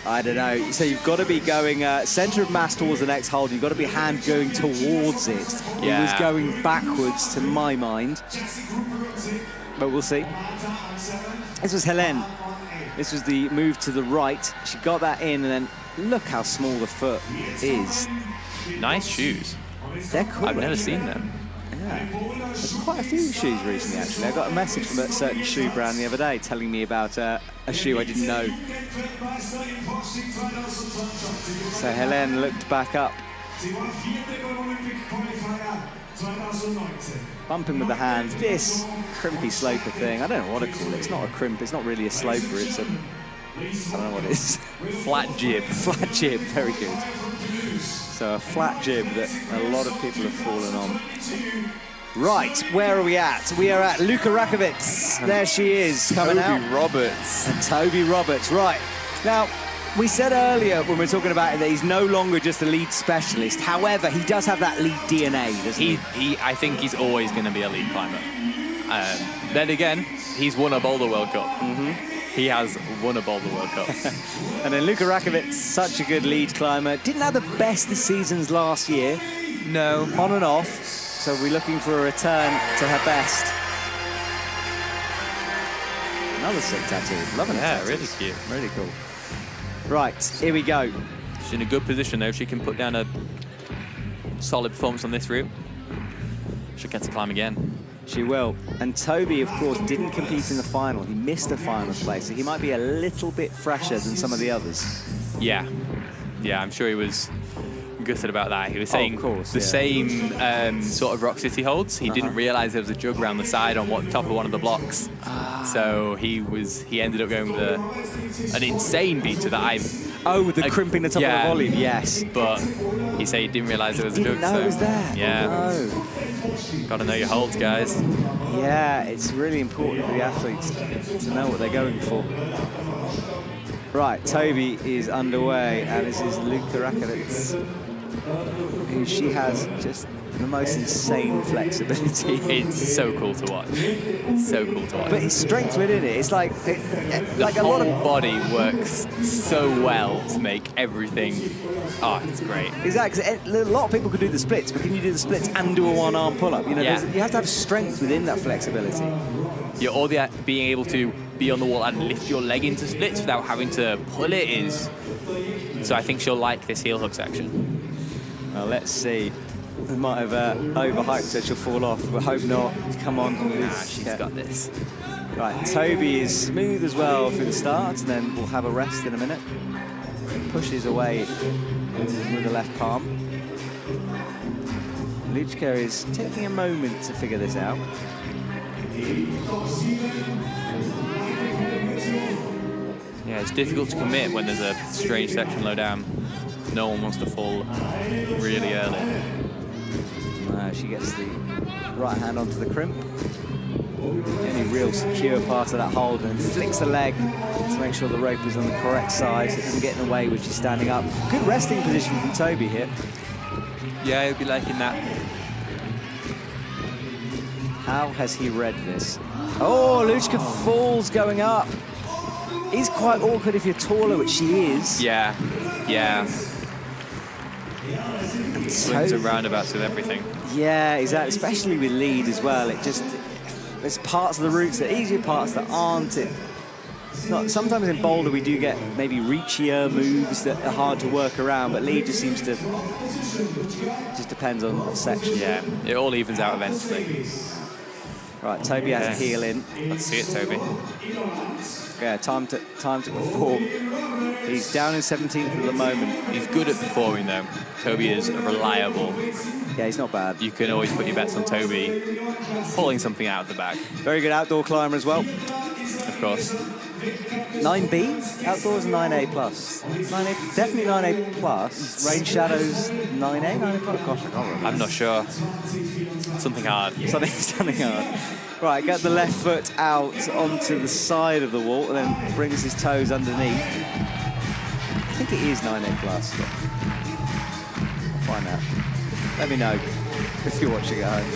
I don't know. So you've got to be going center of mass towards the next hold. You've got to be hand going towards it. Yeah. It was going backwards to my mind. But we'll see. This was Helene. This was the move to the right. She got that in, and then look how small the foot is. Nice shoes. They're cool. I've never seen them. Yeah. There's quite a few shoes recently, actually. I got a message from a certain shoe brand the other day telling me about a shoe I didn't know. So Helene looked back up. Bumping with the hands. This crimpy sloper thing, I don't know what to call it. It's not a crimp, it's not really a sloper, it's a... I don't know what it is. Flat jib. Flat jib, very good. So a flat jib that a lot of people have fallen on. Right, where are we at? We are at Luka Rakovic. There she is, coming out. Toby Roberts. And Toby Roberts, right. Now, we said earlier when we were talking about it that he's no longer just a lead specialist. However, he does have that lead DNA, doesn't he? I think he's always going to be a lead climber. Then again, he's won a Boulder World Cup. He has won a Boulder World Cup. And then Luka Rakovic, such a good lead climber. Didn't have the best of seasons last year. No. On and off. So we're looking for a return to her best. Another sick tattoo. Loving it. Yeah, really cute. Really cool. Right, here we go. She's in a good position, though. If she can put down a solid performance on this route, she'll get to climb again. She will. And Toby, of course, didn't compete in the final. He missed the finals place, so he might be a little bit fresher than some of the others. Yeah. Yeah, I'm sure he was gutted about that. He was saying the same sort of Rock City holds. He didn't realize there was a jug around the side on top of one of the blocks. So he ended up going with an insane beater that I... Oh, with the crimping the top of the volume, yes. But he said he didn't realize there was a jug. Didn't know it was there. Yeah. No. Gotta know your holds, guys. Yeah, it's really important for the athletes to know what they're going for. Right, Toby is underway, and this is Luka Rakovic. She has just the most insane flexibility. It's so cool to watch. It's so cool to watch. But it's strength within it. It's like the like a whole lot of body works so well to make everything. Oh, it's great. Exactly. A lot of people could do the splits, but can you do the splits and do a one-arm pull-up? You know, you have to have strength within that flexibility. Yeah, or being able to be on the wall and lift your leg into splits without having to pull it is So I think she'll like this heel hook section. Well, let's see. We might have overhyped so she'll fall off, but hope not. Come on. She's got this. Right, Toby is smooth as well through the start, and then we'll have a rest in a minute. Pushes away with the left palm. Lucija is taking a moment to figure this out. Yeah, it's difficult to commit when there's a strange section low down. No one wants to fall really early. She gets the right hand onto the crimp. The only real secure part of that hold, and flicks the leg to make sure the rope is on the correct side so it doesn't get in the way when she's standing up. Good resting position from Toby here. Yeah, he'll be liking that. How has he read this? Oh, Lucija falls going up. He's quite awkward if you're taller, which she is. Yeah, yeah. Swings and roundabouts with everything. Yeah, exactly, especially with lead as well. It just, there's parts of the routes that are easier, parts that aren't. Sometimes in boulder we do get maybe reachier moves that are hard to work around, but lead just seems to, just depends on what section. Yeah, it all evens out eventually. Right, Toby has a heel in. Let's see it, Toby. Yeah, time to perform. He's down in 17th at the moment. He's good at performing though. Toby is reliable. Yeah, he's not bad. You can always put your bets on Toby pulling something out of the bag. Very good outdoor climber as well. Of course. 9B, outdoors 9A plus. 9A, definitely 9A plus. Rain shadows 9A, 9A plus. Gosh, I can't remember. I'm not sure. Something hard. Something hard. Right, get the left foot out onto the side of the wall and then brings his toes underneath. I think it is 9A plus. I'll find out. Let me know if you're watching at home.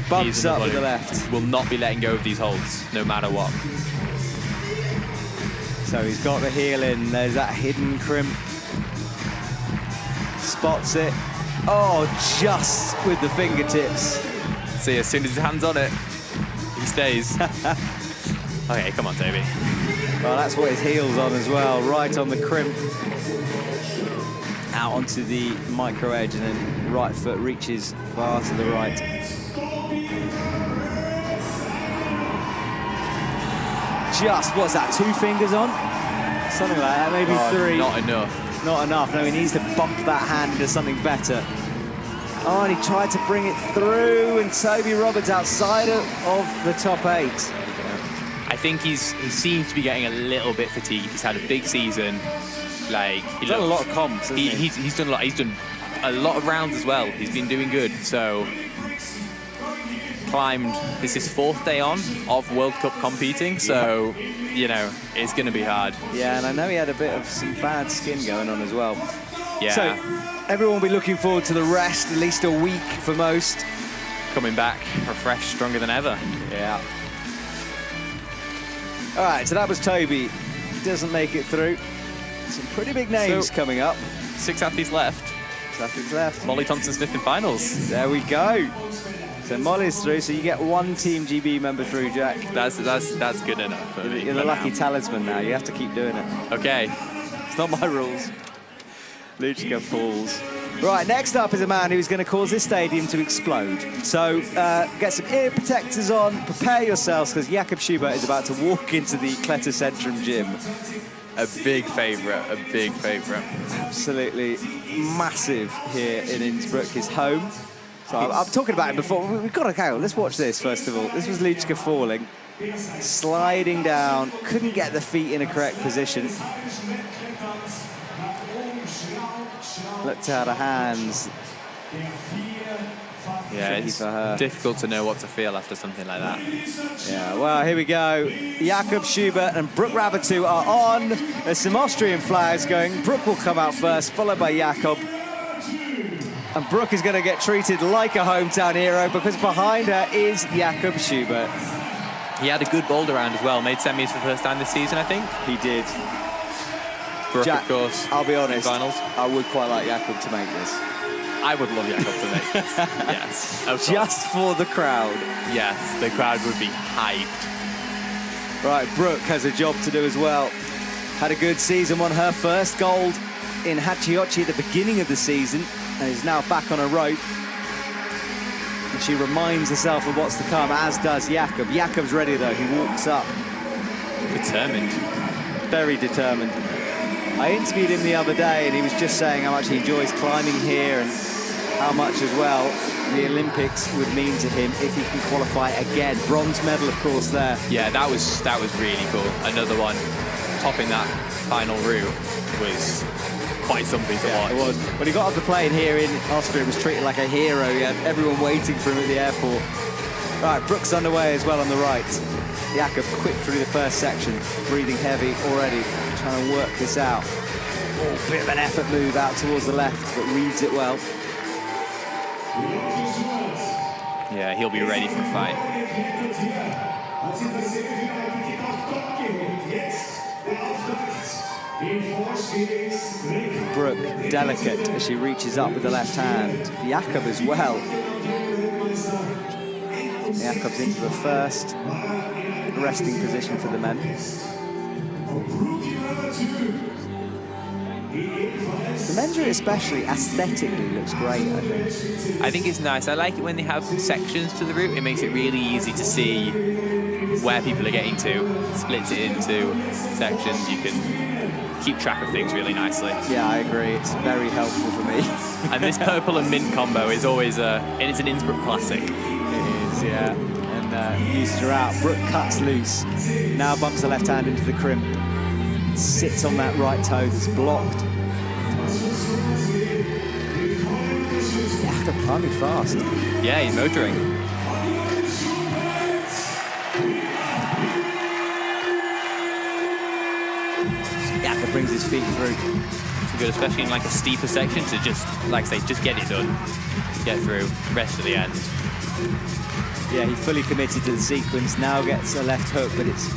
Bumps up with the left. Will not be letting go of these holds, no matter what. So he's got the heel in. There's that hidden crimp. Spots it. Oh, just with the fingertips. See, as soon as his hand's on it, he stays. Okay, come on, Toby. Well, that's what his heel's on as well, right on the crimp. Out onto the micro edge, and then right foot reaches far to the right. Just, what's that, 2 fingers on? Something like that, maybe 3. Not enough. Not enough, no, he needs to bump that hand into something better. Oh, and he tried to bring it through, and Toby Roberts outside of the top 8. I think he seems to be getting a little bit fatigued. He's had a big season. Like he's done a lot of comps. He's done a lot. He's done a lot of rounds as well. He's been doing good. So climbed. This is 4th day on of World Cup competing. So you know it's going to be hard. Yeah, and I know he had a bit of some bad skin going on as well. Yeah. So everyone will be looking forward to the rest, at least a week for most. Coming back refreshed, stronger than ever. Yeah. All right, so that was Toby. He doesn't make it through. Some pretty big names coming up. 6 athletes left. 6 athletes left. Molly Thompson-Smith in finals. There we go. So Molly's through, so you get 1 Team GB member through, Jack. That's good enough. You're the lucky talisman now. You have to keep doing it. Okay. It's not my rules. Lucija falls. Right, next up is a man who's going to cause this stadium to explode. So get some ear protectors on, prepare yourselves, because Jakob Schubert is about to walk into the Klettercentrum gym. A big favourite, a big favourite. Absolutely massive here in Innsbruck, his home. So I'm talking about him before. We've got to go. Let's watch this, first of all. This was Lucija falling, sliding down, couldn't get the feet in a correct position. Looked out of hands. Yeah, it's difficult to know what to feel after something like that. Yeah, well, here we go. Jakob Schubert and Brooke Rabatu are on. There's some Austrian flags going. Brooke will come out first, followed by Jakob. And Brooke is going to get treated like a hometown hero because behind her is Jakob Schubert. He had a good boulder round as well. Made semis for the first time this season, I think. He did. Brooke, Jack, of course. I'll be honest, finals. I would quite like Jakob to make this. I would love Jakob to make this. Yes. Of course. Just for the crowd. Yes, the crowd would be hyped. Right, Brooke has a job to do as well. Had a good season, won her first gold in Hachiochi at the beginning of the season, and is now back on a rope. And she reminds herself of what's to come, as does Jakob. Jakob's ready though, he walks up. Determined. Very determined. I interviewed him the other day and he was just saying how much he enjoys climbing here and how much as well the Olympics would mean to him if he can qualify again. Bronze medal, of course, there. Yeah, that was really cool. Another one. Topping that final route was quite something to watch. It was. When he got off the plane here in Austria, he was treated like a hero. He had everyone waiting for him at the airport. Right, Brooks underway as well on the right. Jakob quick through the first section, breathing heavy already, trying to work this out. Oh, bit of an effort move out towards the left, but reads it well. Yeah, he'll be ready for a fight. Brooke, delicate as she reaches up with the left hand. Jakob as well. Jakob's into the first resting position for the men. The men's route especially aesthetically looks great, I think. I think it's nice. I like it when they have sections to the route. It makes it really easy to see where people are getting to. Splits it into sections. You can keep track of things really nicely. Yeah, I agree. It's very helpful for me. And this purple and mint combo is always and it's an Innsbruck classic. It is, yeah. And used her out. Brooke cuts loose. Now bumps the left hand into the crimp. Sits on that right toe that's blocked. Jakob climbing fast. Yeah, he's motoring. Jakob brings his feet through. It's good, especially in like a steeper section, to just, like I say, just get it done. Get through, rest to the end. Yeah, he fully committed to the sequence. Now gets a left hook, but it's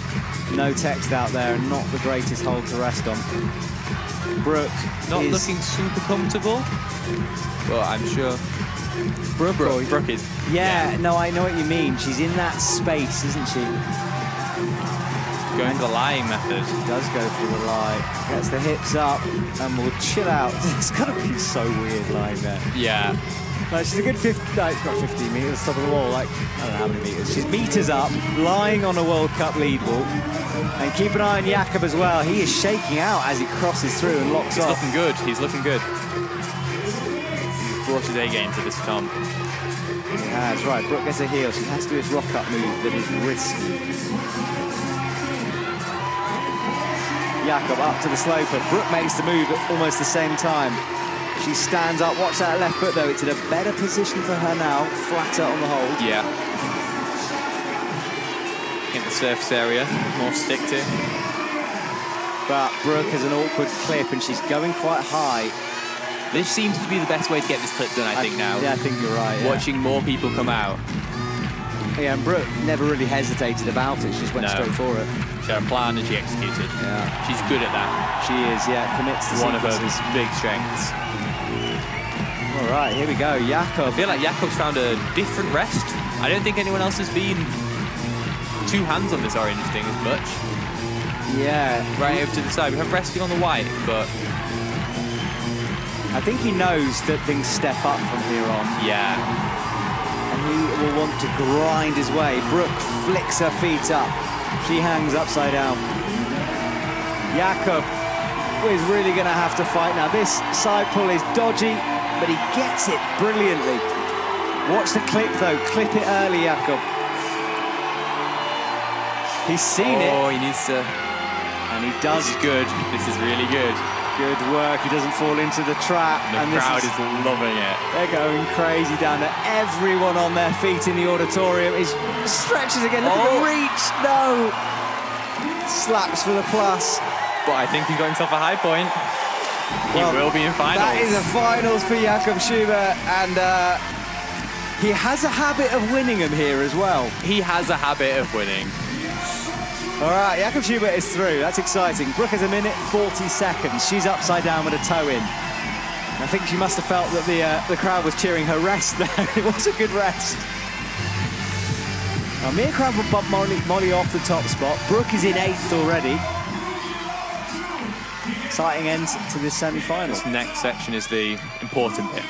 no text out there and not the greatest hold to rest on. Brooke Not looking super comfortable. Well, I'm sure. Brooke is. Yeah, no, I know what you mean. She's in that space, isn't she? Going for the lying method. She does go for the lie. Gets the hips up and will chill out. It's got to be so weird lying there. Yeah. Like, she's a good 15 meters, top of the wall, like, I don't know how many meters. She's meters up, lying on a World Cup lead wall. And keep an eye on Jakob as well. He is shaking out as he crosses through and locks off. He's looking good. He's looking good. He's brought his A game to this comp. Yeah, that's right. Brooke gets a heel. She has to do this rock-up move that is risky. Jakob up to the sloper. Brooke makes the move at almost the same time. She stands up. Watch that left foot, though. It's in a better position for her now. Flatter on the hold. Yeah. Get the surface area. More stick to. But Brooke has an awkward clip, and she's going quite high. This seems to be the best way to get this clip done, I think, now. Yeah, I think you're right. Yeah. Watching more people come out. Yeah, and Brooke never really hesitated about it. She just went straight for it. She had a plan and she executed. Yeah. She's good at that. She is, yeah. Commits to one of her sequences. big strengths. All right, here we go. Jakob. I feel like Jakob's found a different rest. I don't think anyone else has been two hands on this orange thing as much. Yeah. Right over to the side. We have resting on the white, but I think he knows that things step up from here on. Yeah. And he will want to grind his way. Brooke flicks her feet up. She hangs upside down. Jakob is really going to have to fight now. This side pull is dodgy, but he gets it brilliantly. Watch the clip, though. Clip it early, Jakob. He's seen it. Oh, he needs to. And he does. This is good. This is really good. Good work. He doesn't fall into the trap. The crowd is loving it. They're going crazy down there. Everyone on their feet in the auditorium is stretches again. Look at the reach. No. Slaps for the plus. But I think he got himself a high point. He will be in finals. That is a finals for Jakob Schubert, and he has a habit of winning them here as well. He has a habit of winning. All right, Jakob Schubert is through. That's exciting. Brooke has a minute 40 seconds. She's upside down with a toe in. And I think she must have felt that the crowd was cheering her rest there. It was a good rest. Now, Mia Crab will bump Molly off the top spot. Brooke is in 8th already. exciting end to this semi-final. This next section is the important bit.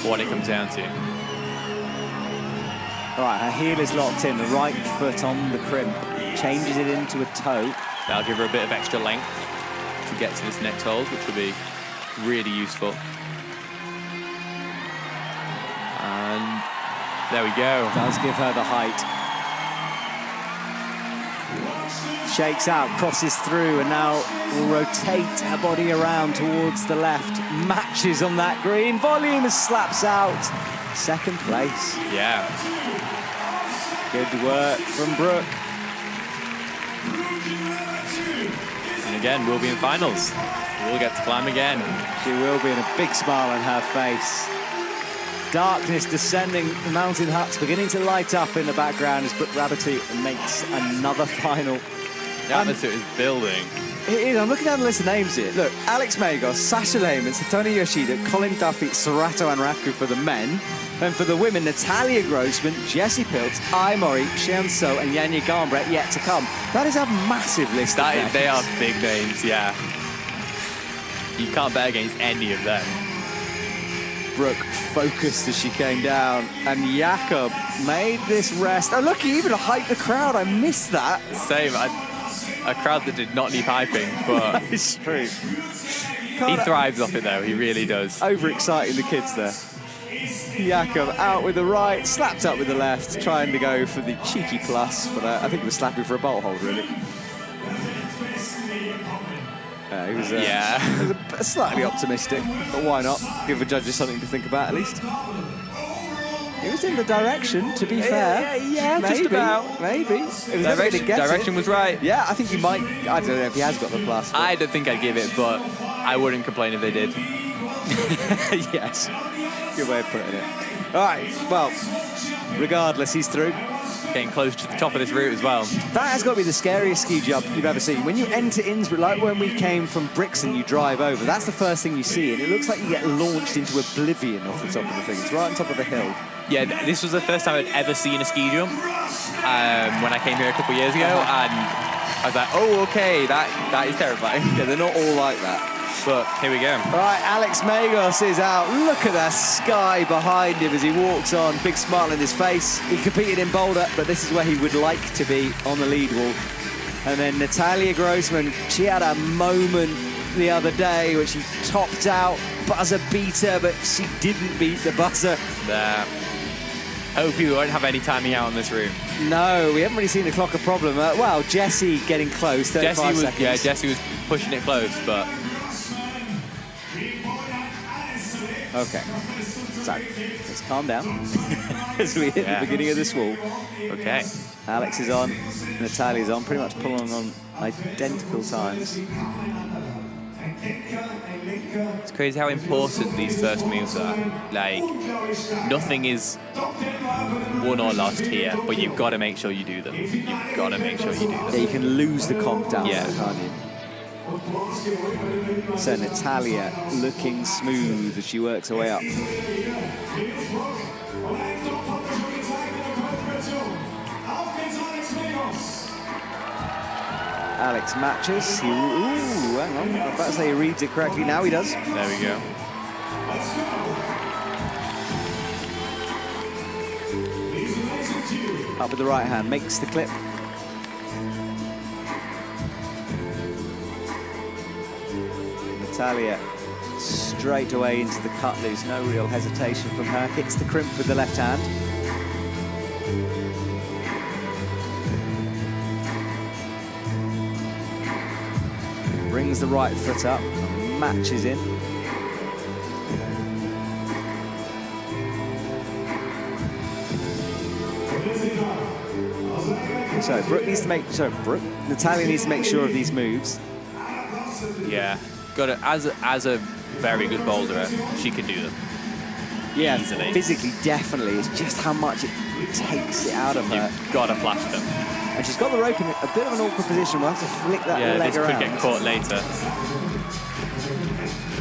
What it comes down to. All right, her heel is locked in, the right foot on the crimp. Changes it into a toe. That'll give her a bit of extra length to get to this next hold, which will be really useful. And there we go. Does give her the height. Shakes out, crosses through, and now will rotate her body around towards the left. Matches on that green. Volume slaps out. Second place. Yeah. Good work from Brooke. And again, we'll be in finals. We'll get to climb again. She will be, in a big smile on her face. Darkness descending, the mountain huts beginning to light up in the background as Brooke Rabbitu makes another final. The atmosphere is building. It is. I'm looking down the list of names here. Look, Alex Magos, Sasha Lehmann, Satomi Yoshida, Colin Duffy, Sarato Anraku for the men. And for the women, Natalia Grossman, Jessie Piltz, Ai Mori, Shion So, and Yanya Garnbrett yet to come. That is a massive list of names. They are big names, yeah. You can't bet against any of them. Brooke focused as she came down, and Jakob made this rest. Oh, look, he even hyped the crowd. I missed that. Same. A crowd that did not need hyping, but it's true. He thrives off it, though. He really does. Overexciting the kids there. Jakob out with the right, slapped up with the left, trying to go for the cheeky plus, but I think he was slapping for a bolt hold, really. He was, he was slightly optimistic, but why not? Give the judges something to think about, at least. He was in the direction, to be fair. Yeah, maybe, just about. Maybe. Direction was right. Yeah, I think he might. I don't know if he has got the plus. But... I don't think I'd give it, but I wouldn't complain if they did. Yes. Good way of putting it. All right, well, regardless, he's through. Getting close to the top of this route as well. That has got to be the scariest ski jump you've ever seen. When you enter Innsbruck, like when we came from Brixen, you drive over, that's the first thing you see, and it looks like you get launched into oblivion off the top of the thing. It's right on top of the hill. Yeah, this was the first time I'd ever seen a ski jump when I came here a couple of years ago, and I was like, oh, okay, that is terrifying. Yeah, they're not all like that. But here we go. All right, Alex Magos is out. Look at that sky behind him as he walks on. Big smile on his face. He competed in Boulder, but this is where he would like to be, on the lead wall. And then Natalia Grossman, she had a moment the other day where she topped out, buzzer beater, but she didn't beat the buzzer. Nah. Hopefully we won't have any timing out on this route. No, we haven't really seen the clock a problem. Well, Jessie getting close, 35 seconds. Yeah, Jessie was pushing it close, but... Okay, so let's calm down as we hit the beginning of this wall. Okay. Alex is on, Natalia's on, pretty much pulling on identical times. It's crazy how important these first moves are. Like, nothing is won or lost here, but you've got to make sure you do them. You've got to make sure you do them. Yeah, you can lose the comp down there, can't you? So Natalia looking smooth as she works her way up. Alex matches. Ooh, hang on. I'm about to say he reads it correctly. Now he does. There we go. Up with the right hand, makes the clip. Natalia straight away into the cut loose, no real hesitation from her. Hits the crimp with the left hand. Brings the right foot up, matches in. So Natalia needs to make sure of these moves. Yeah. Got it. As a very good boulderer, she can do them. Yeah, easily. Physically, definitely. It's just how much it takes it out of her. You've got to flash them. And she's got the rope in a bit of an awkward position. We'll have to flick that leg around. Yeah, this could get caught later.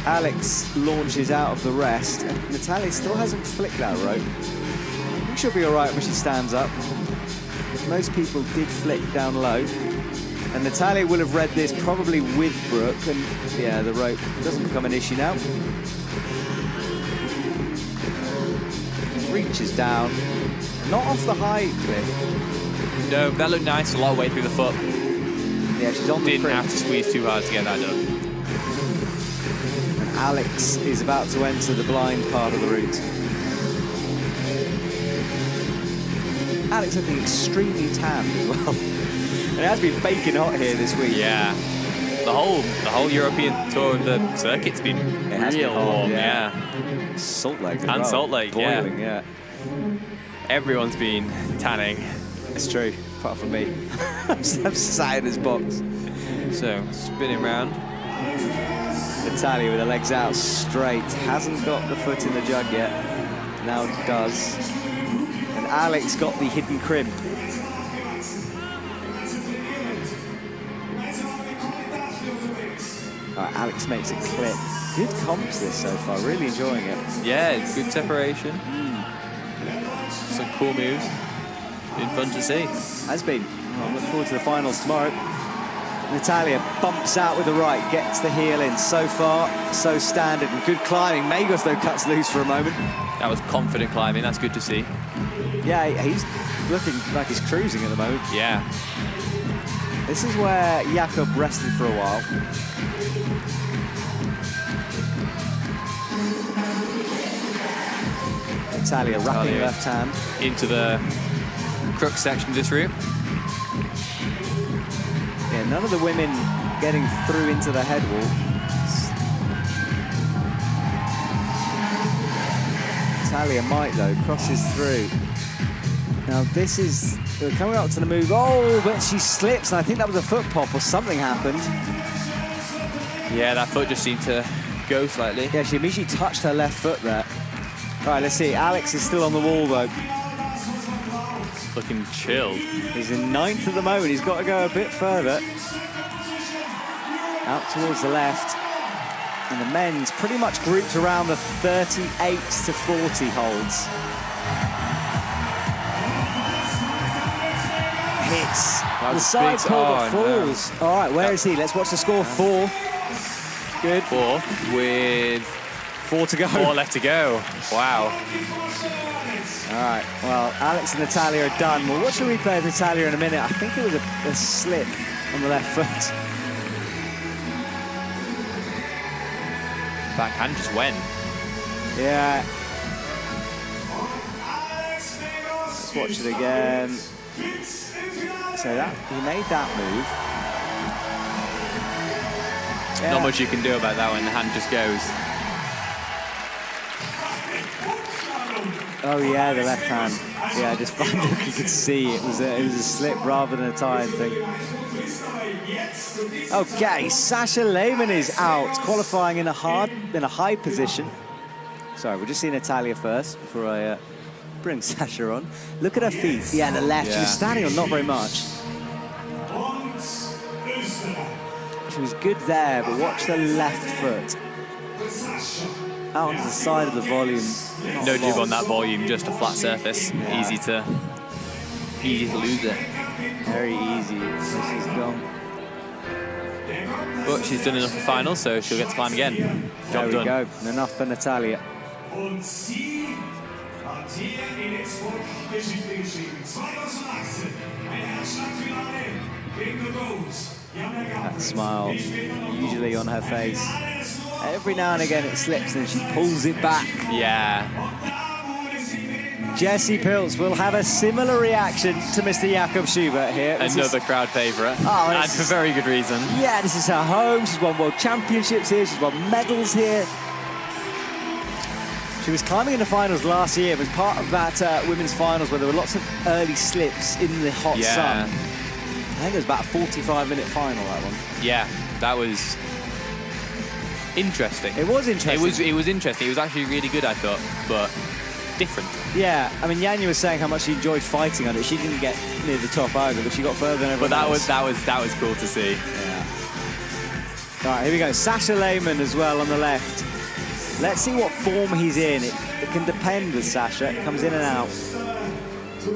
Alex launches out of the rest. And Natalia still hasn't flicked that rope. I think she'll be all right when she stands up. Most people did flick down low. And Natalia will have read this probably with Brooke, and yeah, the rope doesn't become an issue now. Reaches down, not off the high clip. No, that looked nice a lot of way through the foot. Yeah, she's on the Didn't have to squeeze too hard to get that done. And Alex is about to enter the blind part of the route. Alex looking extremely tanned as well. It has been baking hot here this week. Yeah. The whole European tour of the circuit's been real warm, yeah. Salt Lake as And well. Salt Lake, boiling, yeah. Everyone's been tanning. It's true, apart from me. I'm sat in his box. So, spinning round. Natalia with her legs out straight. Hasn't got the foot in the jug yet. Now does. And Alex got the hidden crimp. Right, Alex makes it clip. Good comps this so far, really enjoying it. Yeah, it's good separation. Some cool moves. Been fun to see. Has been. Well, I'm looking forward to the finals tomorrow. Natalia bumps out with the right, gets the heel in. So far, so standard and good climbing. Magos, though, cuts loose for a moment. That was confident climbing, that's good to see. Yeah, he's looking like he's cruising at the moment. Yeah. This is where Jakob rested for a while. Natalia wrapping left hand. Into the crux section of this route. Yeah, none of the women getting through into the head wall. Natalia might, though, crosses through. Now this is, we're coming up to the move. Oh, but she slips, and I think that was a foot pop or something happened. Yeah, that foot just seemed to go slightly. Yeah, she immediately touched her left foot there. All right, let's see. Alex is still on the wall, though. Looking chilled. He's in 9th at the moment. He's got to go a bit further. Out towards the left. And the men's pretty much grouped around the 38 to 40 holds. Hits. The side pull that falls. No. All right, where is he? Let's watch the score. 4. Good. 4 with 4 to go. 4 left to go. Wow. All right, well, Alex and Natalia are done. We'll watch a replay of Natalia in a minute. I think it was a slip on the left foot. Backhand just went. Yeah. Let's watch it again. So that he made that move. Yeah. Not much you can do about that when the hand just goes. Oh yeah, the left hand. Yeah, I just found you could see it was a slip rather than a tired thing. Okay, Sasha Lehmann is out, qualifying in a high position. Sorry, we'll just see Natalia first before I bring Sasha on. Look at her feet. Yeah, the left. Yeah. She was standing on not very much. She was good there, but watch the left foot. Out onto the side of the volume. No jib on that volume, just a flat surface. Yeah. Easy to lose it. Very easy. So she's gone. But she's done enough for final, so she'll get to climb again. Job done. There we go. Enough for Natalia. That smile usually on her face. Every now and again it slips and she pulls it back. Yeah. Jessie Pilz will have a similar reaction to Mr. Jakob Schubert here. Another crowd favourite, and for very good reason. Yeah, this is her home. She's won World Championships here. She's won medals here. She was climbing in the finals last year. It was part of that women's finals where there were lots of early slips in the hot sun. I think it was about a 45-minute final, that one. Yeah, that was interesting. It was interesting. It was interesting. It was actually really good, I thought, but different. Yeah, I mean, Yanya was saying how much she enjoyed fighting on it. She didn't get near the top either, but she got further than everyone else. That was cool to see. Yeah. All right, here we go. Sasha Lehmann as well on the left. Let's see what form he's in. It can depend with Sasha. It comes in and out.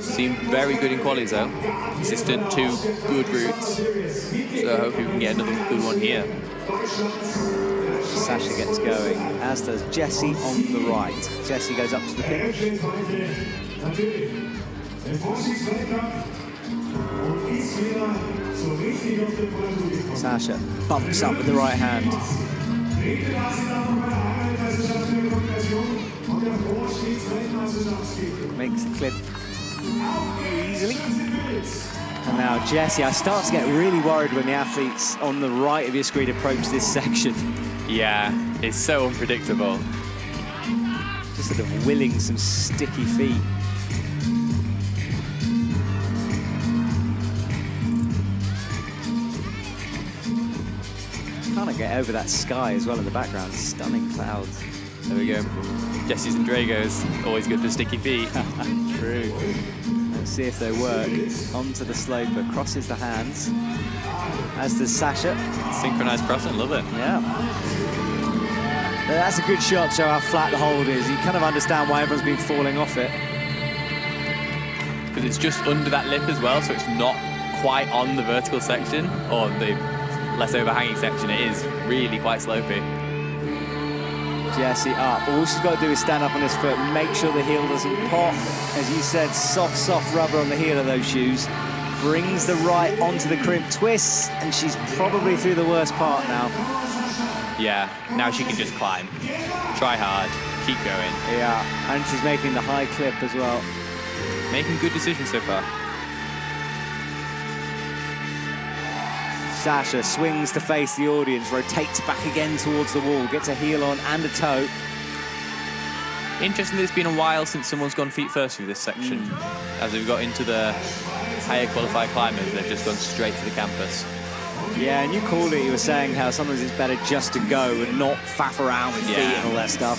Seemed very good in qualies though. Consistent, 2 good routes. So hopefully we can get another good one here. Sasha gets going, as does Jessie on the right. Jessie goes up to the pinch. Sasha bumps up with the right hand. Makes the clip easily. And now Jessie, I start to get really worried when the athletes on the right of your screen approach this section. Yeah, it's so unpredictable. Just sort of willing some sticky feet. Can't get over that sky as well in the background. Stunning clouds. There we go. Jessie's and Dragos, always good for sticky feet. True. Let's see if they work. Onto the sloper, crosses the hands. As does Sasha. Synchronized crossing, love it. Yeah. That's a good shot to show how flat the hold is. You kind of understand why everyone's been falling off it. Because it's just under that lip as well, so it's not quite on the vertical section, or the less overhanging section. It is really quite slopey. Jessie up. All she's got to do is stand up on this foot, make sure the heel doesn't pop. As you said, soft rubber on the heel of those shoes. Brings the right onto the crimp, twists, and she's probably through the worst part now. Yeah, now she can just climb. Try hard, keep going. Yeah, and she's making the high clip as well. Making good decisions so far. Sasha swings to face the audience, rotates back again towards the wall, gets a heel on and a toe. Interesting that it's been a while since someone's gone feet first through this section. As we've got into the higher qualified climbers, they've just gone straight to the campus. Yeah, and you called it, you were saying how sometimes it's better just to go and not faff around with feet and all that stuff.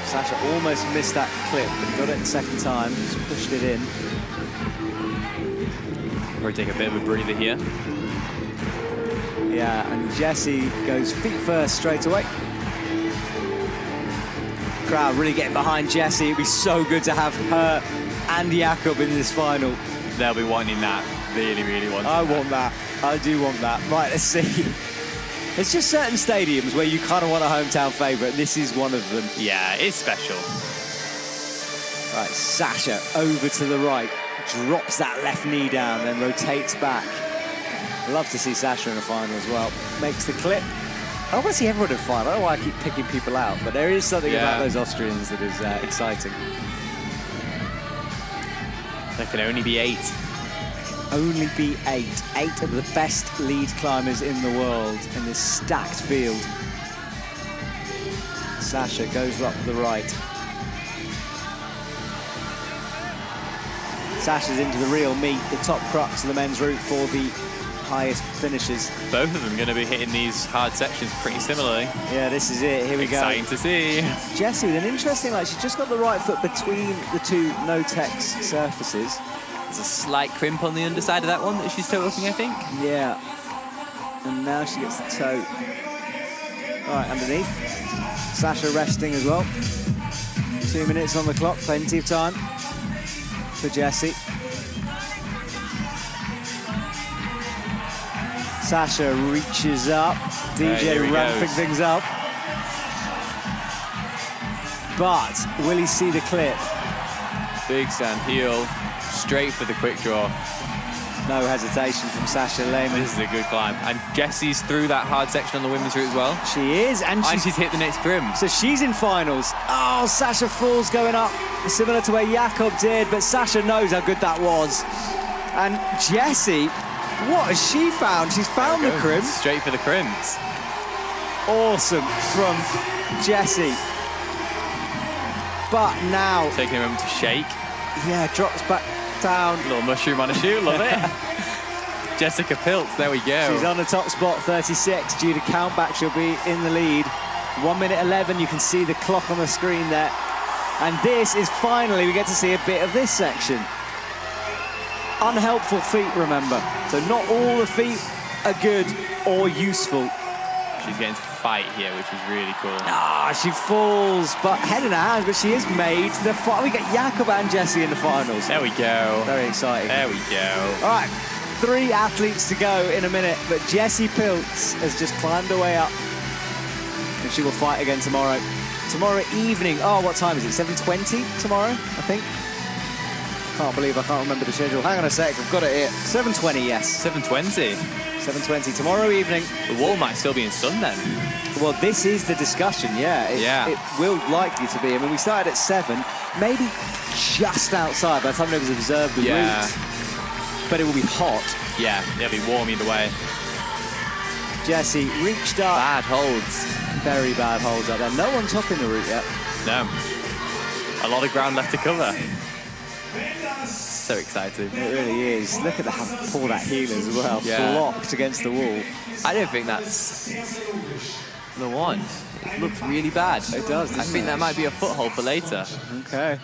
Sasha almost missed that clip, but got it the second time, just pushed it in. Probably take a bit of a breather here. Yeah, and Jessie goes feet first straight away. Crowd really getting behind Jessie. It'd be so good to have her and Jakob in this final. They'll be wanting that. Really, really want I want that. I do want that. Right, let's see. There's just certain stadiums where you kind of want a hometown favourite. This is one of them. Yeah, it's special. Right, Sasha over to the right. Drops that left knee down, then rotates back. Love to see Sasha in the final as well. Makes the clip. I want to see everyone in the final. I don't know why I keep picking people out, but there is something about those Austrians that is exciting. There can only be 8. Only be 8. 8 of the best lead climbers in the world in this stacked field. Sasha goes up the right. Sasha's into the real meat, the top crux of the men's route for the highest finishes. Both of them going to be hitting these hard sections pretty similarly. Yeah, this is it. Here we go. Exciting to see. Jessie with an interesting, she's just got the right foot between the two no-tex surfaces. There's a slight crimp on the underside of that one that she's toe hooking, I think. Yeah. And now she gets the toe. All right, underneath. Sasha resting as well. 2 minutes on the clock, plenty of time for Jessie. Sasha reaches up. DJ ramping things up. But will he see the clip? Big sand heel, straight for the quick draw. No hesitation from Sasha Lehmann. This is a good climb. And Jessie's through that hard section on the women's route as well. She is, and she's hit the next crimp. So she's in finals. Oh, Sasha falls going up, similar to where Jakob did, but Sasha knows how good that was. And Jessie, what has she found? She's found the crimp. Straight for the crimps. Awesome from Jessie. But now... taking a moment to shake. Yeah, drops back down. Little mushroom on a shoe, love it. Jessica Piltz, there we go. She's on the top spot, 36. Due to count back, she'll be in the lead. 1:11, you can see the clock on the screen there. And this is finally, we get to see a bit of this section. Unhelpful feet, remember. So not all the feet are good or useful. she's getting to fight here, which is really cool. Ah, she falls, but head in her hands, but she is made to the final. We get Jakob and Jessie in the finals. There we go. Very exciting. There we go. All right, 3 athletes to go in a minute, but Jessie Pilz has just climbed her way up, and she will fight again tomorrow. Tomorrow evening. Oh, what time is it? 7:20 tomorrow, I think. Can't believe I can't remember the schedule. Hang on a sec, I've got it here. 7:20, yes. 7:20. 7:20 tomorrow evening. The wall might still be in sun then. Well, this is the discussion, yeah. It will likely to be. I mean, we started at 7, maybe just outside by the time nobody's observed the route. But it will be hot. Yeah, it'll be warm either way. Jessie reached up. Bad holds. Very bad holds up there. No one topping the route yet. No. A lot of ground left to cover. So exciting. It really is. Look at how pull that heel as well. Yeah. Blocked against the wall. I don't think that's the one. It looks really bad. It does, I think that might be a foothold for later. Okay.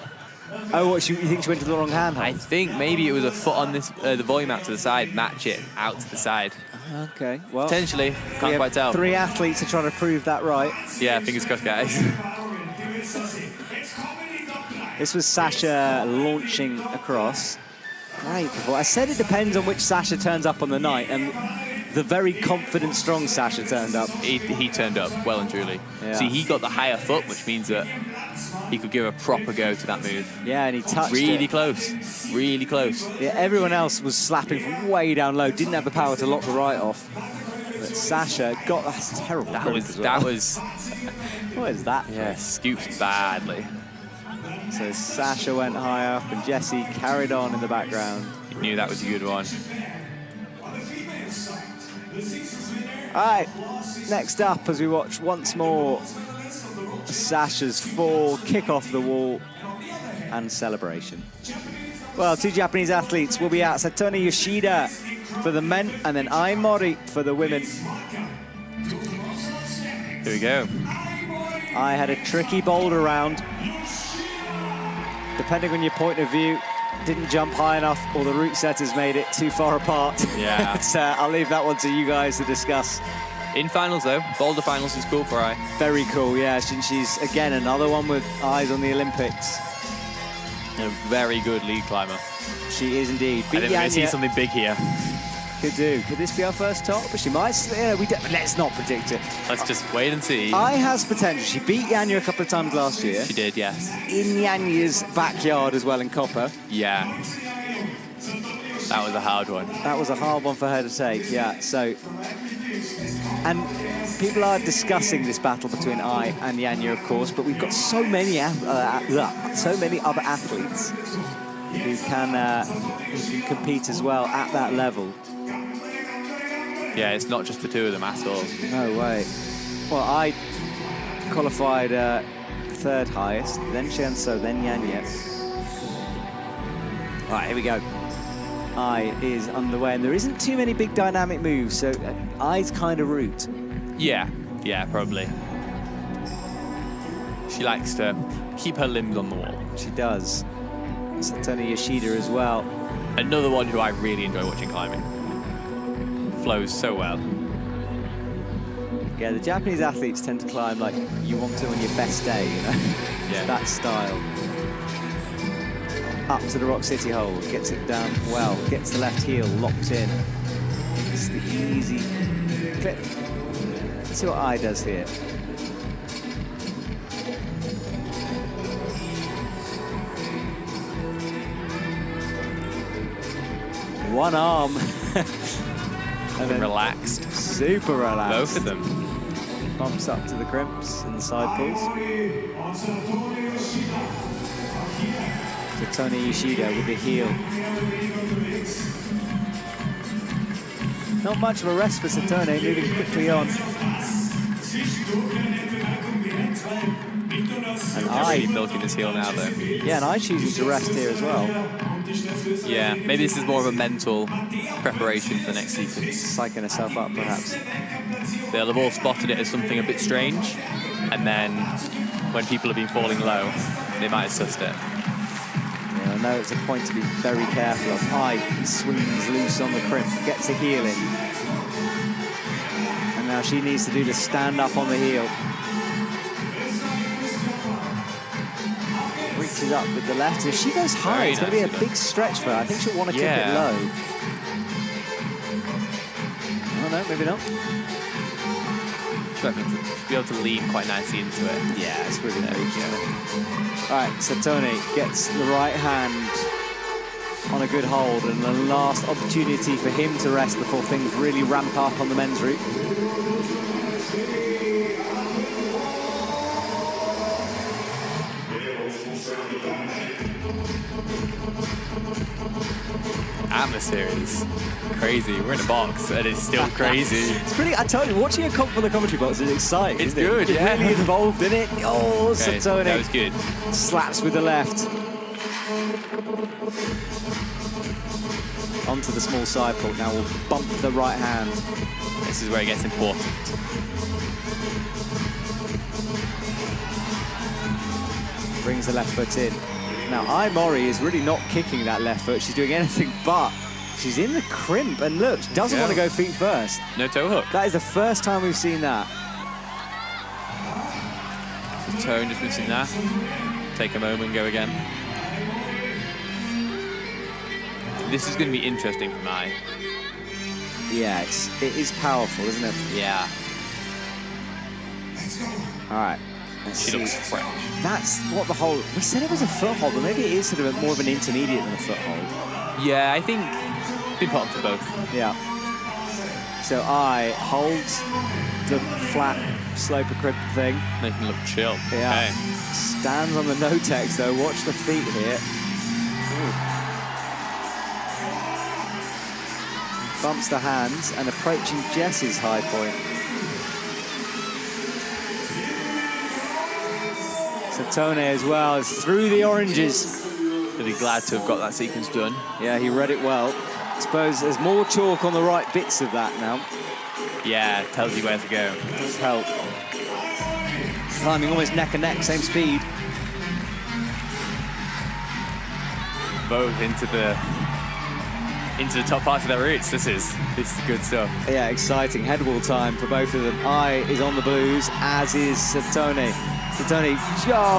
Oh, what, you think she went to the wrong hand? I think maybe it was a foot on this the volume out to the side, match it out to the side. Okay, well. Potentially, can't quite tell. 3 athletes are trying to prove that right. Yeah, fingers crossed, guys. This was Sasha launching across. Great. I said it depends on which Sasha turns up on the night, and the very confident, strong Sasha turned up. He turned up well and truly. Yeah. See, he got the higher foot, which means that he could give a proper go to that move. Yeah, and he touched really it. close, really close. Yeah, everyone else was slapping from way down low, didn't have the power to lock the right off. But Sasha got that terrible. That was. What is that? Yeah, scooped badly. So Sasha went high up, and Jessie carried on in the background. He knew that was a good one. All right, next up, as we watch once more Sasha's fall, kick off the wall, and celebration. Well, 2 Japanese athletes will be out. Satomi Yoshida for the men, and then Ai Mori for the women. Here we go. I had a tricky boulder round. Depending on your point of view, didn't jump high enough, or the route setters made it too far apart. Yeah. So I'll leave that one to you guys to discuss. In finals, though, boulder finals is cool for Ai. Very cool, yeah. She's, again, another one with eyes on the Olympics. A very good lead climber. She is indeed. I think we're going to see something big here. Could do. Could this be our first top? But she might. Let's not predict it. Let's just wait and see. Ai has potential. She beat Yanya a couple of times last year. She did, yes. In Yanya's backyard as well in COPAR. Yeah. That was a hard one. That was a hard one for her to take, yeah. So, and people are discussing this battle between Ai and Yanya, of course, but we've got so many other athletes who can compete as well at that level. Yeah, it's not just the 2 of them at all. No way. Well, I qualified 3rd highest, then Shenso, then Yanya. All right, here we go. Ai is underway, and there isn't too many big dynamic moves, so Ai's kind of route. Yeah, probably. She likes to keep her limbs on the wall. She does. Satomi Yoshida as well. Another one who I really enjoy watching climbing. Flows so well. Yeah, the Japanese athletes tend to climb like you want to on your best day, you know? Yeah. That style. Up to the Rock City hold, gets it down well, gets the left heel locked in. It's the easy clip. Let's see what Ai does here. One arm. And then relaxed. Super relaxed. Both of them. Bumps up to the crimps and the side pulls. Satomi Yoshida with the heel. Not much of a rest for Satomi, moving quickly on. And Ai milking this heel now, though. Yeah, and Ai choosing to rest here as well. Yeah, maybe this is more of a mental preparation for the next season. Psyching herself up, perhaps. They'll have all spotted it as something a bit strange, and then when people have been falling low, they might have sussed it. Yeah, I know it's a point to be very careful of. Ai swings loose on the crimp, gets the heel in. And now she needs to do to stand up on the heel. Reaches up with the left. If she goes high, it's going to be a big stretch for her. I think she'll want to keep it low. Oh no, maybe not. She'll be able to lean quite nicely into it. Yeah, it's really nice. All right, so Tony gets the right hand on a good hold, and the last opportunity for him to rest before things really ramp up on the men's route. Atmosphere is crazy. We're in a box and it's still crazy. It's pretty, I tell you, watching a comp from the commentary box is exciting. It's good, You're really involved in it. Oh, okay, Satoni. That was good. Slaps with the left. Onto the small side pull. Now we'll bump the right hand. This is where it gets important. Brings the left foot in. Now, Aimori is really not kicking that left foot. She's doing anything but. She's in the crimp, and look, she doesn't want to go feet first. No toe hook. That is the first time we've seen that. The toe just missing that. Take a moment, go again. This is going to be interesting for Mai. Yeah, it is powerful, isn't it? Yeah. All right. She looks fresh. That's what the hold. We said it was a foothold, but maybe it is sort of more of an intermediate than a foothold. Yeah, I think been part for both. Yeah. So I holds the flat sloper crimp thing. Making it look chill. Yeah. Okay. Stands on the no-tex though. Watch the feet here. Ooh. Bumps the hands and approaching Jess's high point. Satone as well is through the oranges. Really glad to have got that sequence done. Yeah, he read it well. I suppose there's more chalk on the right bits of that now. Yeah, tells you where to go. Does help. Climbing almost neck and neck, same speed. Both into the top part of their routes. This is good stuff. Yeah, exciting. Head wall time for both of them. Ai is on the blues, as is Satone. Satone,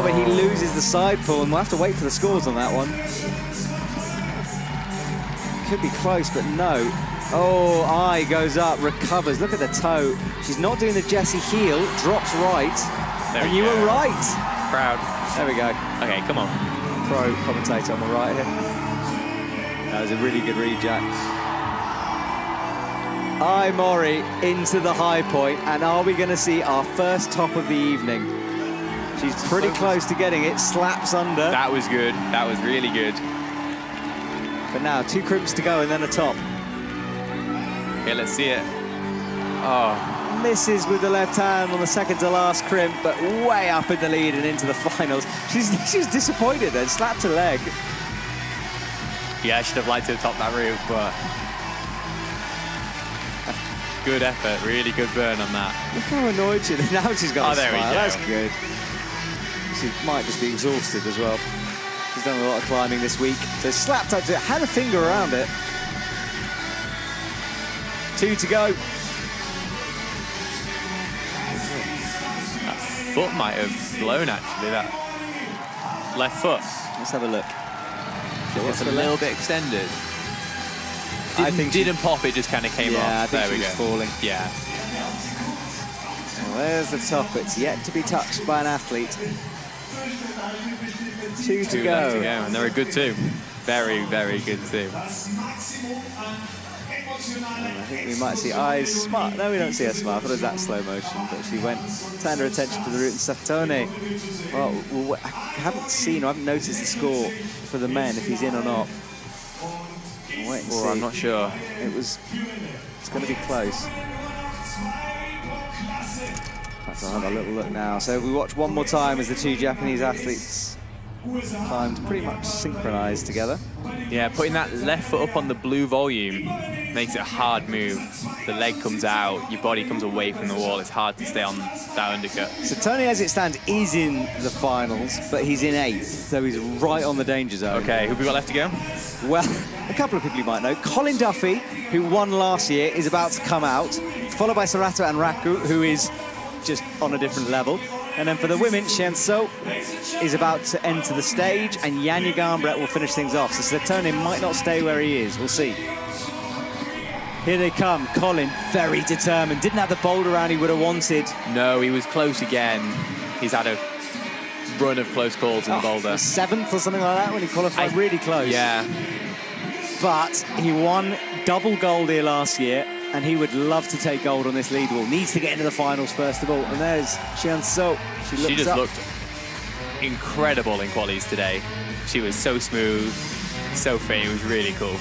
but he loses the side pull, and we'll have to wait for the scores on that one. Could be close, but no. Oh, Ai goes up, recovers. Look at the toe. She's not doing the Jessie heel, drops right. And you were right. Proud. There we go. Okay, come on. Pro commentator on the right here. That was a really good read, Jack. Aimori into the high point, and are we going to see our first top of the evening? She's pretty close to getting it, slaps under. That was good. That was really good. But now, 2 crimps to go and then a top. Okay, let's see it. Oh. Misses with the left hand on the second to last crimp, but way up in the lead and into the finals. She's disappointed then, slapped her leg. Yeah, I should have liked to have topped that route, but good effort, really good burn on that. Look how annoyed she is. Now she's got a there we smile. go. That's good. She might just be exhausted as well. She's done a lot of climbing this week. So slapped up to it, had a finger around it. 2 to go. That foot might have blown, actually, that left foot. Let's have a look. It's a little bit extended. I think didn't pop, it just kind of came off. Yeah, I think there we she go. was falling. Yeah. And there's the top. It's yet to be touched by an athlete. 2 to go. Left to go, and they're a good 2. Very, very good 2. I think we might see Ai's smart. No, we don't see her smart. I thought it was that slow motion, but she turned her attention to the route. And Satone, well, I haven't seen or I haven't noticed the score for the men, if he's in or not. I'll wait and see. I'm not sure. It's going to be close. I'll have a little look now. So we watch one more time as the 2 Japanese athletes climbed pretty much synchronized together. Yeah, putting that left foot up on the blue volume makes it a hard move. The leg comes out, your body comes away from the wall. It's hard to stay on that undercut. So Tony, as it stands, is in the finals, but he's in 8th, so he's right on the danger zone. Okay, who have we got left to go? Well, a couple of people you might know. Colin Duffy, who won last year, is about to come out. followed by Sarato and Raku, who is just on a different level. And then for the women, Shion is about to enter the stage, and Yanya Garnbrett will finish things off. So Sletone might not stay where he is. We'll see. Here they come. Colin, very determined. Didn't have the boulder round he would have wanted. No, he was close again. He's had a run of close calls in the boulder. 7th or something like that when he qualified. Really close. Yeah. But he won double gold here last year, and he would love to take gold on this lead wall. Needs to get into the finals first of all. And there's Shion So. She just looked incredible in qualies today. She was so smooth, so free. It was really cool.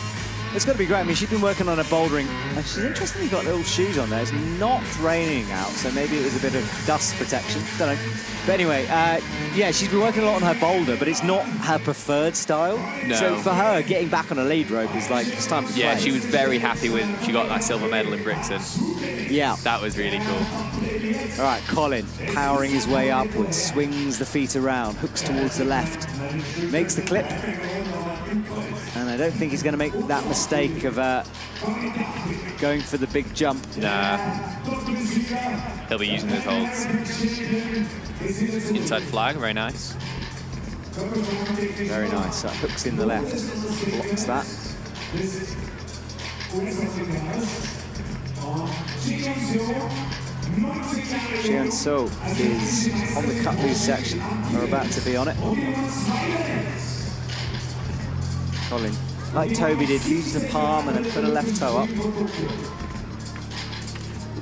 It's got to be great. I mean, she's been working on her bouldering. And she's interestingly got little shoes on there. It's not raining out, so maybe it was a bit of dust protection. Don't know. But anyway, yeah, she's been working a lot on her boulder, but it's not her preferred style. No. So for her, getting back on a lead rope is like, it's time to Yeah, play. she was very happy when she got that silver medal in Brixton. Yeah. That was really cool. All right, Colin, powering his way upwards, swings the feet around, hooks towards the left, makes the clip. And I don't think he's going to make that mistake of going for the big jump. Nah. He'll be using those holds. Inside flag, very nice. Very nice. So hooks in the left, blocks that. Shion So is on the cut loose section. We're about to be on it. Colin, like Toby did, used the palm and then put a left toe up.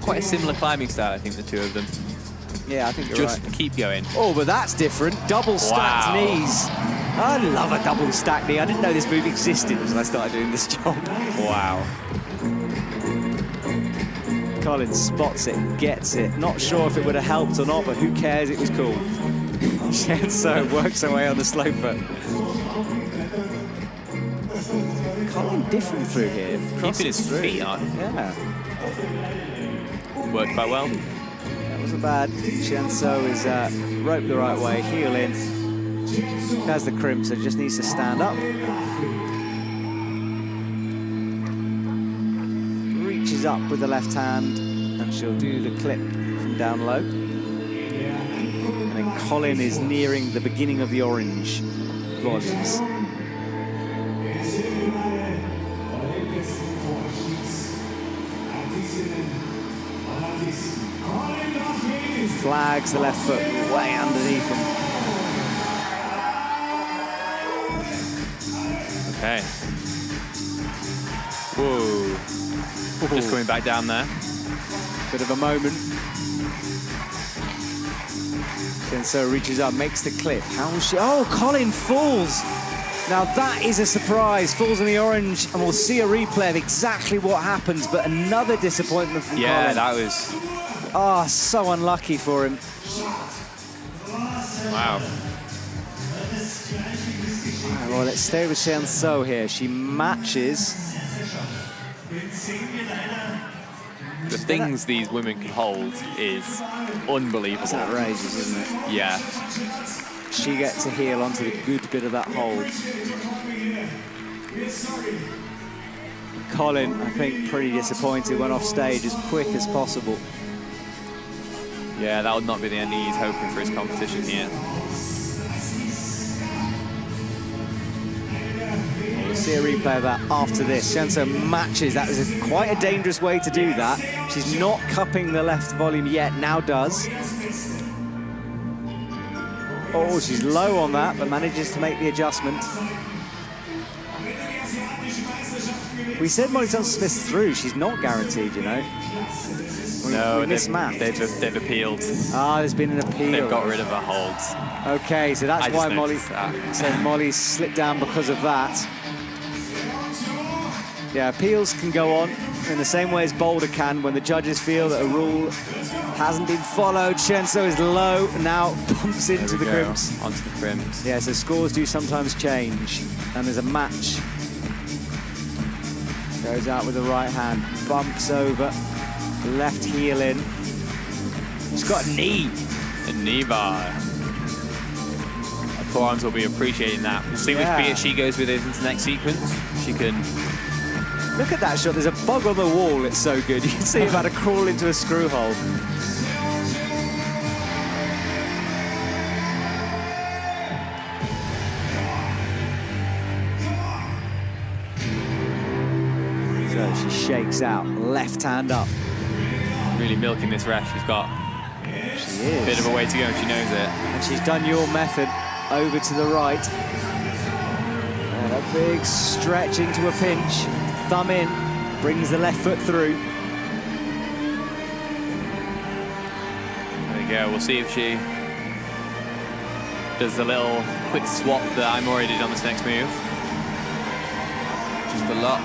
Quite a similar climbing style, I think, the two of them. Yeah, I think you're Just right. keep going. Oh, but that's different. Double stacked knees. I love a double stacked knee. I didn't know this move existed until I started doing this job. Wow. Colin spots it, gets it. Not sure if it would have helped or not, but who cares? It was cool. Shion So works her way on the slow foot. Colin different through here. Keeping his feet on. Yeah. Worked quite well. That wasn't bad. Shion So is roped the right way, heel in. Has the crimp, so just needs to stand up. Reaches up with the left hand, and she'll do the clip from down low. And then Colin is nearing the beginning of the orange volleys. Flags the left foot way underneath him. Okay. Whoa. Just coming back down there. Bit of a moment. Shion So reaches up, makes the clip. How was she? Oh, Colin falls. Now that is a surprise. Falls in the orange, and we'll see a replay of exactly what happens, but another disappointment from Colin. Yeah, that was... Oh, so unlucky for him. Wow. Right, well, let's stay with Shion So here. She matches. The things these women can hold is unbelievable. It's outrageous, isn't it? Yeah. She gets a heel onto the good bit of that hold. Colin, I think, pretty disappointed, went off stage as quick as possible. Yeah, that would not be the end he's hoping for his competition here. We'll see a replay of that after this. Shion So matches. That was quite a dangerous way to do that. She's not cupping the left volume yet, now does. Oh, she's low on that, but manages to make the adjustment. We said Molly Thompson-Smith's through. She's not guaranteed, you know. No, they've appealed. Ah, there's been an appeal. They've got rid of her holds. Okay, so that's why Molly's slipped down because of that. Yeah, appeals can go on in the same way as boulder can when the judges feel that a rule hasn't been followed. Shion So is low, now bumps into the crimps. Onto the crimps. Yeah, so scores do sometimes change. And there's a match. Goes out with the right hand, bumps over, left heel in. She's got a knee. A knee bar. Her forearms will be appreciating that. We'll see which beat she goes with it into the next sequence. She can Look at that shot. There's a bug on the wall. It's so good. You can see him how to crawl into a screw hole. So she shakes out, left hand up. Really milking this ref. She's got She is. a bit of a way to go, and she knows it. And she's done your method over to the right. And a big stretch into a pinch. Thumb in, brings the left foot through. There we go. We'll see if she does the little quick swap that I'm already did on this next move. Just a lot.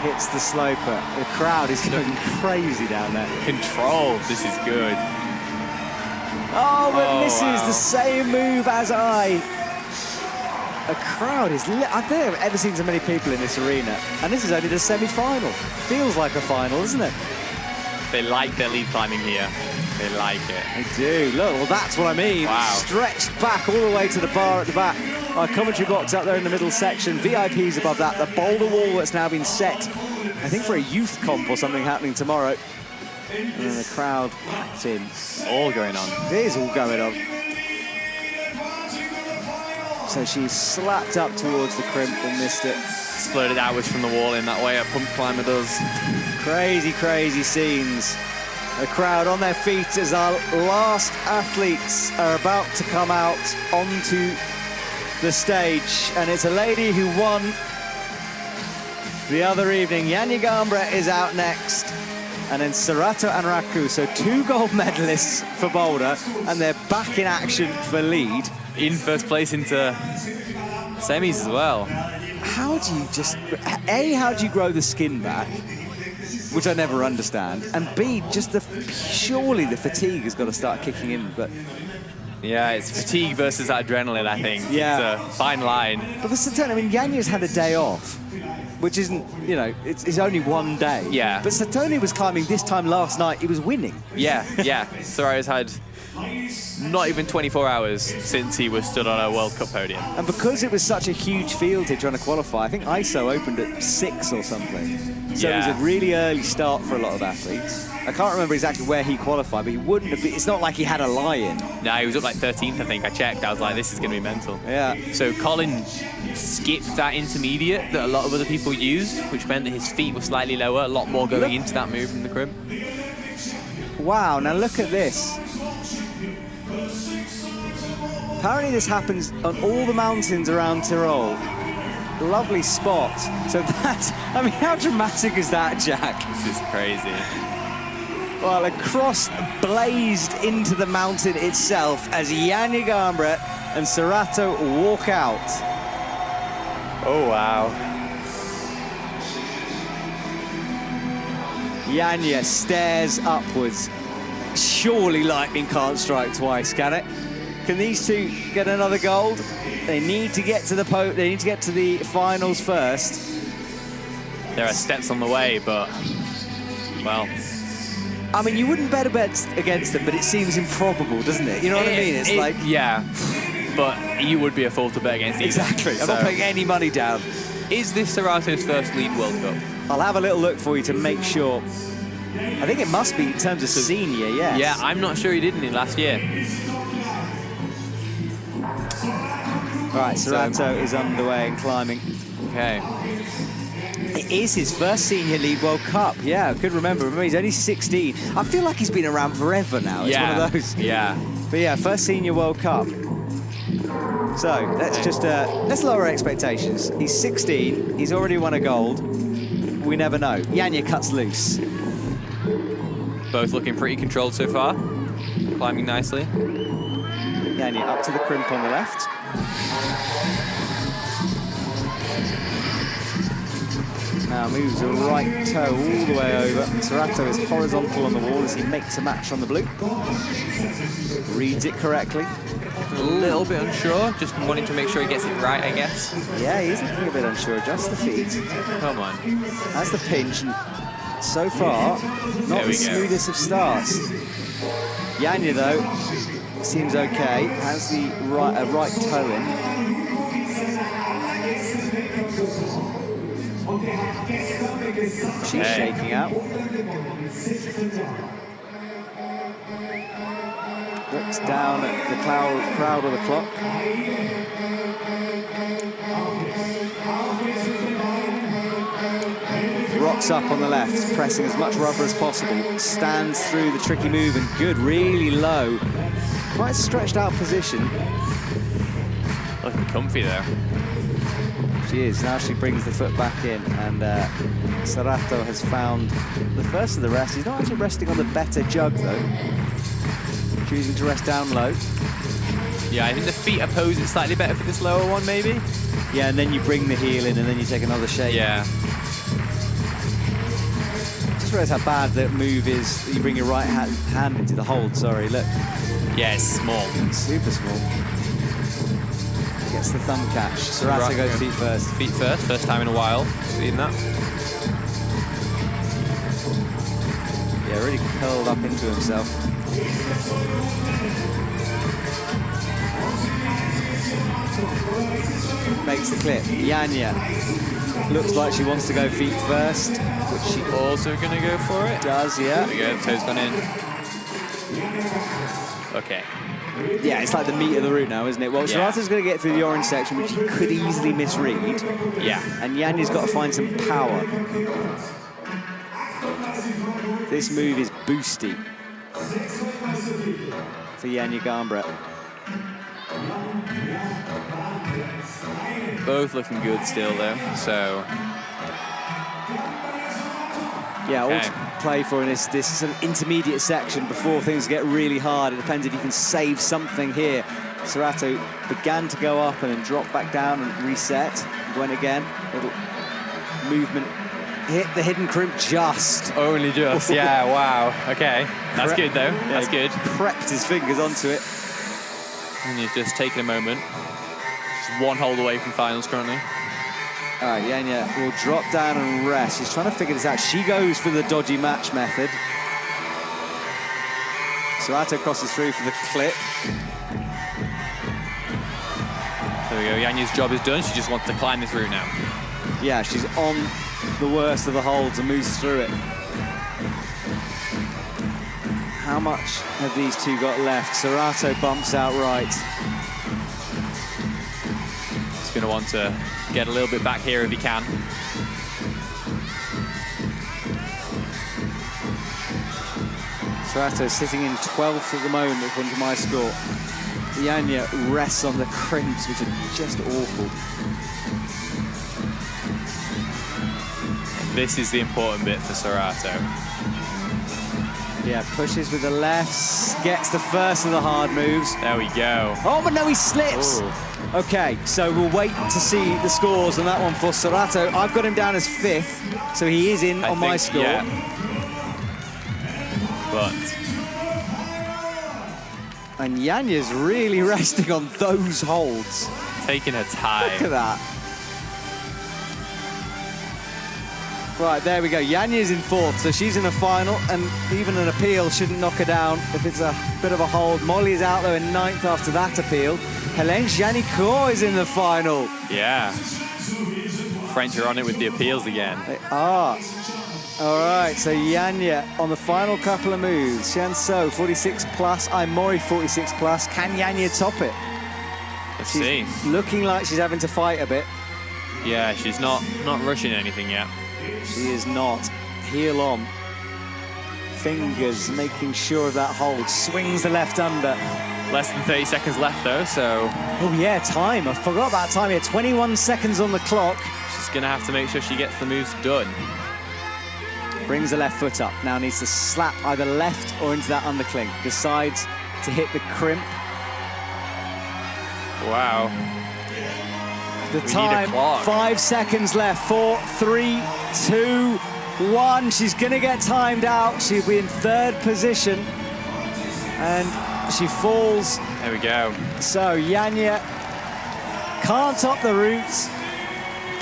Hits the sloper. The crowd is going crazy down there. Control. This is good. Oh, but misses wow. the same move as I. A crowd is lit. I don't think I've ever seen so many people in this arena. And this is only the semi-final. Feels like a final, isn't it? They like their lead climbing here. They like it. They do. Look, well, that's what I mean. Wow. Stretched back all the way to the bar at the back. Our commentary box up there in the middle section. VIPs above that. The boulder wall that's now been set, I think, for a youth comp or something happening tomorrow. And then the crowd packed in. All going on. It is all going on. So she's slapped up towards the crimp and missed it. Exploded outwards from the wall in that way a pump climber does. Crazy, crazy scenes. The crowd on their feet as our last athletes are about to come out onto the stage. And it's a lady who won the other evening. Janja Garnbret is out next. And then Sarato and Raku, so 2 gold medalists for boulder, and they're back in action for lead. In first place into semis as well. How do you just, A, how do you grow the skin back? Which I never understand. And B, just surely the fatigue has got to start kicking in, but... Yeah, it's fatigue versus adrenaline, I think. Yeah. It's a fine line. But for Satoni, I mean, Janja's had a day off, which isn't, you know, it's only one day. Yeah. But Satoni was climbing this time last night, he was winning. Yeah, yeah. Sara's had not even 24 hours since he was stood on a World Cup podium. And because it was such a huge field here trying to qualify, I think ISO opened at 6 or something. So it was a really early start for a lot of athletes. I can't remember exactly where he qualified, but he wouldn't have been, it's not like he had a lie-in. No, he was up like 13th, I think. I checked. I was like, this is going to be mental. Yeah. So Colin skipped that intermediate that a lot of other people used, which meant that his feet were slightly lower, a lot more going into that move from the crimp. Wow, now look at this. Apparently this happens on all the mountains around Tyrol. Lovely spot. So that, I mean, how dramatic is that, Jack? This is crazy. Well, a cross blazed into the mountain itself as Janja Garnbret and Sarato walk out. Oh, wow. Janja stares upwards. Surely lightning can't strike twice, can it? Can these two get another gold? They need to get to the they need to get to the finals first. There are steps on the way, but, well... I mean, you wouldn't bet against them, but it seems improbable, doesn't it? You know what I mean? It's like... Yeah, but you would be a fool to bet against either. Exactly. I'm not putting any money down. Is this Sarato's first lead World Cup? I'll have a little look for you to make sure. I think it must be in terms of senior, yes. Yeah, I'm not sure he did any last year. All right, Sarato is underway and climbing. Okay. It is his first senior lead World Cup. Yeah, I could remember. Remember, he's only 16. I feel like he's been around forever now. It's one of those. Yeah. But yeah, first senior World Cup. So let's just let's lower expectations. He's 16. He's already won a gold. We never know. Janja cuts loose. Both looking pretty controlled so far. Climbing nicely. Janja up to the crimp on the left. Now moves the right toe all the way over. Sarato is horizontal on the wall as he makes a match on the blue. Reads it correctly. A little bit unsure, just wanting to make sure he gets it right, I guess. Yeah, he's looking a bit unsure. Just the feet. Come on. That's the pinch, and so far, not the smoothest of starts. Janja, though, seems okay. Has the right toe in. She's shaking out. Looks down at the crowd of the clock. Rocks up on the left, pressing as much rubber as possible. Stands through the tricky move and good, really low. Quite stretched out position. Looking comfy there. She is. Now she brings the foot back in, and Sarato has found the first of the rest. He's not actually resting on the better jug, though. Choosing to rest down low. Yeah, I think the feet oppose it slightly better for this lower one, maybe. Yeah, and then you bring the heel in, and then you take another shake. Yeah. Just realize how bad that move is. That you bring your right hand into the hold. Sorry, look. Yeah, it's small. Super small. Gets the thumb catch. Sarato goes feet first. Feet first, first time in a while. Seeing that. Yeah, really curled up into himself. Makes the clip. Yanya looks like she wants to go feet first, which she Also gonna go for it. does, yeah. There we go, toes gone in. Okay. Yeah, it's like the meat of the route now, isn't it? Well, Yeah. Sarato's going to get through the orange section, which he could easily misread. Yeah. And Yanya's got to find some power. This move is boosty for Yanya Gambret. Both looking good still, though, so... Yeah, Okay. all to play for in this sort of intermediate section before things get really hard. It depends if you can save something here. Sarato began to go up and then drop back down and reset. Went again. Little movement. Hit the hidden crimp just. Only just, yeah, wow. Okay, that's good, though. Yeah, That's good. Crept his fingers onto it. And he's just taking a moment. Just one hold away from finals currently. All right, Yanya will drop down and rest. She's trying to figure this out. She goes for the dodgy match method. Sarato crosses through for the clip. There we go, Yanya's job is done. She just wants to climb this route now. Yeah, she's on the worst of the holds and moves through it. How much have these two got left? Sarato bumps out right. He's going to want to get a little bit back here if he can. Sarato sitting in 12th at the moment according to my score. Yanya rests on the crimps, which are just awful. And this is the important bit for Sarato. Yeah, pushes with the lefts, gets the first of the hard moves. There we go. Oh, but no, he slips. Ooh. Okay, so we'll wait to see the scores on that one for Sarato. I've got him down as 5th, so he is in on my score. Yeah. But And Yanya's really resting on those holds. taking her time. Look at that. Right, there we go. Yanya's in 4th, so she's in a final, and even an appeal shouldn't knock her down if it's a bit of a hold. Molly is out, though, in 9th after that appeal. Hélène Janicourt is in the final. Yeah. French are on it with the appeals again. They are. All right, so Yanya on the final couple of moves. Xianso, 46 plus. Aimori, 46 plus. Can Yanya top it? Let's see. Looking like she's having to fight a bit. Yeah, she's not rushing anything yet. She is not. Heel on. Fingers making sure of that hold. Swings the left under. Less than 30 seconds left, though, so... Oh, yeah, time. I forgot about time here. 21 seconds on the clock. She's going to have to make sure she gets the moves done. Brings the left foot up. Now needs to slap either left or into that undercling. Decides to hit the crimp. Wow. The We need a time, clock. 5 seconds left. 4, 3, 2, 1. She's going to get timed out. She'll be in 3rd position. And she falls. There we go. So Yanya can't top the route,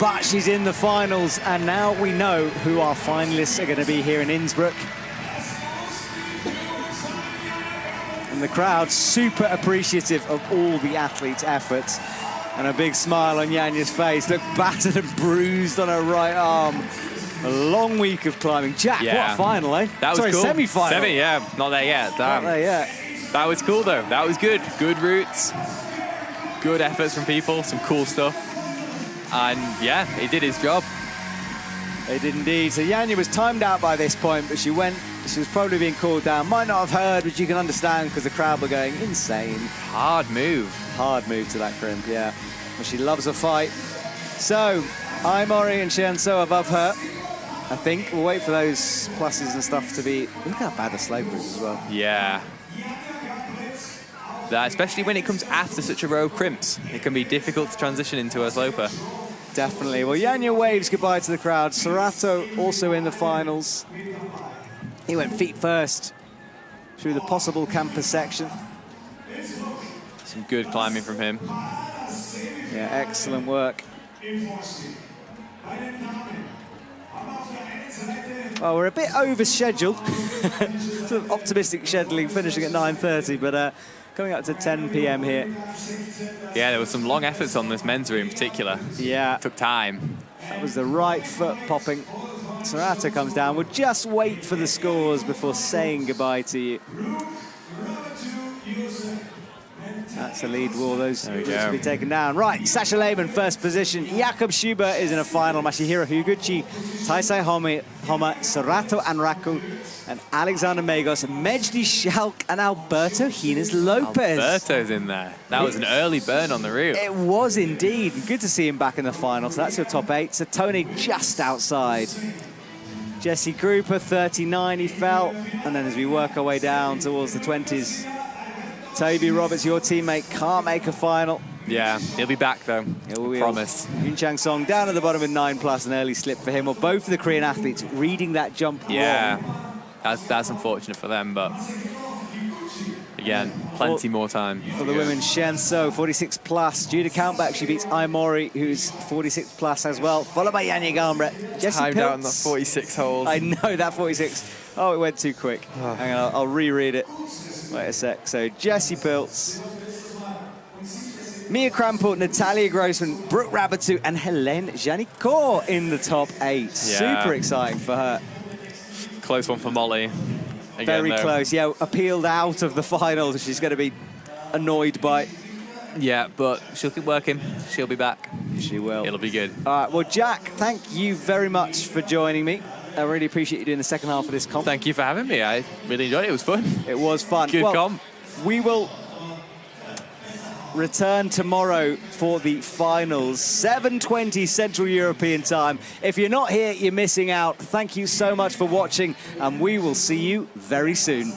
but she's in the finals. And now we know who our finalists are going to be here in Innsbruck. And the crowd super appreciative of all the athletes' efforts. And a big smile on Yanya's face. Look, battered and bruised on her right arm. A long week of climbing. Jack, what a final, eh? That was Sorry, cool. semi-final. Semi, yeah. Not there yet. Damn. Not there yet. That was cool, though. That was good. Good routes. Good efforts from people. Some cool stuff. And, yeah, he did his job. They did indeed. So Janja was timed out by this point, but she went. She was probably being called down. Might not have heard, but you can understand because the crowd were going insane. Hard move. Hard move to that crimp, yeah. But she loves a fight. So, Aimori and Shion above her. I think we'll wait for those pluses and stuff to be... Look how bad the slope is as well. Yeah. That, especially when it comes after such a row of crimps. It can be difficult to transition into a sloper. Definitely. Well, Janja waves goodbye to the crowd. Serato also in the finals. He went feet first through the possible campus section. Some good climbing from him. Yeah, excellent work. Well, we're a bit over scheduled. Sort of optimistic scheduling, finishing at 9:30, but coming up to 10 p.m. here. Yeah, there were some long efforts on this men's route in particular. Yeah. It took time. That was the right foot popping. Serato comes down. We'll just wait for the scores before saying goodbye to you. That's the lead wall. Those will be taken down. Right, Sasha Lehmann, first position. Jakob Schubert is in a final. Masahiro Higuchi, Taisei Homa, Serato Anraku, and Alexander Megos, Mejdi Schalk, and Alberto Hines Lopez. Alberto's in there. That was an early burn on the route. It was indeed. Good to see him back in the final. So that's your top 8. So Tony just outside. Jesse Grouper, 39, he fell. And then as we work our way down towards the 20s, Toby Roberts, your teammate, can't make a final. Yeah, he'll be back though. I promise. Yunchan Song down at the bottom with 9+, an early slip for him. Well, both of the Korean athletes reading that jump wrong. That's unfortunate for them, but again, plenty more time. For the women, Shen So, 46+. Due to countback, she beats Aimori, who's 46+ as well, followed by Janja Garnbret. Jesse Timed Piltz. out in the 46 hold. I know, that 46. Oh, it went too quick. Hang on, I'll reread it. Wait a sec. So, Jessie Piltz, Mia Krampel, Natalia Grossman, Brooke Rabatou, and Helene Janicot in the top 8. Yeah. Super exciting for her. Close one for Molly. Again, very close. Yeah, appealed out of the final. She's going to be annoyed by. Yeah, but she'll keep working. She'll be back. She will. It'll be good. All right. Well, Jack, thank you very much for joining me. I really appreciate you doing the second half of this comp. Thank you for having me. I really enjoyed it. It was fun. It was fun. Good comp. We will return tomorrow for the finals, 7:20 Central European time. If you're not here, you're missing out. Thank you so much for watching, and we will see you very soon.